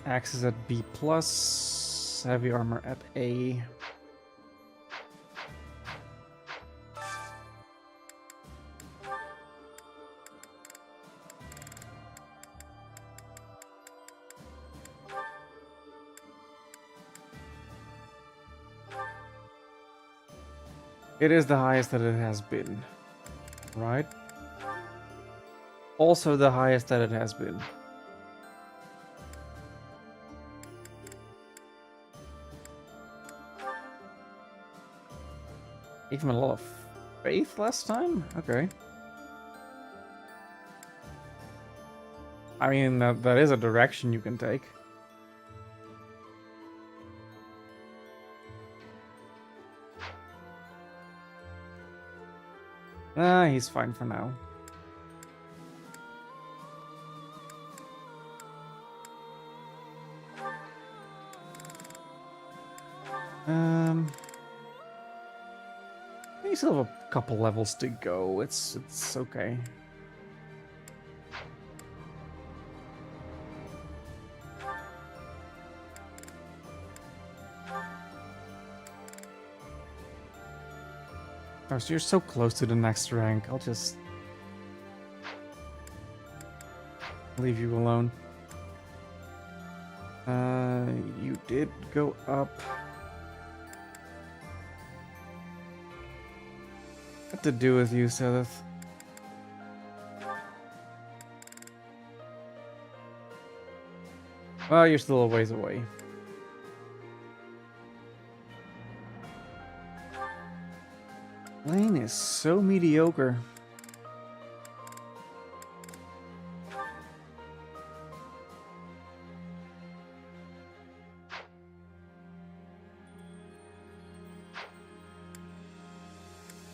Axes at B+, heavy armor at A. It is the highest that it has been. Right? Also the highest that it has been. Even a lot of faith last time? Okay. I mean, that is a direction you can take. He's fine for now. We still have a couple levels to go. It's okay. Oh, so you're so close to the next rank. I'll just leave you alone. You did go up. What to do with you, Seth? Well, you're still a ways away. Lane is so mediocre.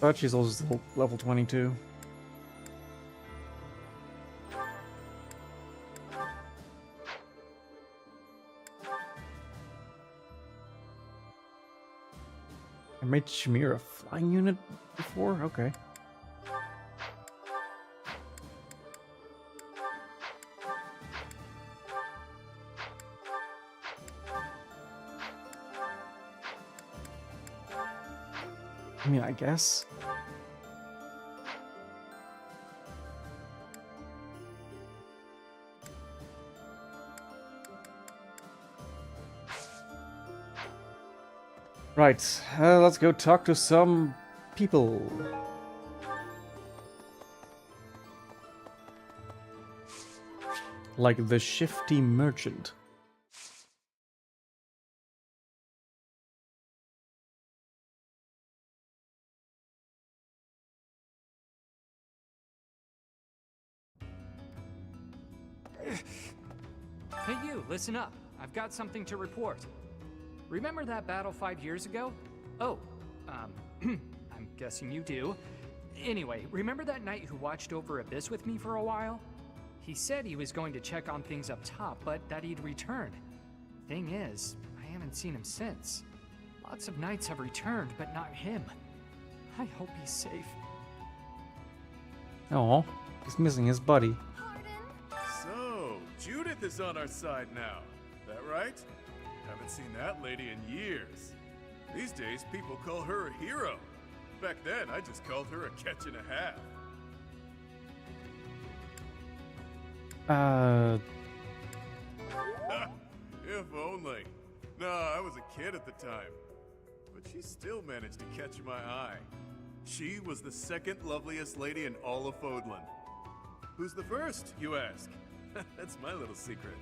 But she's also still level 22. I made Shamir a flying unit before? Okay. I mean, I guess. Right, let's go talk to some people. Like the shifty merchant. Hey you, listen up. I've got something to report. Remember that battle 5 years ago? Oh, I'm guessing you do. Anyway, remember that knight who watched over Abyss with me for a while? He said he was going to check on things up top, but that he'd return. Thing is, I haven't seen him since. Lots of knights have returned, but not him. I hope he's safe. Oh, he's missing his buddy. So, Judith is on our side now. That right? Haven't seen that lady in years. These days, people call her a hero. Back then, I just called her a catch and a half. If only. No, I was a kid at the time. But she still managed to catch my eye. She was the second loveliest lady in all of Fodlan. Who's the first, you ask? That's my little secret.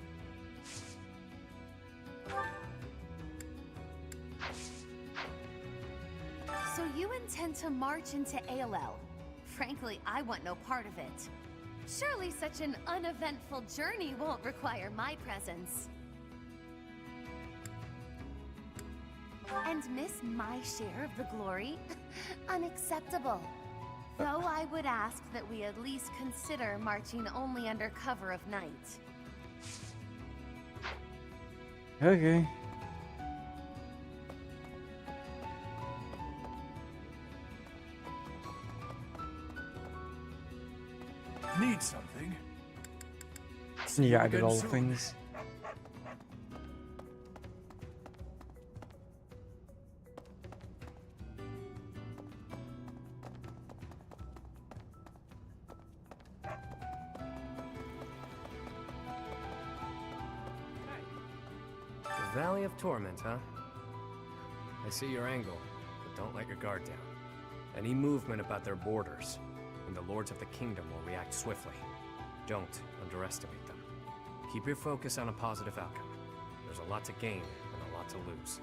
So you intend to march into ALL? Frankly, I want no part of it. Surely such an uneventful journey won't require my presence. And miss my share of the glory? Unacceptable. Though I would ask that we at least consider marching only under cover of night. Okay. Need something? Yeah, I did all the things. The Valley of Torment, huh? I see your angle, but don't let your guard down. Any movement about their borders, and the Lords of the Kingdom will react swiftly. Don't underestimate them. Keep your focus on a positive outcome. There's a lot to gain and a lot to lose.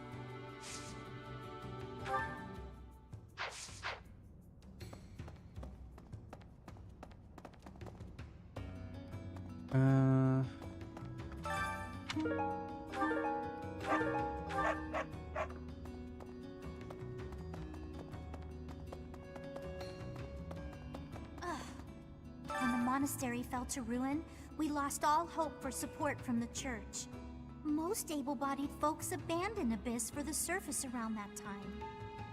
When the monastery fell to ruin, we lost all hope for support from the church. Most able-bodied folks abandoned Abyss for the surface around that time.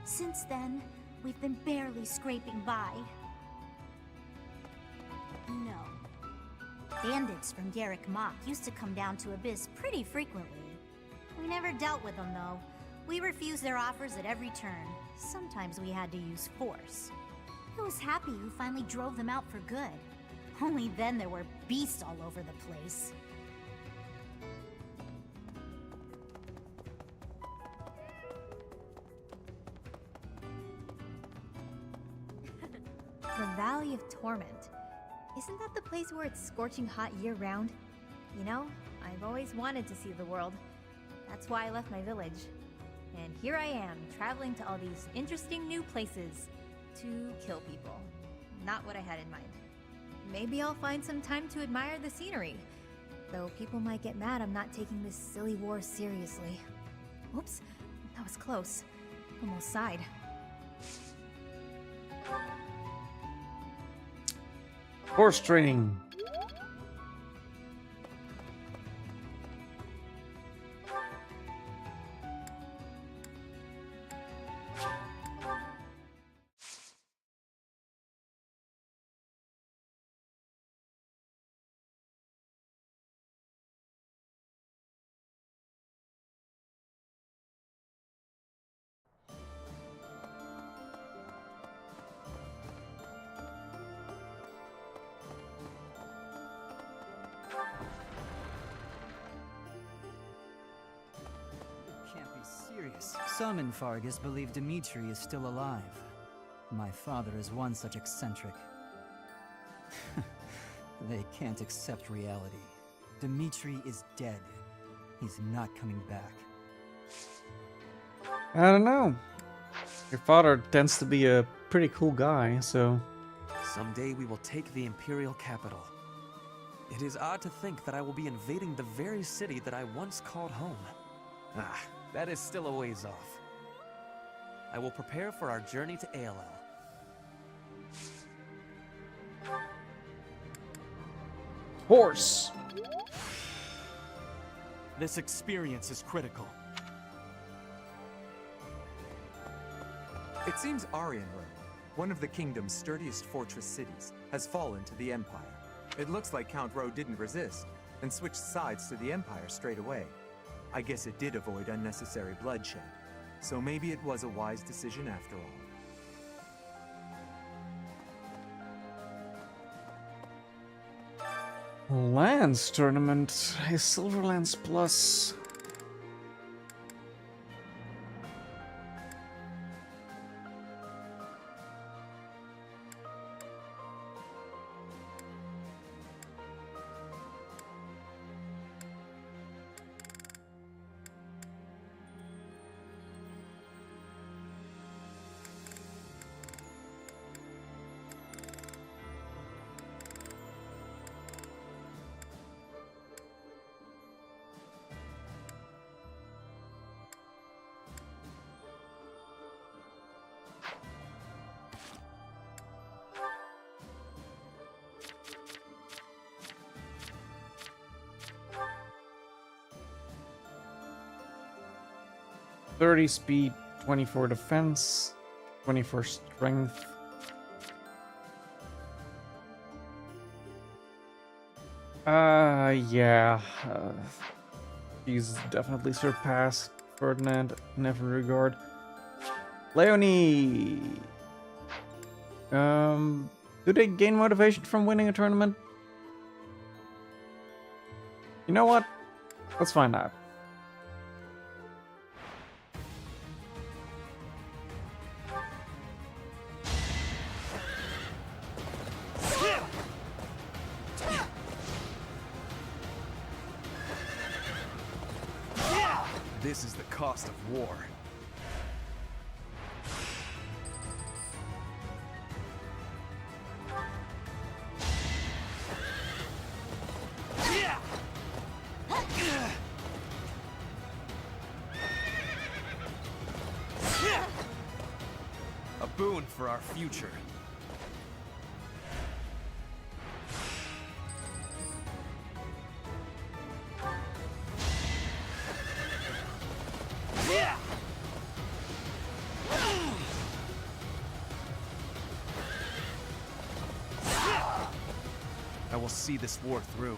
Since then, we've been barely scraping by. No. Bandits from Garrick Mach used to come down to Abyss pretty frequently. We never dealt with them, though. We refused their offers at every turn. Sometimes we had to use force. I was happy you finally drove them out for good. Only then there were beasts all over the place. The Valley of Torment. Isn't that the place where it's scorching hot year-round? You know, I've always wanted to see the world. That's why I left my village. And here I am, traveling to all these interesting new places to kill people. Not what I had in mind. Maybe I'll find some time to admire the scenery. Though people might get mad I'm not taking this silly war seriously. Oops, that was close. Almost sighed. Horse training. Some in Fargus believe Dimitri is still alive. My father is one such eccentric. They can't accept reality. Dimitri is dead. He's not coming back. I don't know. Your father tends to be a pretty cool guy, so... Someday we will take the Imperial capital. It is odd to think that I will be invading the very city that I once called home. Ah, that is still a ways off. I will prepare for our journey to ALL. Horse! This experience is critical. It seems Arianrome, one of the kingdom's sturdiest fortress cities, has fallen to the Empire. It looks like Count Ro didn't resist, and switched sides to the Empire straight away. I guess it did avoid unnecessary bloodshed, so maybe it was a wise decision after all. Lance tournament is Silverlands Plus. .30 speed, 24 defense, 24 strength. Yeah. She's definitely surpassed Ferdinand in every regard. Leonie! Do they gain motivation from winning a tournament? You know what? Let's find out. This is the cost of war. A boon for our future. I will see this war through.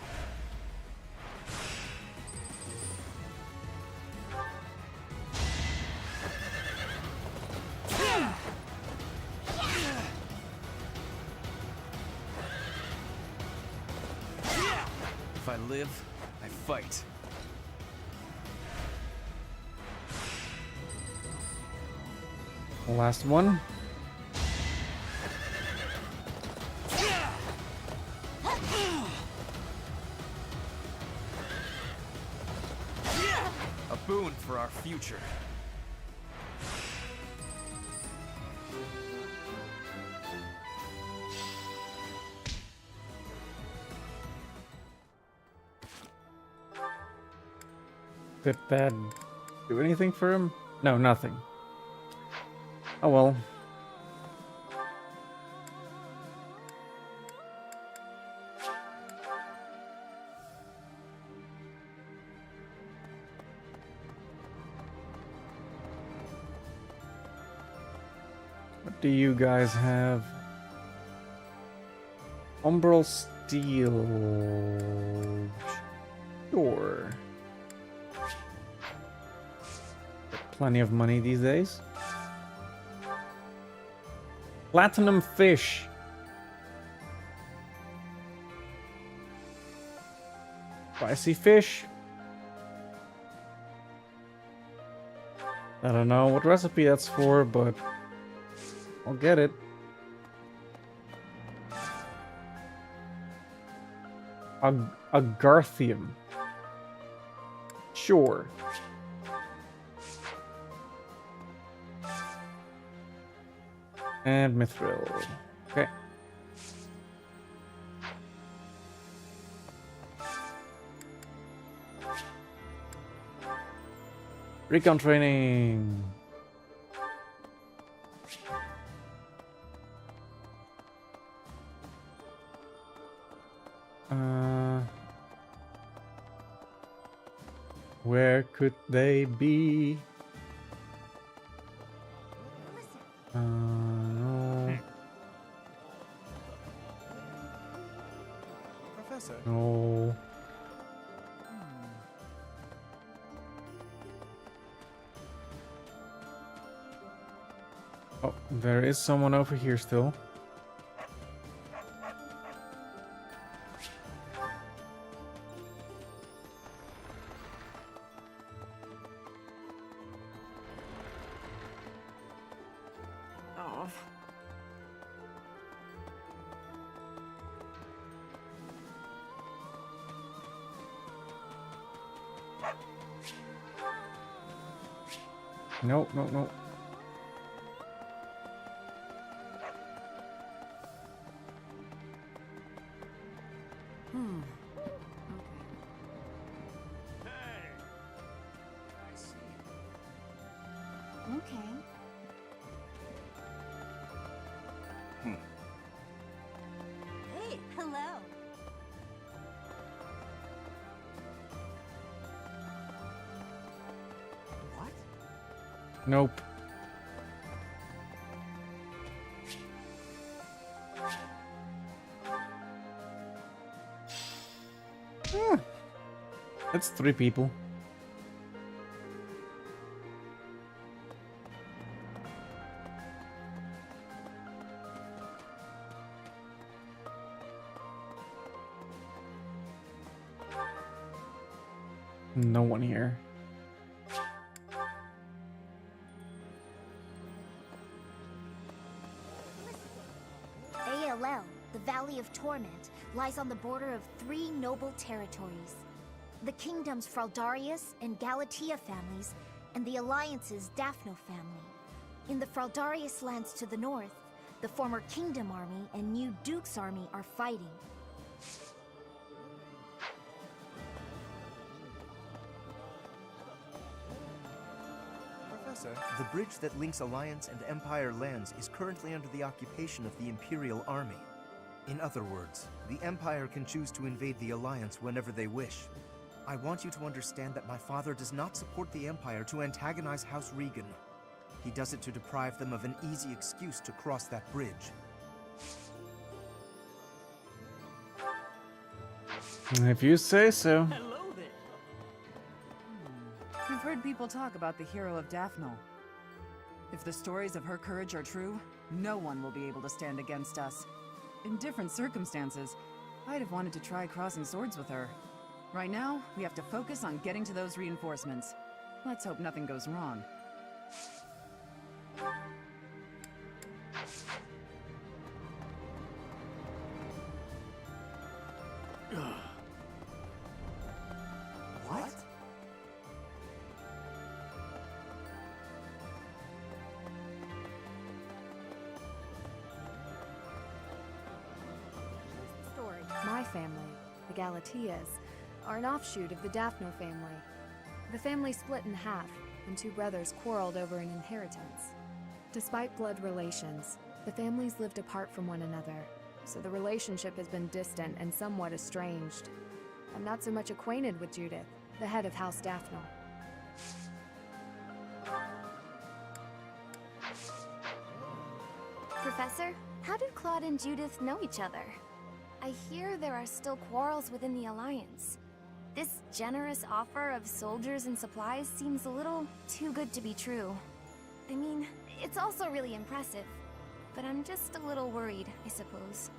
If I live, I fight. Last one. A boon for our future. Did that do anything for him? No, nothing. Oh well. What do you guys have? Umbral steel. Sure. Plenty of money these days. Platinum fish. Spicy fish. I don't know what recipe that's for, but I'll get it. Agarthium. Sure. And mithril. Okay. Recon training. Where could they be? No. Professor. No. Oh, there is someone over here still. No, no, no. Okay. Hey, hello. What? Nope. That's 3 people. No one here. ALL, the Valley of Torment, lies on the border of 3 noble territories. The kingdom's Fraldarius and Galatea families, and the Alliance's Daphno family. In the Fraldarius lands to the north, the former Kingdom Army and new Duke's Army are fighting. Professor, the bridge that links Alliance and Empire lands is currently under the occupation of the Imperial Army. In other words, the Empire can choose to invade the Alliance whenever they wish. I want you to understand that my father does not support the Empire to antagonize House Regan. He does it to deprive them of an easy excuse to cross that bridge. If you say so. Hello there. I've heard people talk about the hero of Daphno. If the stories of her courage are true, no one will be able to stand against us. In different circumstances, I'd have wanted to try crossing swords with her. Right now, we have to focus on getting to those reinforcements. Let's hope nothing goes wrong. What? Story. My family, the Galateas, are an offshoot of the Daphno family. The family split in half, and two brothers quarreled over an inheritance. Despite blood relations, the families lived apart from one another, so the relationship has been distant and somewhat estranged. I'm not so much acquainted with Judith, the head of House Daphno. Professor, how did Claude and Judith know each other? I hear there are still quarrels within the Alliance. This generous offer of soldiers and supplies seems a little too good to be true. I mean, it's also really impressive, but I'm just a little worried, I suppose.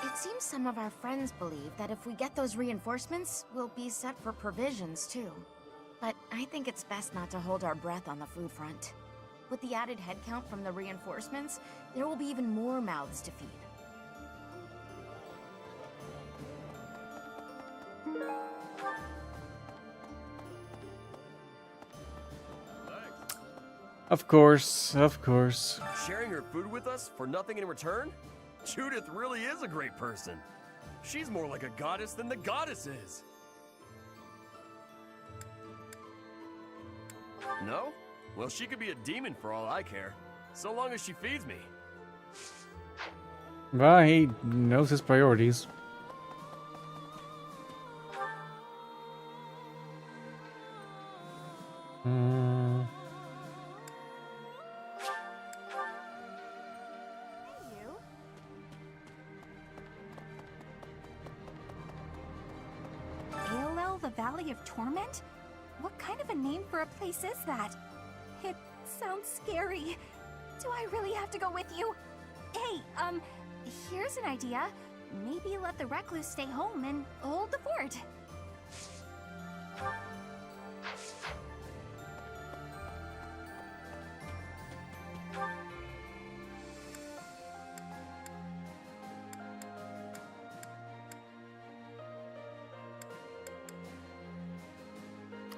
It seems some of our friends believe that if we get those reinforcements, we'll be set for provisions too. But I think it's best not to hold our breath on the food front. With the added headcount from the reinforcements, there will be even more mouths to feed. Of course, of course. Sharing her food with us for nothing in return? Judith really is a great person. She's more like a goddess than the goddess is. No? Well, she could be a demon for all I care, so long as she feeds me. Well, he knows his priorities. ALL, the Valley of Torment? What kind of a name for a place is that? It sounds scary. Do I really have to go with you? Hey, here's an idea. Maybe let the recluse stay home and hold the fort.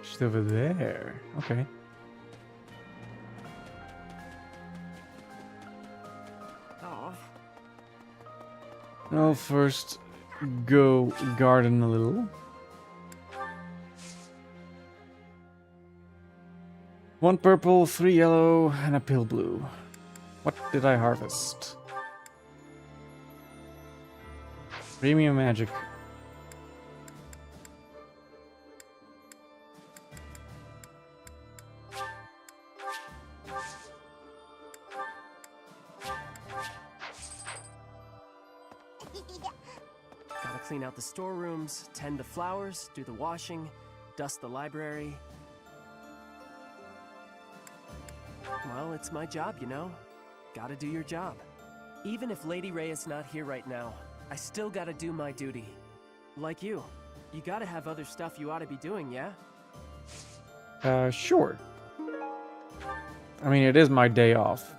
She's over there. Okay. I'll first go garden a little. One purple, 3 yellow, and a pale blue. What did I harvest? Premium magic. Gotta clean out the storerooms, tend to flowers, do the washing, dust the library. Well, it's my job, you know? Gotta do your job. Even if Lady Ray is not here right now, I still gotta do my duty. Like you gotta have other stuff you ought to be doing, yeah? Sure. I mean, it is my day off.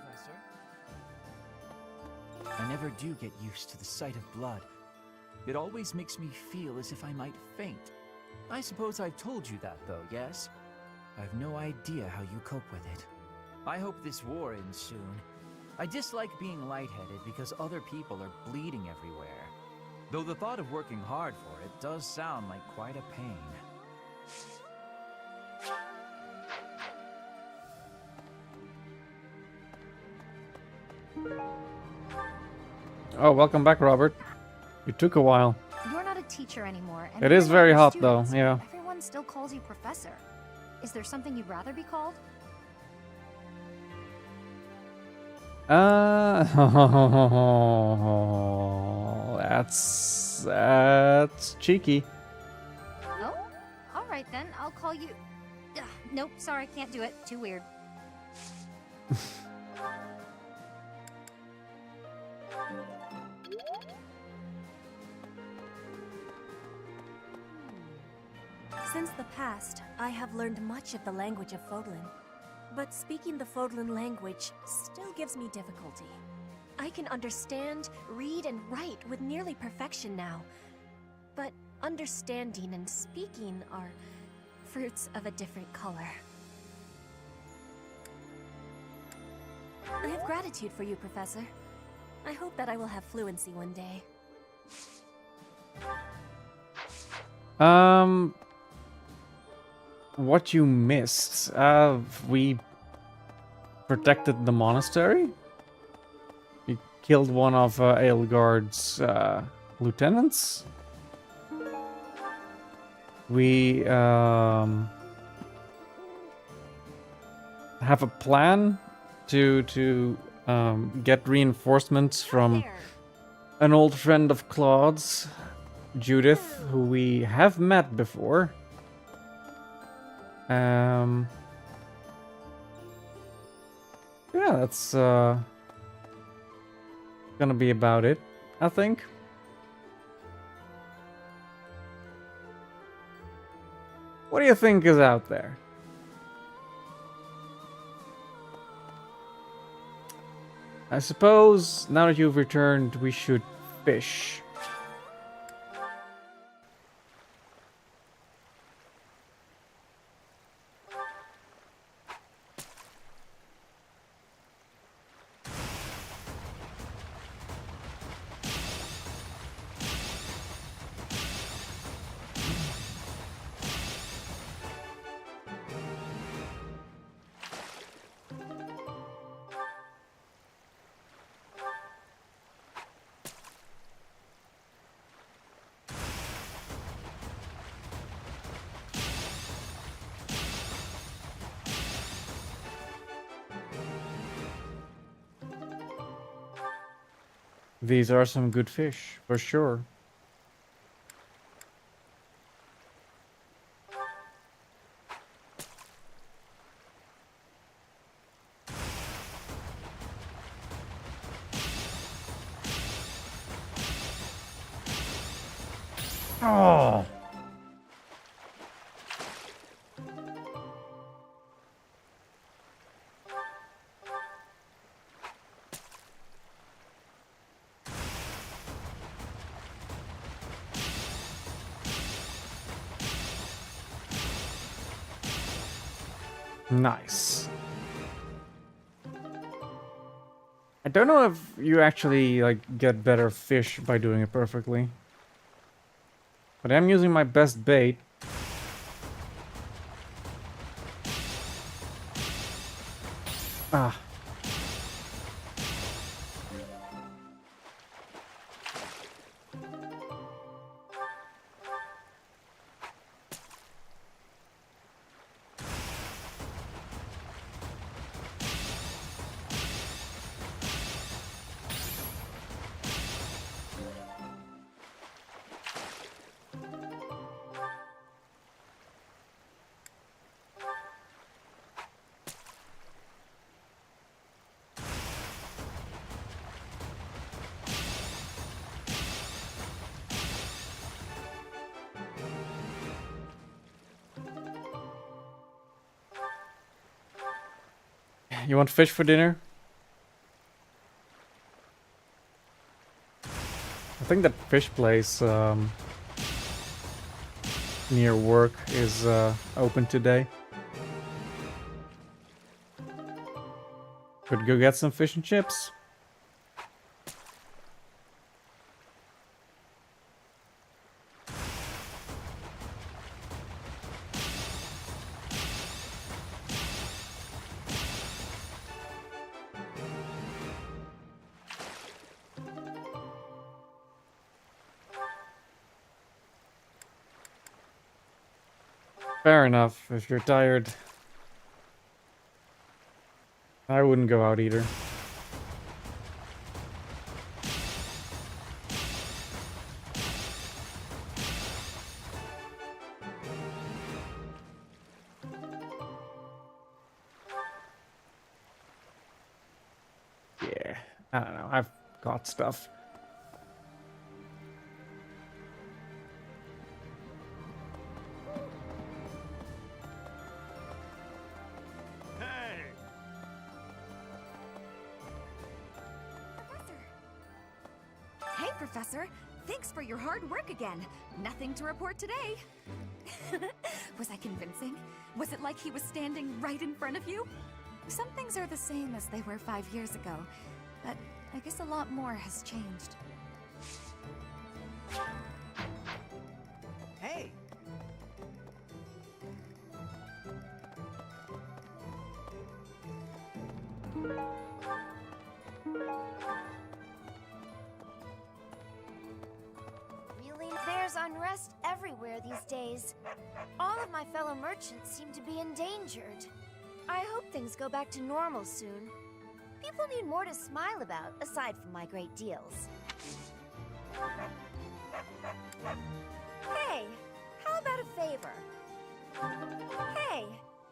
I never do get used to the sight of blood. It always makes me feel as if I might faint. I suppose I've told you that, though, yes? I've no idea how you cope with it. I hope this war ends soon. I dislike being lightheaded because other people are bleeding everywhere. Though the thought of working hard for it does sound like quite a pain. Oh, welcome back, Robert. It took a while. You're not a teacher anymore. And It we're is not very your hot, students, though, yeah. but everyone still calls you professor. Is there something you'd rather be called? That's cheeky. Oh, all right then. I'll call you. Nope, sorry, can't do it. Too weird. Since the past, I have learned much of the language of Fodlan. But speaking the Fodlan language still gives me difficulty. I can understand, read, and write with nearly perfection now. But understanding and speaking are fruits of a different color. I have gratitude for you, Professor. I hope that I will have fluency one day. What you missed? We protected the monastery. We killed one of Aelgard's lieutenants. We have a plan to get reinforcements from an old friend of Claude's, Judith, who we have met before. Yeah, that's gonna be about it, I think. What do you think is out there? I suppose now that you've returned, we should fish. These are some good fish, for sure. Oh. Nice. I don't know if you actually like get better fish by doing it perfectly. But I'm using my best bait. Ah. You want fish for dinner? I think that fish place near work is open today. Could go get some fish and chips. Fair enough, if you're tired. I wouldn't go out either. Yeah, I don't know, I've got stuff. Hey, Professor. Thanks for your hard work again. Nothing to report today. Was I convincing? Was it like he was standing right in front of you? Some things are the same as they were 5 years ago, but I guess a lot more has changed. Hey! Really? There's unrest everywhere these days. All of my fellow merchants seem to be endangered. I hope things go back to normal soon. People need more to smile about, aside from my great deals. Hey, how about a favor? Hey,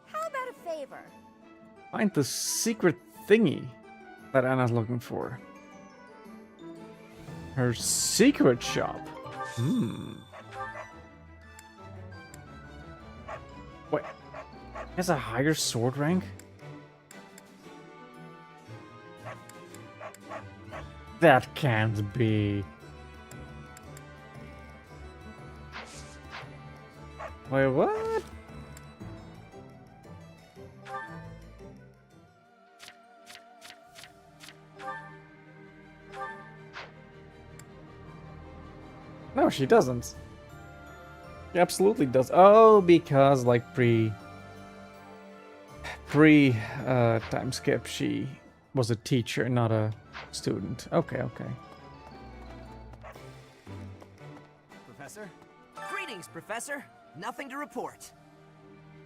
how about a favor? Find the secret thingy that Anna's looking for. Her secret shop. Wait, has a higher sword rank? That can't be. Wait, what? No, she doesn't. She absolutely does. Oh, because like pre time skip, she was a teacher, not a student. Okay, okay. Professor? Greetings, Professor. Nothing to report.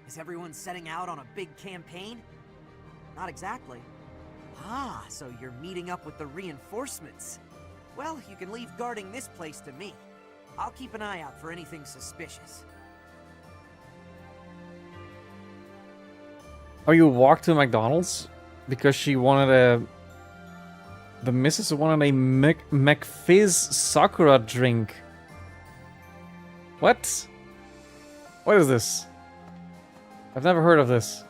Is everyone setting out on a big campaign? Not exactly. Ah, so you're meeting up with the reinforcements. Well, you can leave guarding this place to me. I'll keep an eye out for anything suspicious. Oh, you walked to McDonald's? Because she wanted a... The missus wanted a McFizz Sakura drink. What? What is this? I've never heard of this.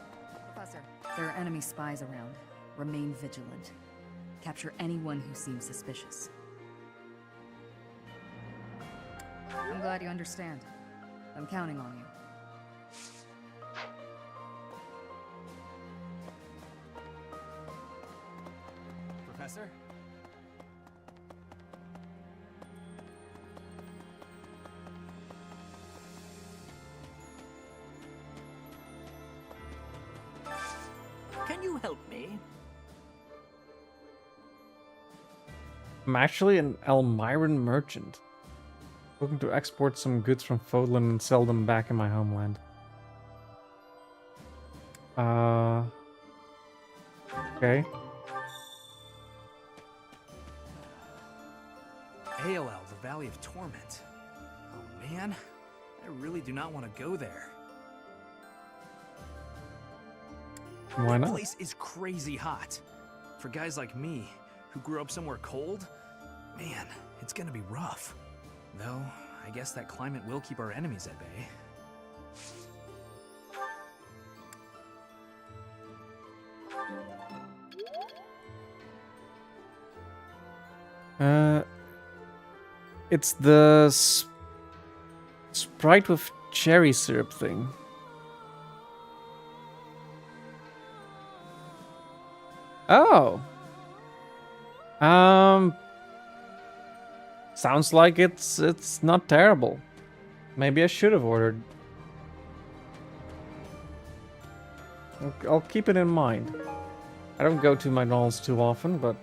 Professor, there are enemy spies around. Remain vigilant. Capture anyone who seems suspicious. I'm glad you understand. I'm counting on you. Professor? Can you help me? I'm actually an Elmiran merchant. Looking to export some goods from Fodlan and sell them back in my homeland. Okay. AOL, the Valley of Torment. Oh man, I really do not want to go there. Why not? The place is crazy hot. For guys like me, who grew up somewhere cold, man, it's gonna be rough. Though, I guess that climate will keep our enemies at bay. It's the Sprite with cherry syrup thing. Oh. Sounds like it's not terrible. Maybe I should have ordered. I'll keep it in mind. I don't go to McDonald's too often, but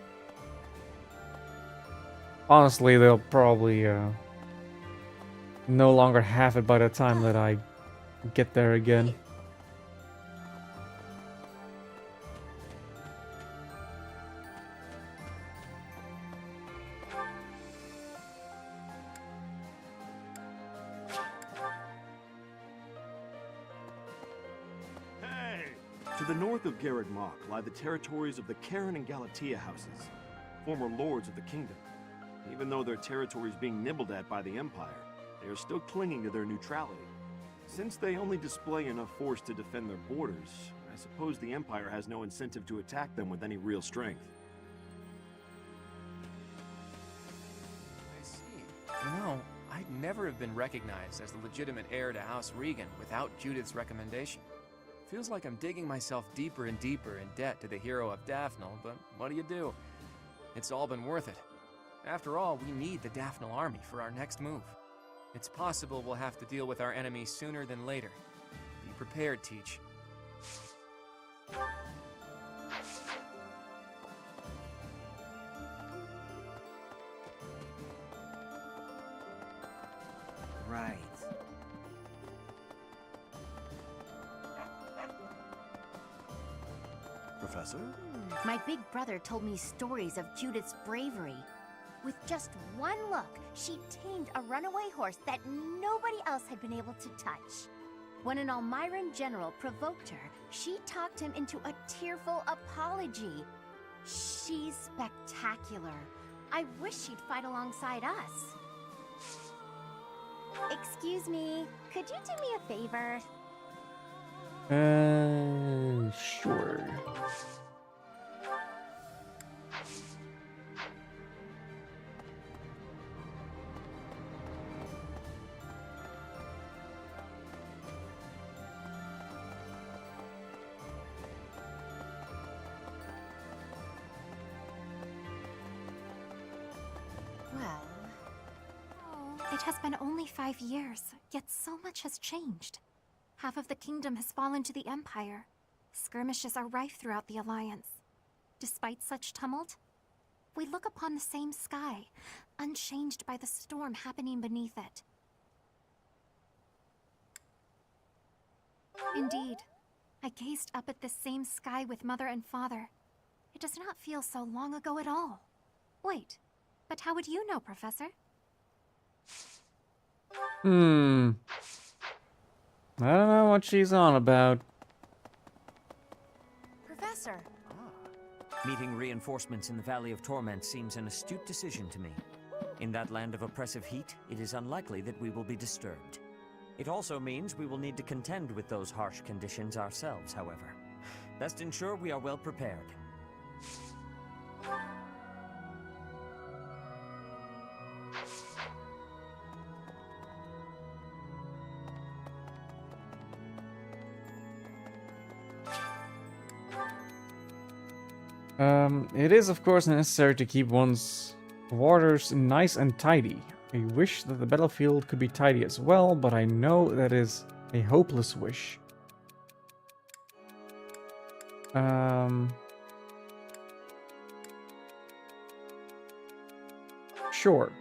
honestly, they'll probably no longer have it by the time that I get there again. To the north of Garreg Mach lie the territories of the Karen and Galatea houses, former lords of the kingdom. Even though their territory is being nibbled at by the Empire, they are still clinging to their neutrality. Since they only display enough force to defend their borders, I suppose the Empire has no incentive to attack them with any real strength. I see. You know, I'd never have been recognized as the legitimate heir to House Regan without Judith's recommendation. Feels like I'm digging myself deeper and deeper in debt to the hero of Daphnel, but what do you do? It's all been worth it. After all, we need the Daphnel army for our next move. It's possible we'll have to deal with our enemies sooner than later. Be prepared, Teach. Right. Professor? My big brother told me stories of Judith's bravery. With just one look, she tamed a runaway horse that nobody else had been able to touch. When an Almiran general provoked her, she talked him into a tearful apology. She's spectacular. I wish she'd fight alongside us. Excuse me, could you do me a favor? Sure. Well... It has been only 5 years, yet so much has changed. Half of the kingdom has fallen to the Empire. Skirmishes are rife throughout the Alliance. Despite such tumult, we look upon the same sky, unchanged by the storm happening beneath it. Indeed, I gazed up at this same sky with Mother and Father. It does not feel so long ago at all. Wait, but how would you know, Professor? I don't know what she's on about. Professor! Meeting reinforcements in the Valley of Torment seems an astute decision to me. In that land of oppressive heat, it is unlikely that we will be disturbed. It also means we will need to contend with those harsh conditions ourselves, however. Best ensure we are well prepared. It is of course necessary to keep one's quarters nice and tidy. I wish that the battlefield could be tidy as well, but I know that is a hopeless wish. Sure.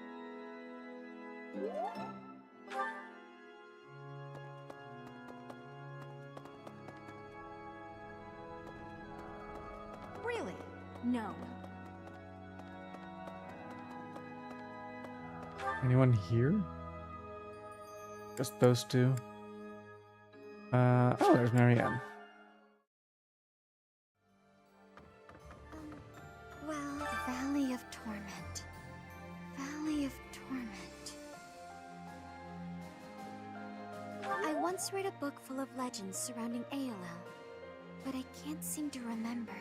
Really? No. Anyone here? Just those two. Oh, there's Marianne. Well, Valley of Torment. Valley of Torment. I once read a book full of legends surrounding Aolel, but I can't seem to remember.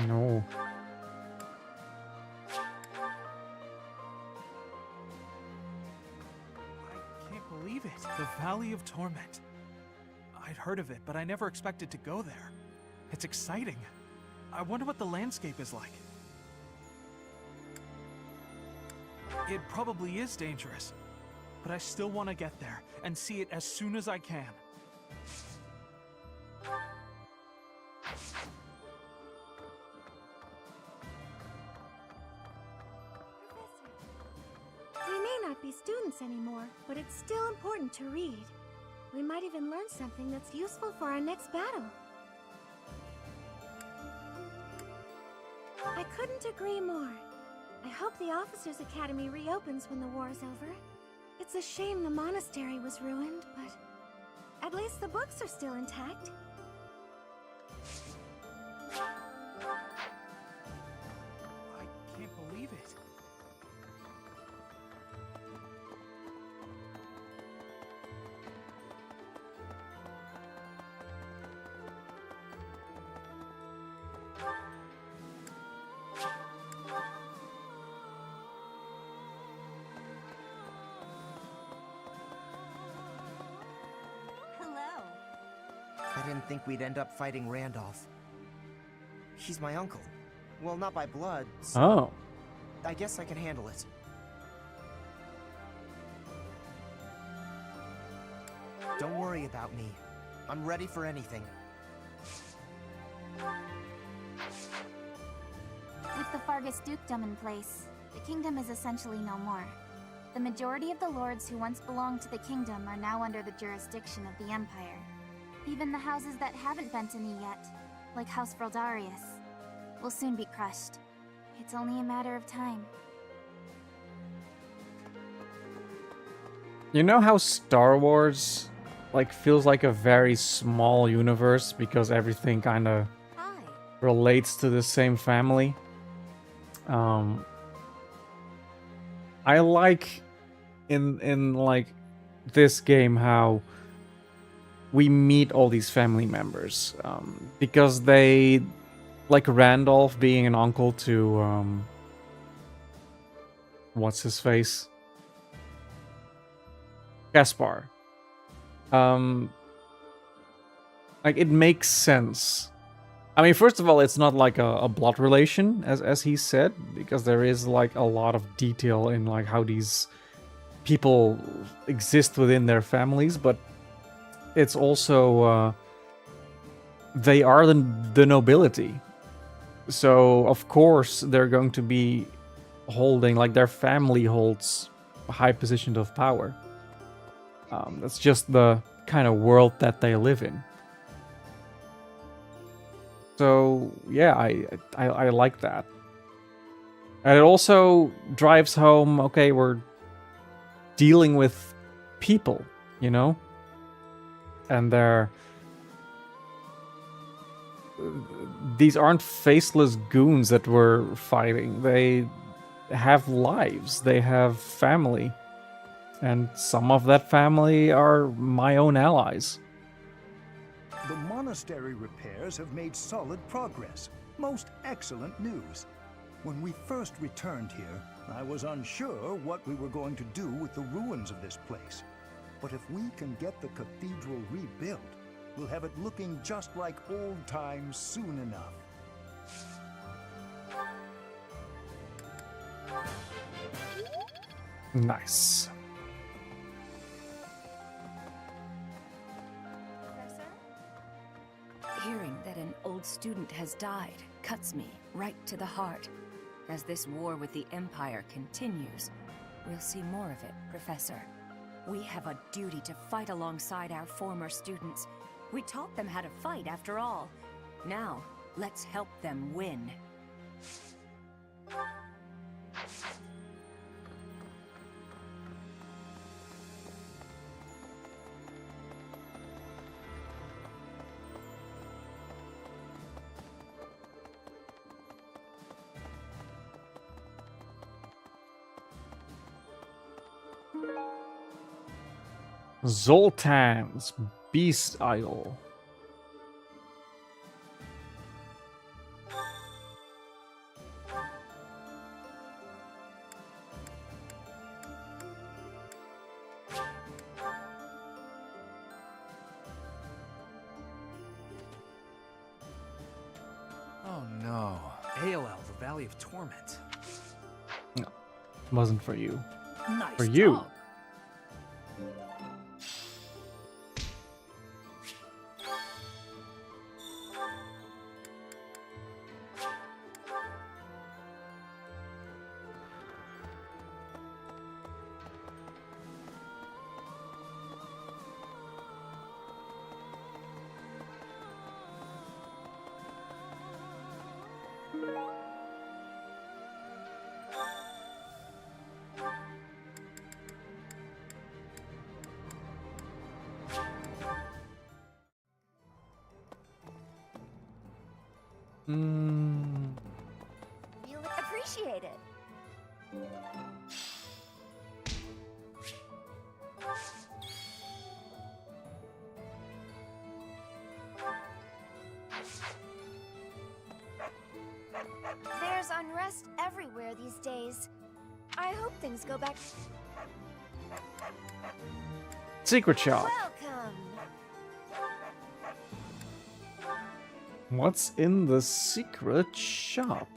No. The Valley of Torment. I'd heard of it, but I never expected to go there. It's exciting. I wonder what the landscape is like. It probably is dangerous, but I still want to get there and see it as soon as I can. We may not be students anymore, but it's still important to read. We might even learn something that's useful for our next battle. I couldn't agree more. I hope the Officers' Academy reopens when the war's over. It's a shame the monastery was ruined, but at least the books are still intact. I can't believe it. I didn't think we'd end up fighting Randolph. He's my uncle. Well, not by blood, so Oh. I guess I can handle it. Don't worry about me. I'm ready for anything. With the Fargus dukedom in place, the kingdom is essentially no more. The majority of the lords who once belonged to the kingdom are now under the jurisdiction of the Empire. Even the houses that haven't bent a knee yet, like House Fraldarius, will soon be crushed. It's only a matter of time. You know how Star Wars feels like a very small universe because everything kind of relates to the same family? I like in this game how we meet all these family members because they, like Randolph being an uncle to what's his face, Gaspar. It makes sense. I mean, first of all, it's not like a blood relation, as he said, because there is like a lot of detail in like how these people exist within their families, but it's also they are the nobility, so of course they're going to be holding, like their family holds a high position of power. That's just the kind of world that they live in. So yeah, I like that. And it also drives home, okay, we're dealing with people, you know? And these aren't faceless goons that we're fighting. They have lives, they have family. And some of that family are my own allies. The monastery repairs have made solid progress. Most excellent news. When we first returned here, I was unsure what we were going to do with the ruins of this place. But if we can get the cathedral rebuilt, we'll have it looking just like old times soon enough. Nice. Hearing that an old student has died cuts me right to the heart. As this war with the Empire continues, we'll see more of it, Professor. We have a duty to fight alongside our former students. We taught them how to fight, after all. Now, let's help them win. Zoltan's Beast Idol. Aol, the Valley of Torment. No, it wasn't for you. Nice For you. job. Feel it, appreciate it. There's unrest everywhere these days. I hope things go back. Secret shop. Welcome. What's in the secret shop?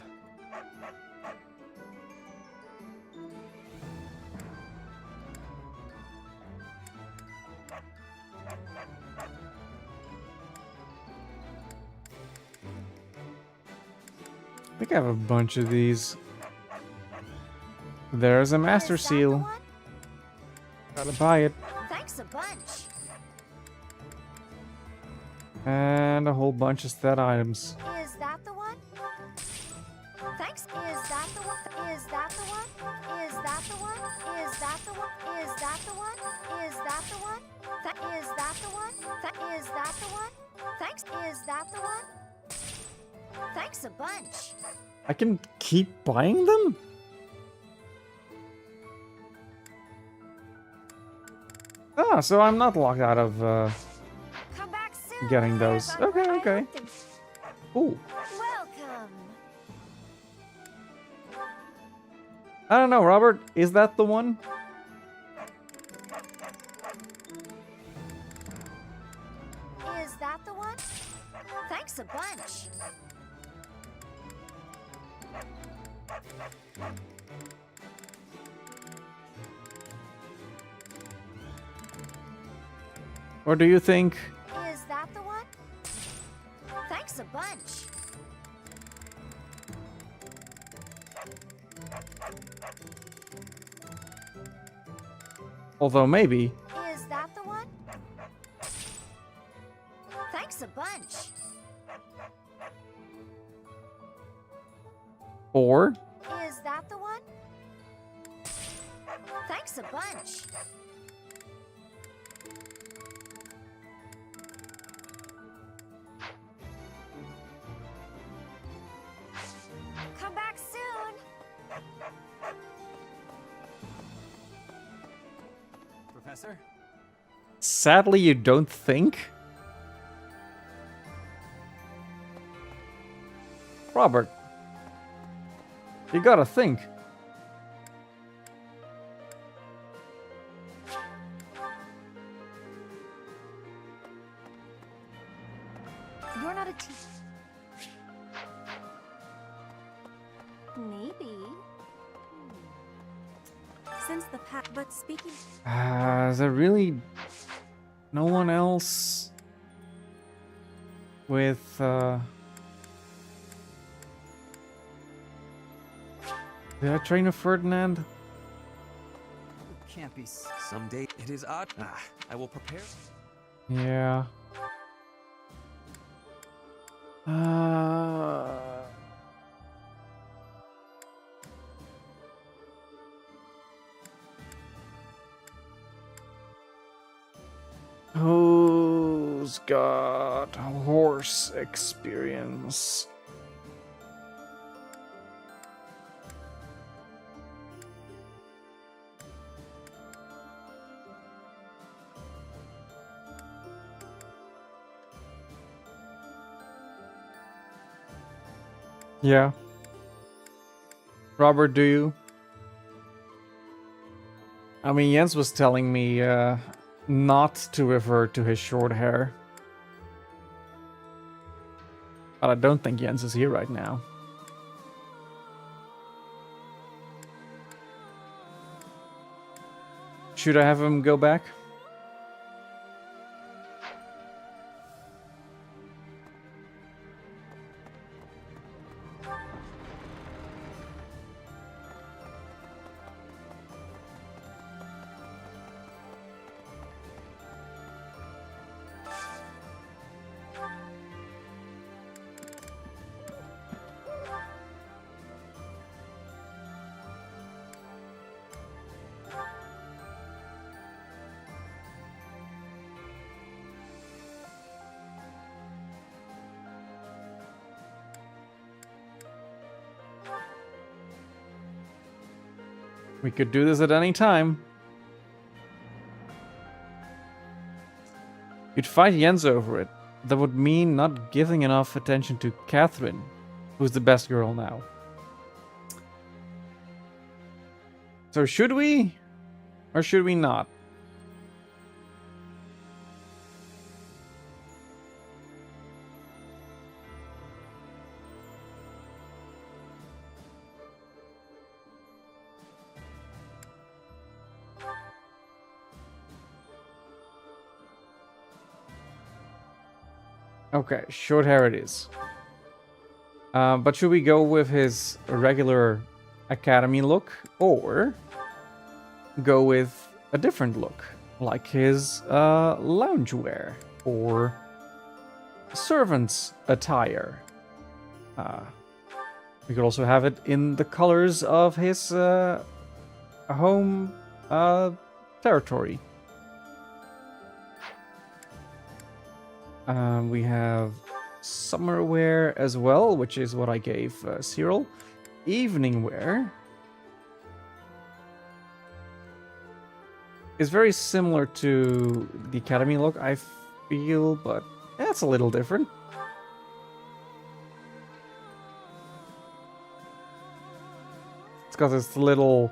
I think I have a bunch of these. There's a master seal. Gotta buy it. Thanks a bunch. And a whole bunch of stat items. Is that the one? Thanks. Is that the one? Is that the one? Is that the one? Is that the one? Is that the one? Is that the one? Is that the one? Is that the one? Thanks. Is that the one? Thanks a bunch. I can keep buying them? Ah, so I'm not locked out of getting those. Okay, okay. Ooh. Welcome. I don't know, Robert. Is that the one? Is that the one? Thanks a bunch. Or do you think? Is that the one? Thanks a bunch. Although maybe. Is that the one? Thanks a bunch. Or? Is that the one? Thanks a bunch. Come back soon. Professor? Sadly, you don't think? Robert. You gotta think. You're not a teacher. Maybe. Since the past, but speaking. Is there really no one else with did I train a Ferdinand? Can't be. Someday it is odd. I will prepare. Yeah. Who's got horse experience? Yeah. Robert, do you? I mean, Jens was telling me not to revert to his short hair. But I don't think Jens is here right now. Should I have him go back? We could do this at any time. You'd fight Jens over it. That would mean not giving enough attention to Catherine, who's the best girl now. So should we? Or should we not? Okay, short hair it is. But should we go with his regular academy look, or go with a different look, like his loungewear or servant's attire? We could also have it in the colors of his home territory. We have summer wear as well, which is what I gave Cyril. Evening wear is very similar to the academy look, I feel, but it's a little different. It's got this little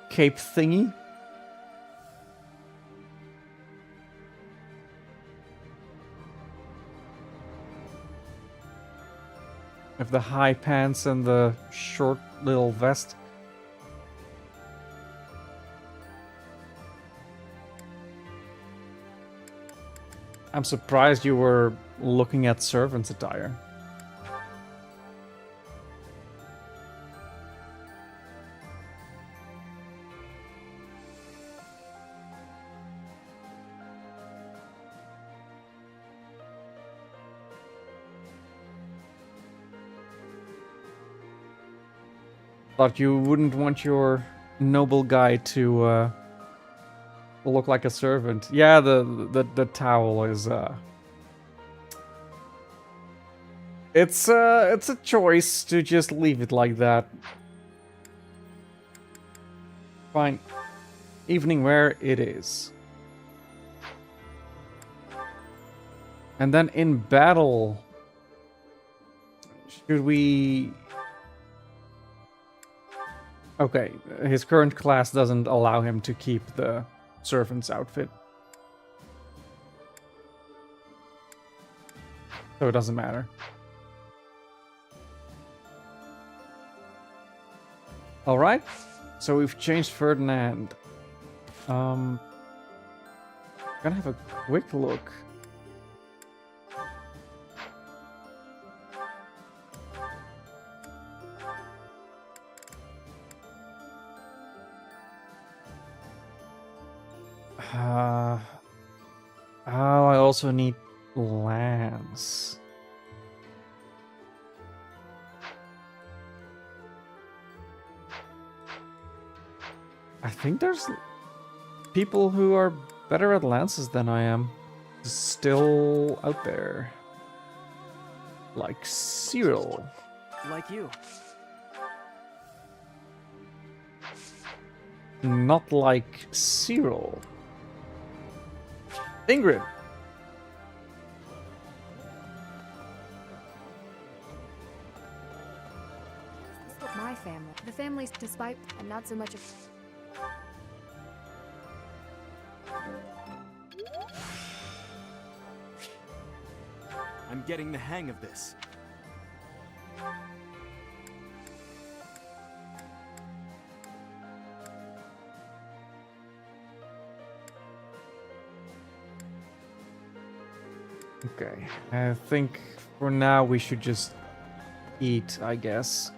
cape thingy. With the high pants and the short little vest. I'm surprised you were looking at servant's attire. Thought you wouldn't want your noble guy to look like a servant. Yeah, the towel is it's a choice to just leave it like that. Fine. Evening wear it is. And then in battle, should we... Okay, his current class doesn't allow him to keep the servant's outfit. So it doesn't matter. Alright, so we've changed Ferdinand. Gonna have a quick look. Oh, I also need Lance. I think there's people who are better at lances than I am still out there. Like Cyril. Like you. Not like Cyril. Ingrid. My family. The family's despite and not so much of... I'm getting the hang of this. Okay, I think for now we should just eat, I guess.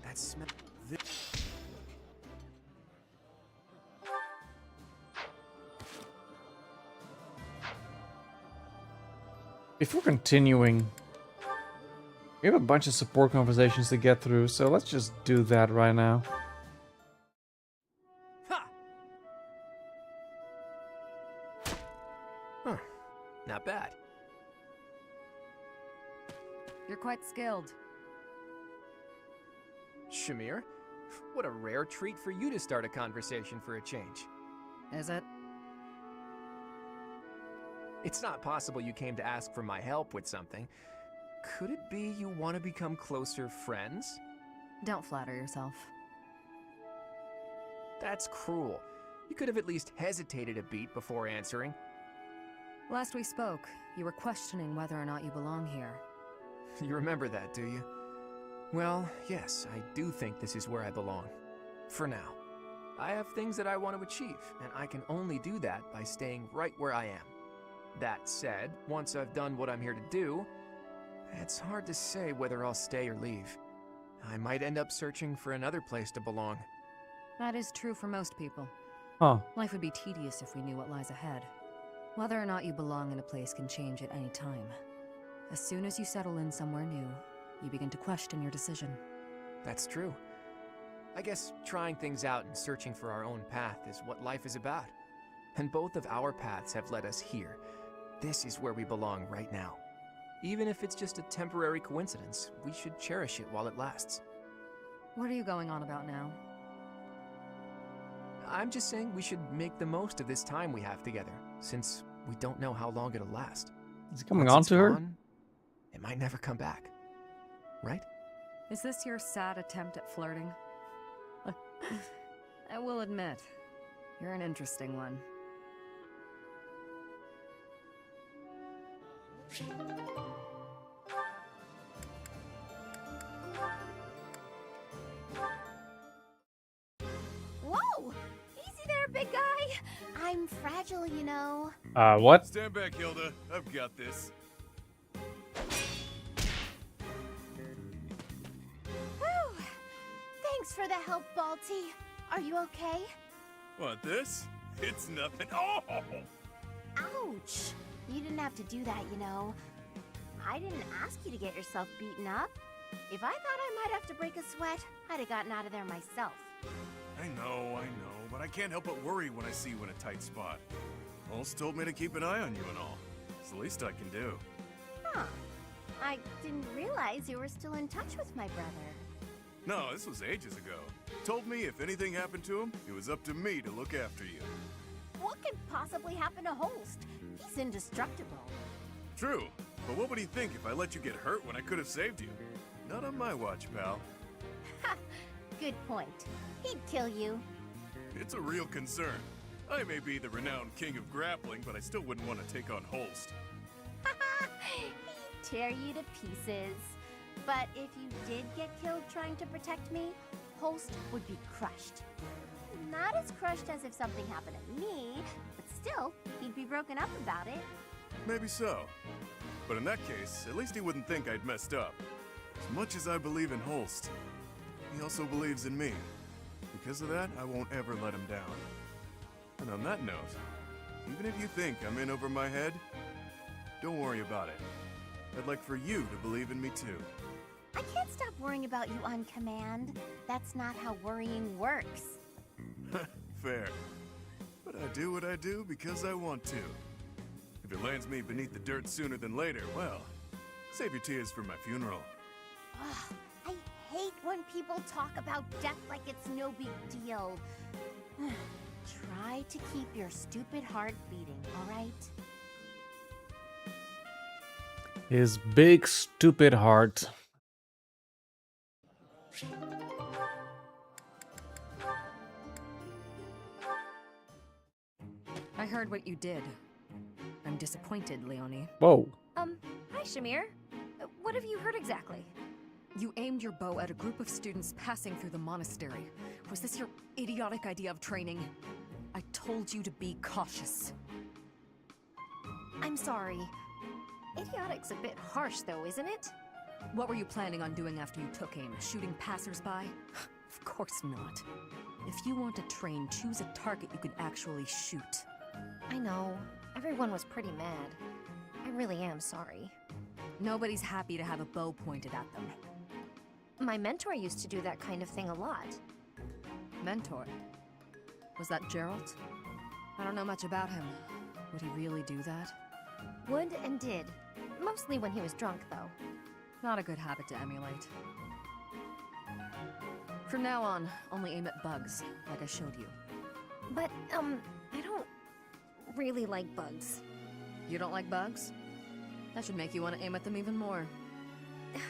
That smell. Before continuing, we have a bunch of support conversations to get through, so let's just do that right now. Huh. Not bad. You're quite skilled. Shamir, what a rare treat for you to start a conversation for a change. Is it? It's not possible you came to ask for my help with something. Could it be you want to become closer friends? Don't flatter yourself. That's cruel. You could have at least hesitated a beat before answering. Last we spoke, you were questioning whether or not you belong here. You remember that, do you? Well, yes, I do think this is where I belong. For now. I have things that I want to achieve, and I can only do that by staying right where I am. That said, once I've done what I'm here to do, it's hard to say whether I'll stay or leave. I might end up searching for another place to belong. That is true for most people. Huh. Life would be tedious if we knew what lies ahead. Whether or not you belong in a place can change at any time. As soon as you settle in somewhere new, you begin to question your decision. That's true. I guess trying things out and searching for our own path is what life is about. And both of our paths have led us here. This is where we belong right now. Even if it's just a temporary coincidence, we should cherish it while it lasts. What are you going on about now? I'm just saying we should make the most of this time we have together, since we don't know how long it'll last. Is it coming Once on it's to her? gone, it might never come back. Right? Is this your sad attempt at flirting? I will admit, you're an interesting one. Whoa! Easy there, big guy! I'm fragile, you know. What? Stand back, Hilda. I've got this. Whew! Thanks for the help, Balti. Are you okay? Want this? It's nothing. Oh! Ouch! You didn't have to do that, you know. I didn't ask you to get yourself beaten up. If I thought I might have to break a sweat, I'd have gotten out of there myself. I know, but I can't help but worry when I see you in a tight spot. Holst told me to keep an eye on you and all. It's the least I can do. Huh. I didn't realize you were still in touch with my brother. No, this was ages ago. Told me if anything happened to him, it was up to me to look after you. What could possibly happen to Holst? He's indestructible. True, but what would he think if I let you get hurt when I could have saved you? Not on my watch, pal. Ha! Good point. He'd kill you. It's a real concern. I may be the renowned king of grappling, but I still wouldn't want to take on Holst. He'd tear you to pieces. But if you did get killed trying to protect me, Holst would be crushed. Not as crushed as if something happened to me, but still, he'd be broken up about it. Maybe so. But in that case, at least he wouldn't think I'd messed up. As much as I believe in Holst, he also believes in me. Because of that, I won't ever let him down. And on that note, even if you think I'm in over my head, don't worry about it. I'd like for you to believe in me too. I can't stop worrying about you on command. That's not how worrying works. Fair. But I do what I do because I want to. If it lands me beneath the dirt sooner than later, well, save your tears for my funeral. Ugh, I hate when people talk about death like it's no big deal. Try to keep your stupid heart beating, all right? His big stupid heart. I heard what you did. I'm disappointed, Leonie. Whoa. Hi, Shamir. What have you heard exactly? You aimed your bow at a group of students passing through the monastery. Was this your idiotic idea of training? I told you to be cautious. I'm sorry. Idiotic's a bit harsh, though, isn't it? What were you planning on doing after you took aim? Shooting passersby? Of course not. If you want to train, choose a target you can actually shoot. I know. Everyone was pretty mad. I really am sorry. Nobody's happy to have a bow pointed at them. My mentor used to do that kind of thing a lot. Mentor? Was that Gerald? I don't know much about him. Would he really do that? Would and did. Mostly when he was drunk, though. Not a good habit to emulate. From now on, only aim at bugs, like I showed you. But, I don't really like bugs. You don't like bugs? That should make you want to aim at them even more.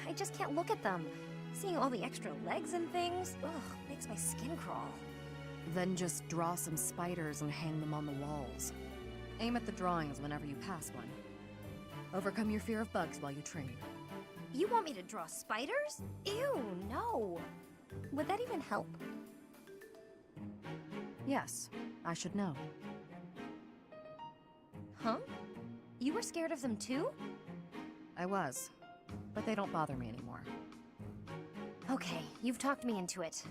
I just can't look at them. Seeing all the extra legs and things, ugh, makes my skin crawl. Then just draw some spiders and hang them on the walls. Aim at the drawings whenever you pass one. Overcome your fear of bugs while you train. You want me to draw spiders? Ew, no. Would that even help? Yes, I should know. Huh? You were scared of them too? I was, but they don't bother me anymore. Okay, you've talked me into it.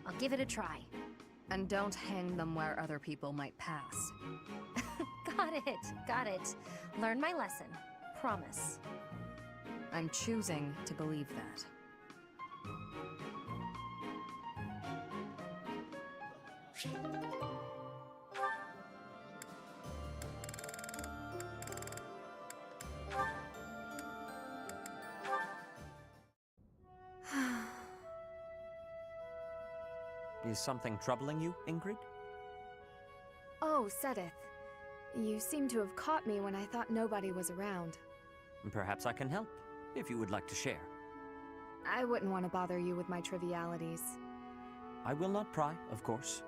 I'll give it a try. And don't hang them where other people might pass. Got it. Learn my lesson. Promise. I'm choosing to believe that. Is something troubling you, Ingrid? Oh, Sedith. You seem to have caught me when I thought nobody was around. Perhaps I can help, if you would like to share. I wouldn't want to bother you with my trivialities. I will not pry, of course.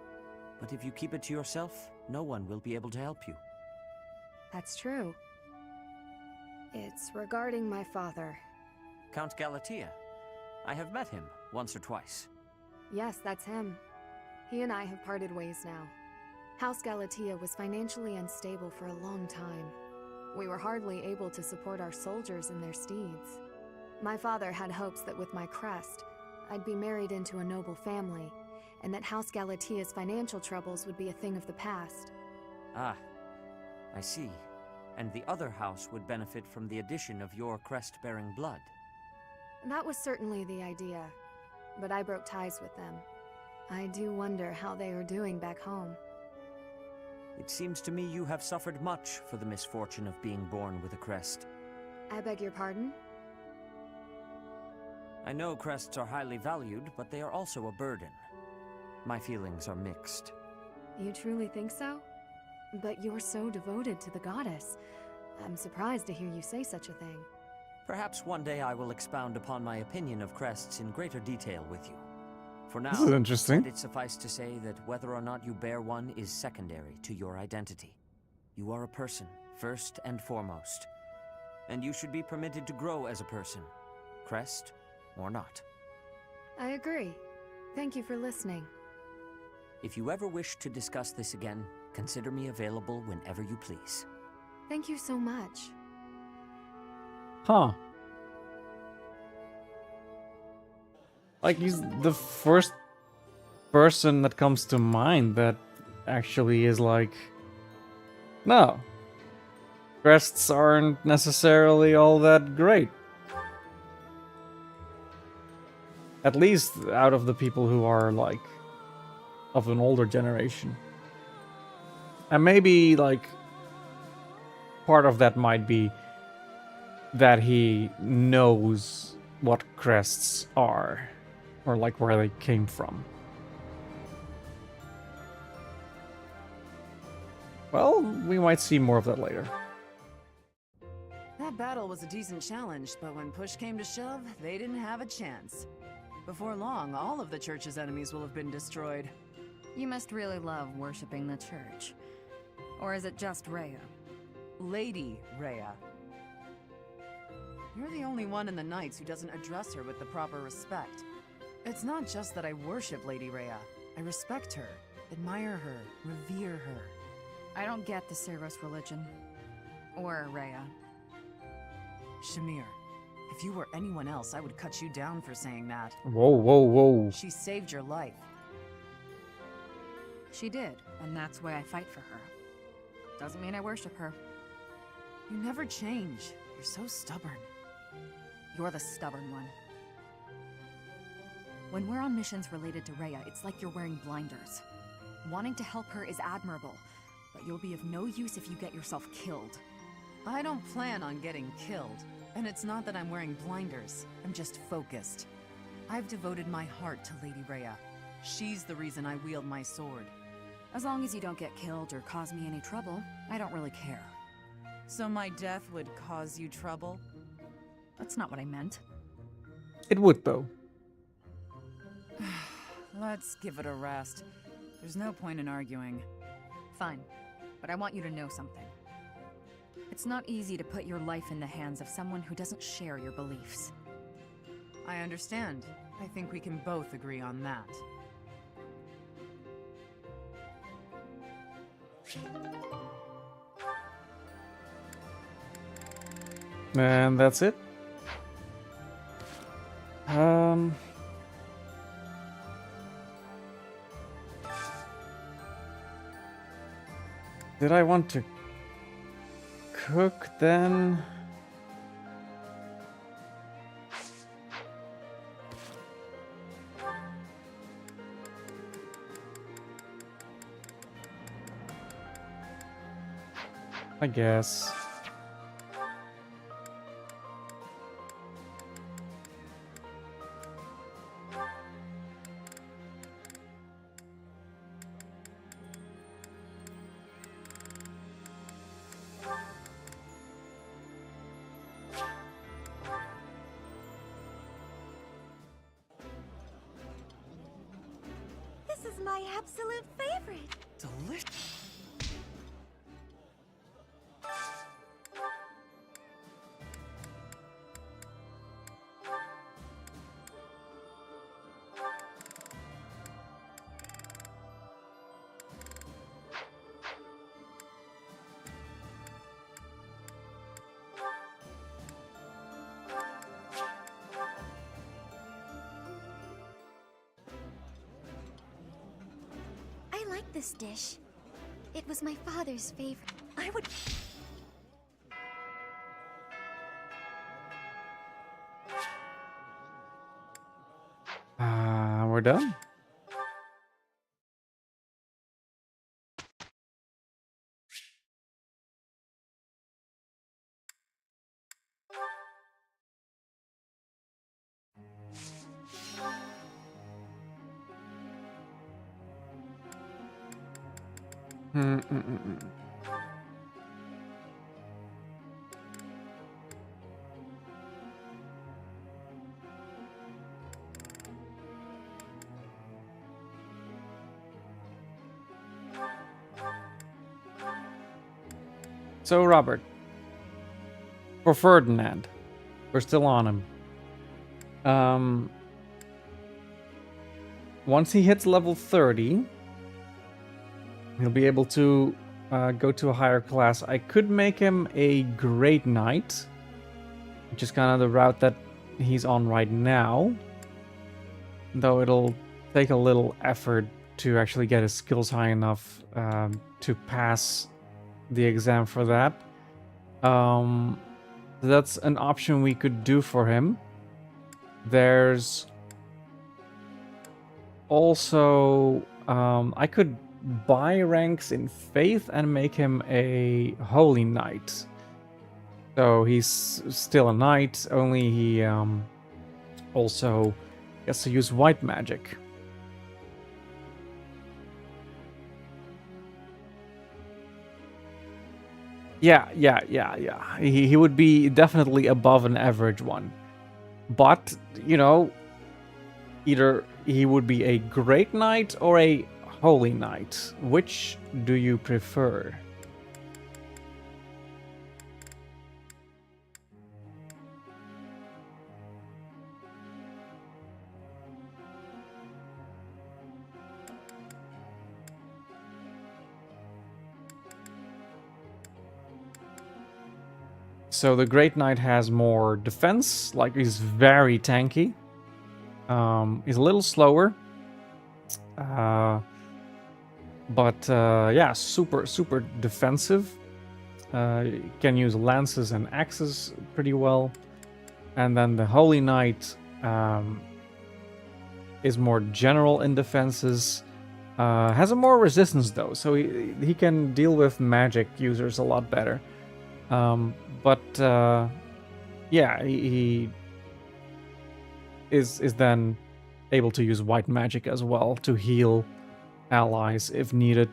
But if you keep it to yourself, no one will be able to help you. That's true. It's regarding my father. Count Galatea. I have met him once or twice. Yes, that's him. He and I have parted ways now. House Galatea was financially unstable for a long time. We were hardly able to support our soldiers and their steeds. My father had hopes that with my crest, I'd be married into a noble family, and that House Galatea's financial troubles would be a thing of the past. Ah, I see. And the other house would benefit from the addition of your crest-bearing blood. That was certainly the idea, but I broke ties with them. I do wonder how they are doing back home. It seems to me you have suffered much for the misfortune of being born with a crest. I beg your pardon? I know crests are highly valued, but they are also a burden. My feelings are mixed. You truly think so? But you're so devoted to the goddess. I'm surprised to hear you say such a thing. Perhaps one day I will expound upon my opinion of crests in greater detail with you. For now, This is interesting. let it suffice to say that whether or not you bear one is secondary to your identity. You are a person, first and foremost. And you should be permitted to grow as a person, crest or not. I agree. Thank you for listening. If you ever wish to discuss this again, consider me available whenever you please. Thank you so much. Huh. Like, he's the first person that comes to mind that actually is like, no, crests aren't necessarily all that great. At least out of the people who are, like, of an older generation. And maybe, like, part of that might be that he knows what crests are, or like where they came from. Well, we might see more of that later. That battle was a decent challenge, but when push came to shove, they didn't have a chance. Before long, all of the church's enemies will have been destroyed. You must really love worshipping the church. Or is it just Rhea? Lady Rhea. You're the only one in the Knights who doesn't address her with the proper respect. It's not just that I worship Lady Rhea. I respect her, admire her, revere her. I don't get the Seros religion. Or Rhea. Shamir, if you were anyone else, I would cut you down for saying that. Whoa, whoa, whoa. She saved your life. She did, and that's why I fight for her. Doesn't mean I worship her. You never change. You're so stubborn. You're the stubborn one. When we're on missions related to Rhea, it's like you're wearing blinders. Wanting to help her is admirable, but you'll be of no use if you get yourself killed. I don't plan on getting killed, and it's not that I'm wearing blinders. I'm just focused. I've devoted my heart to Lady Rhea. She's the reason I wield my sword. As long as you don't get killed or cause me any trouble, I don't really care. So my death would cause you trouble? That's not what I meant. It would, though. Let's give it a rest. There's no point in arguing. Fine, but I want you to know something. It's not easy to put your life in the hands of someone who doesn't share your beliefs. I understand. I think we can both agree on that. And that's it. Did I want to cook then? I guess. This is my absolute favorite. Delicious. I like this dish. It was my father's favorite. I would... We're done. So, Robert, for Ferdinand, we're still on him. Once he hits level 30, he'll be able to go to a higher class. I could make him a Great Knight, which is kind of the route that he's on right now, though it'll take a little effort to actually get his skills high enough to pass the exam for that. That's an option we could do for him. There's also I could buy ranks in Faith and make him a Holy Knight. So he's still a knight, only he also gets to use white magic. Yeah. He would be definitely above an average one. But, you know, either he would be a great knight or a holy knight. Which do you prefer? So the Great Knight has more defense, like he's very tanky. He's a little slower. Yeah, super defensive. Can use lances and axes pretty well. And then the Holy Knight is more general in defenses. Has a more resistance though, so he can deal with magic users a lot better. Yeah, he is then able to use white magic as well to heal allies if needed.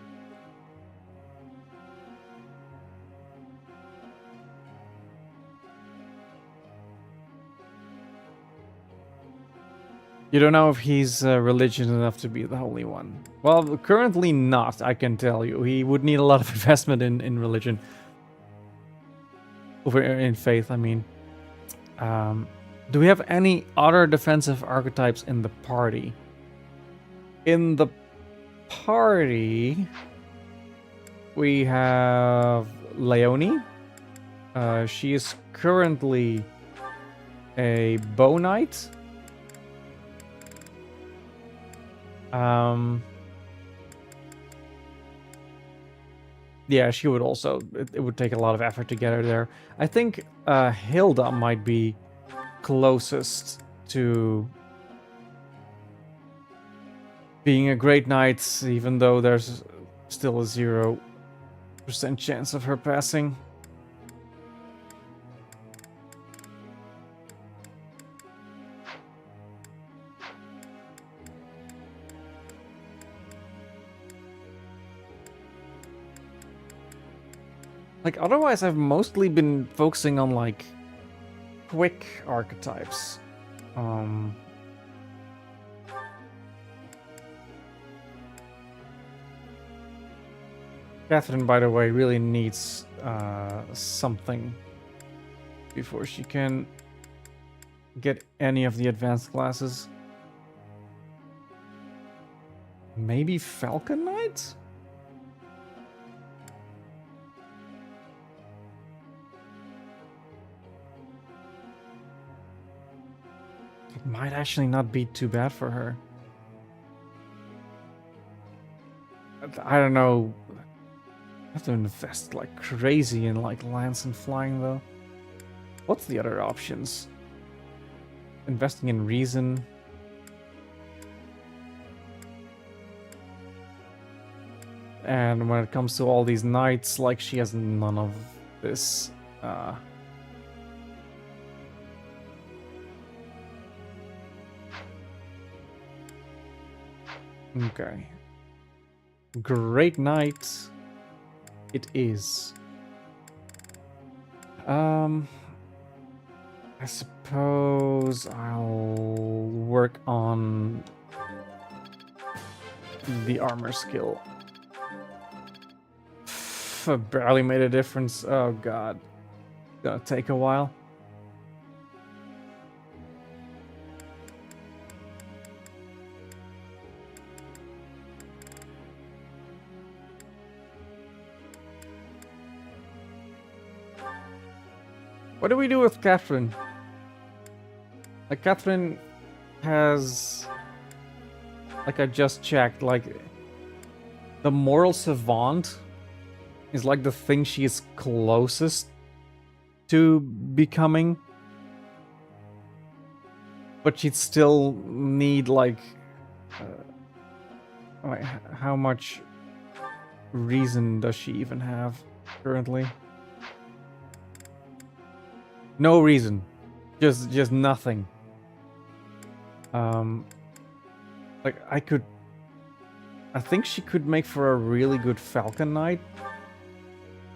You don't know if he's religious enough to be the Holy One. Well, currently not, I can tell you. He would need a lot of investment in religion. In faith, I mean. Do we have any other defensive archetypes in the party? In the party, we have Leonie. She is currently a bow knight. Yeah, she would also... It would take a lot of effort to get her there. I think Hilda might be closest to being a great knight, even though there's still a 0% chance of her passing. Like, otherwise I've mostly been focusing on, like, quick archetypes. Catherine, by the way, really needs something before she can get any of the advanced classes. Maybe Falcon Knight? It might actually not be too bad for her. I don't know. I have to invest like crazy in like lance and flying though. What's the other options? Investing in reason. And when it comes to all these knights, like she has none of this. Okay. Great Knight. It is. I suppose I'll work on the armor skill. Barely made a difference. Oh god. Gonna take a while. What do we do with Catherine? Like, Catherine has... Like, I just checked, like... The moral savant is like the thing she is closest to becoming. But she'd still need, like... how much reason does she even have currently? No reason. Just nothing. Like, I think she could make for a really good Falcon Knight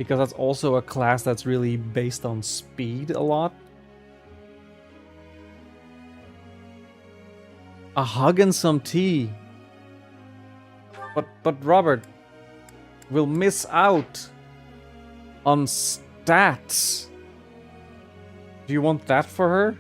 because that's also a class that's really based on speed a lot. A hug and some tea. But Robert will miss out on stats. Do you want that for her?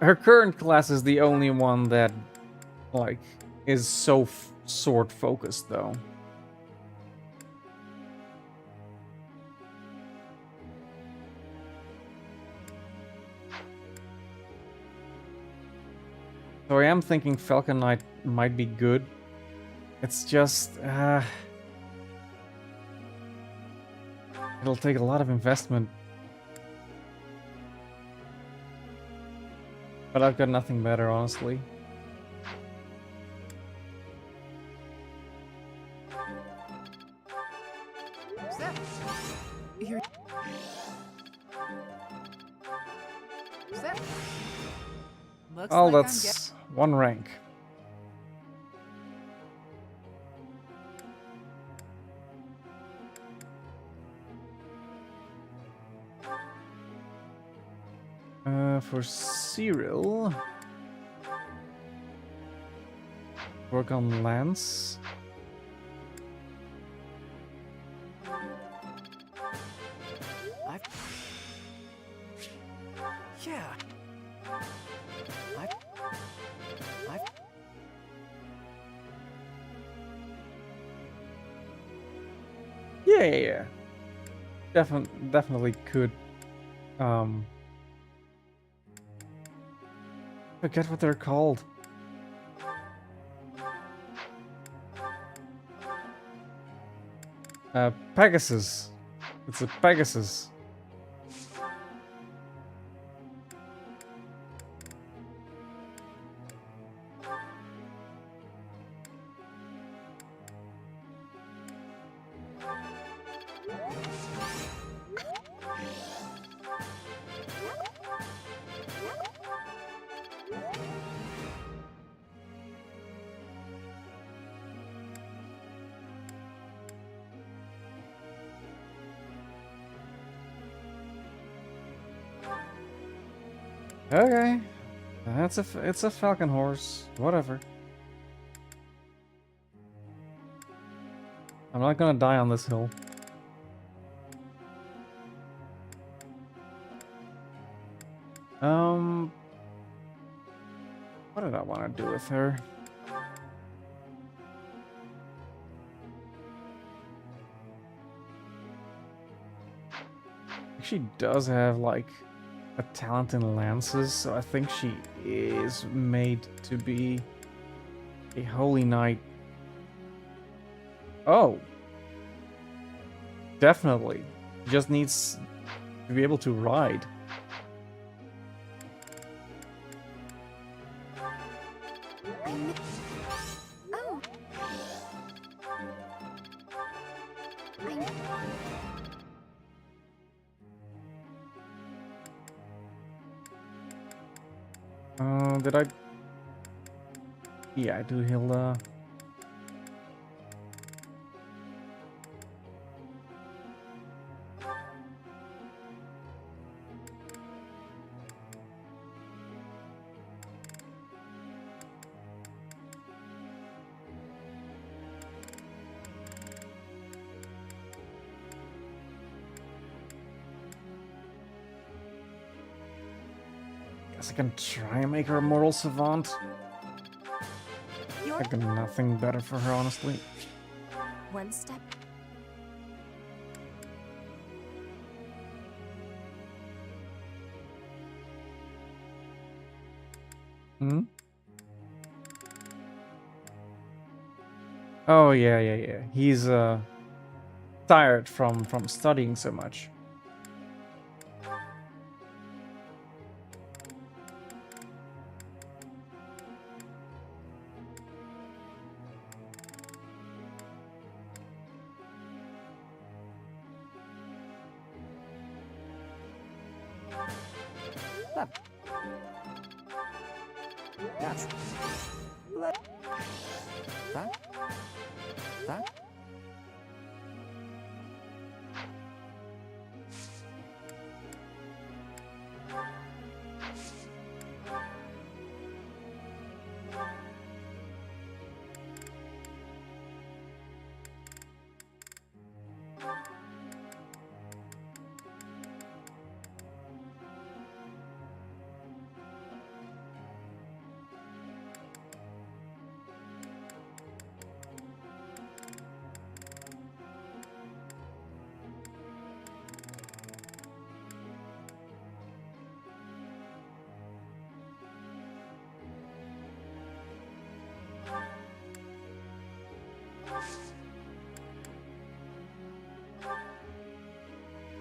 Her current class is the only one that, like, is so sword focused, though. So I am thinking Falcon Knight might be good. It's just, it'll take a lot of investment. But I've got nothing better, honestly. Looks Oh, like that's one rank. For Cyril, work on Lance. Yeah. Yeah. Definitely could. Forget what they're called. Pegasus. It's a Pegasus. Okay, it's a falcon horse. Whatever. I'm not gonna die on this hill. What did I want to do with her? She does have like a talent in lances, so I think she is made to be a holy knight. Oh, definitely. Just needs to be able to ride. Oh. Did I? Yeah, I do Hilda. Guess I can try and make her a moral savant. I got nothing better for her, honestly. One step. Hmm? Oh yeah. He's tired from studying so much. That... Natural. That... That...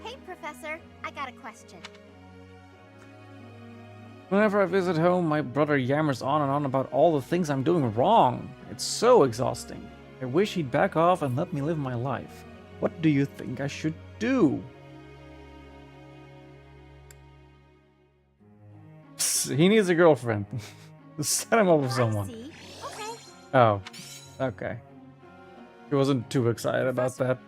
Hey, Professor, I got a question. Whenever I visit home, my brother yammers on and on about all the things I'm doing wrong. It's so exhausting. I wish he'd back off and let me live my life. What do you think I should do? He needs a girlfriend. Set him up with someone. Okay. Oh, okay. He wasn't too excited about that.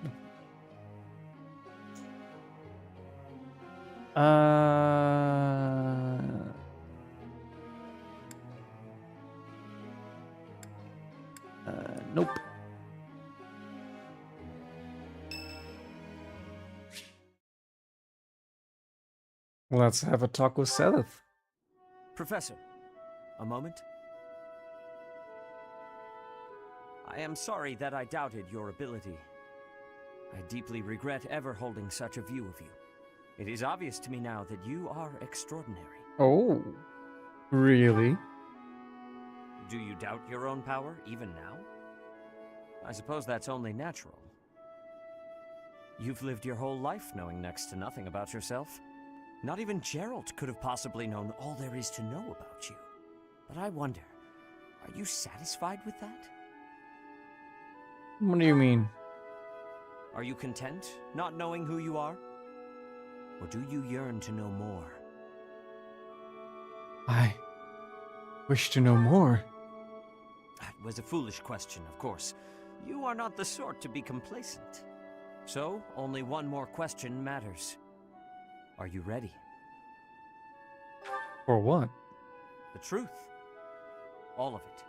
Nope. Let's have a talk with Seth. Professor, a moment. I am sorry that I doubted your ability. I deeply regret ever holding such a view of you. It is obvious to me now that you are extraordinary. Oh, really? Do you doubt your own power, even now? I suppose that's only natural. You've lived your whole life knowing next to nothing about yourself. Not even Gerald could have possibly known all there is to know about you. But I wonder, are you satisfied with that? What do you mean? Are you content, not knowing who you are? Or do you yearn to know more? I wish to know more. That was a foolish question, of course. You are not the sort to be complacent. So, only one more question matters. Are you ready? For what? The truth. All of it.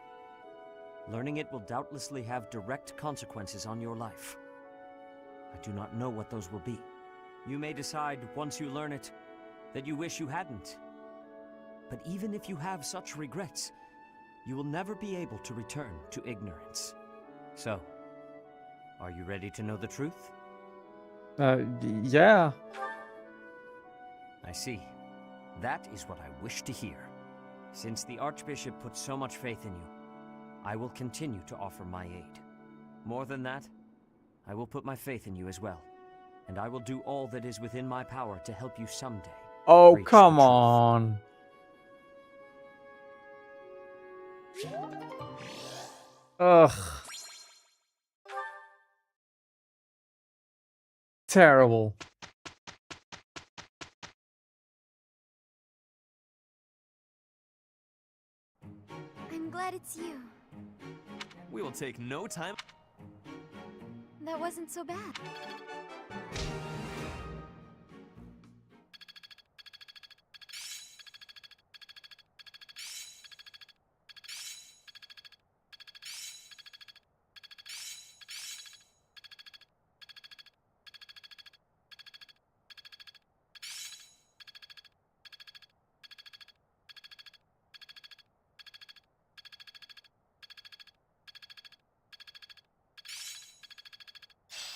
Learning it will doubtlessly have direct consequences on your life. I do not know what those will be. You may decide, once you learn it, that you wish you hadn't. But even if you have such regrets, you will never be able to return to ignorance. So, are you ready to know the truth? Yeah. I see. That is what I wish to hear. Since the Archbishop put so much faith in you, I will continue to offer my aid. More than that, I will put my faith in you as well. And I will do all that is within my power to help you someday. Oh, come on. Ugh. Terrible. I'm glad it's you. We will take no time. That wasn't so bad.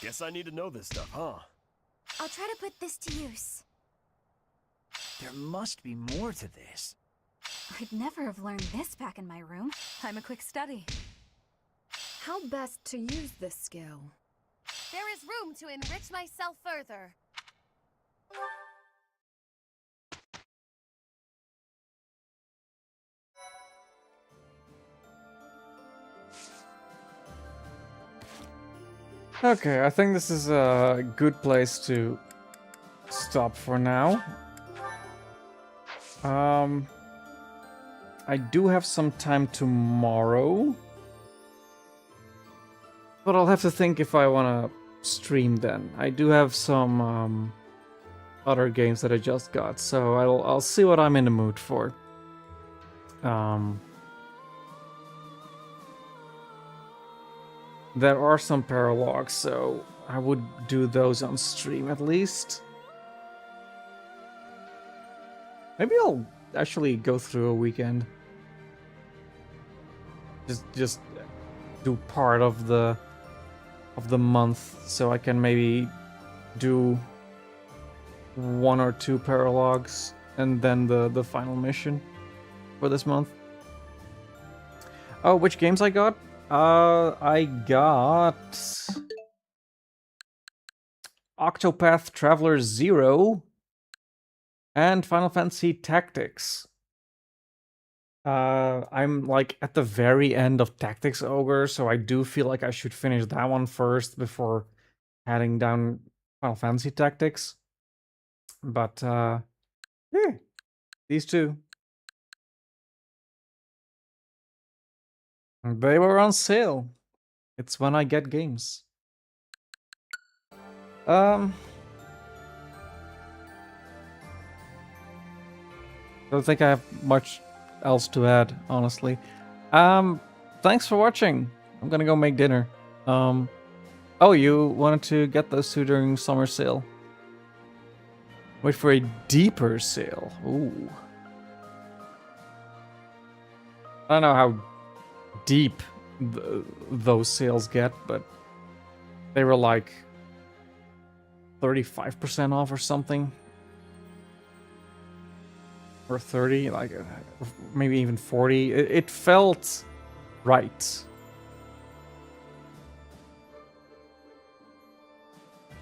Guess I need to know this stuff, huh? I'll try to put this to use. There must be more to this. I'd never have learned this back in my room. I'm a quick study. How best to use this skill? There is room to enrich myself further. Okay, I think this is a good place to stop for now. I do have some time tomorrow. But I'll have to think if I want to stream then. I do have some other games that I just got, so I'll see what I'm in the mood for. There are some paralogs, so I would do those on stream at least. Maybe I'll actually go through a weekend. Just do part of the month, so I can maybe do 1 or 2 paralogs and then the final mission for this month. Oh, which games I got? I got Octopath Traveler 0 and Final Fantasy Tactics. I'm like at the very end of Tactics Ogre, so I do feel like I should finish that one first before heading down Final Fantasy Tactics. But yeah, these two. They were on sale. It's when I get games. Don't think I have much else to add, honestly. Thanks for watching. I'm gonna go make dinner. Oh, you wanted to get those two during summer sale. Wait for a deeper sale. Ooh. I don't know how deep those sales get, but they were like 35% off or something. Or 30, like maybe even 40. It felt right.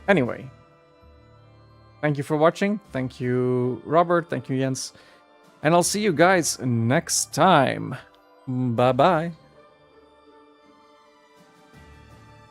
Anyway, thank you for watching. Thank you, Robert. Thank you, Jens. And I'll see you guys next time. Bye-bye.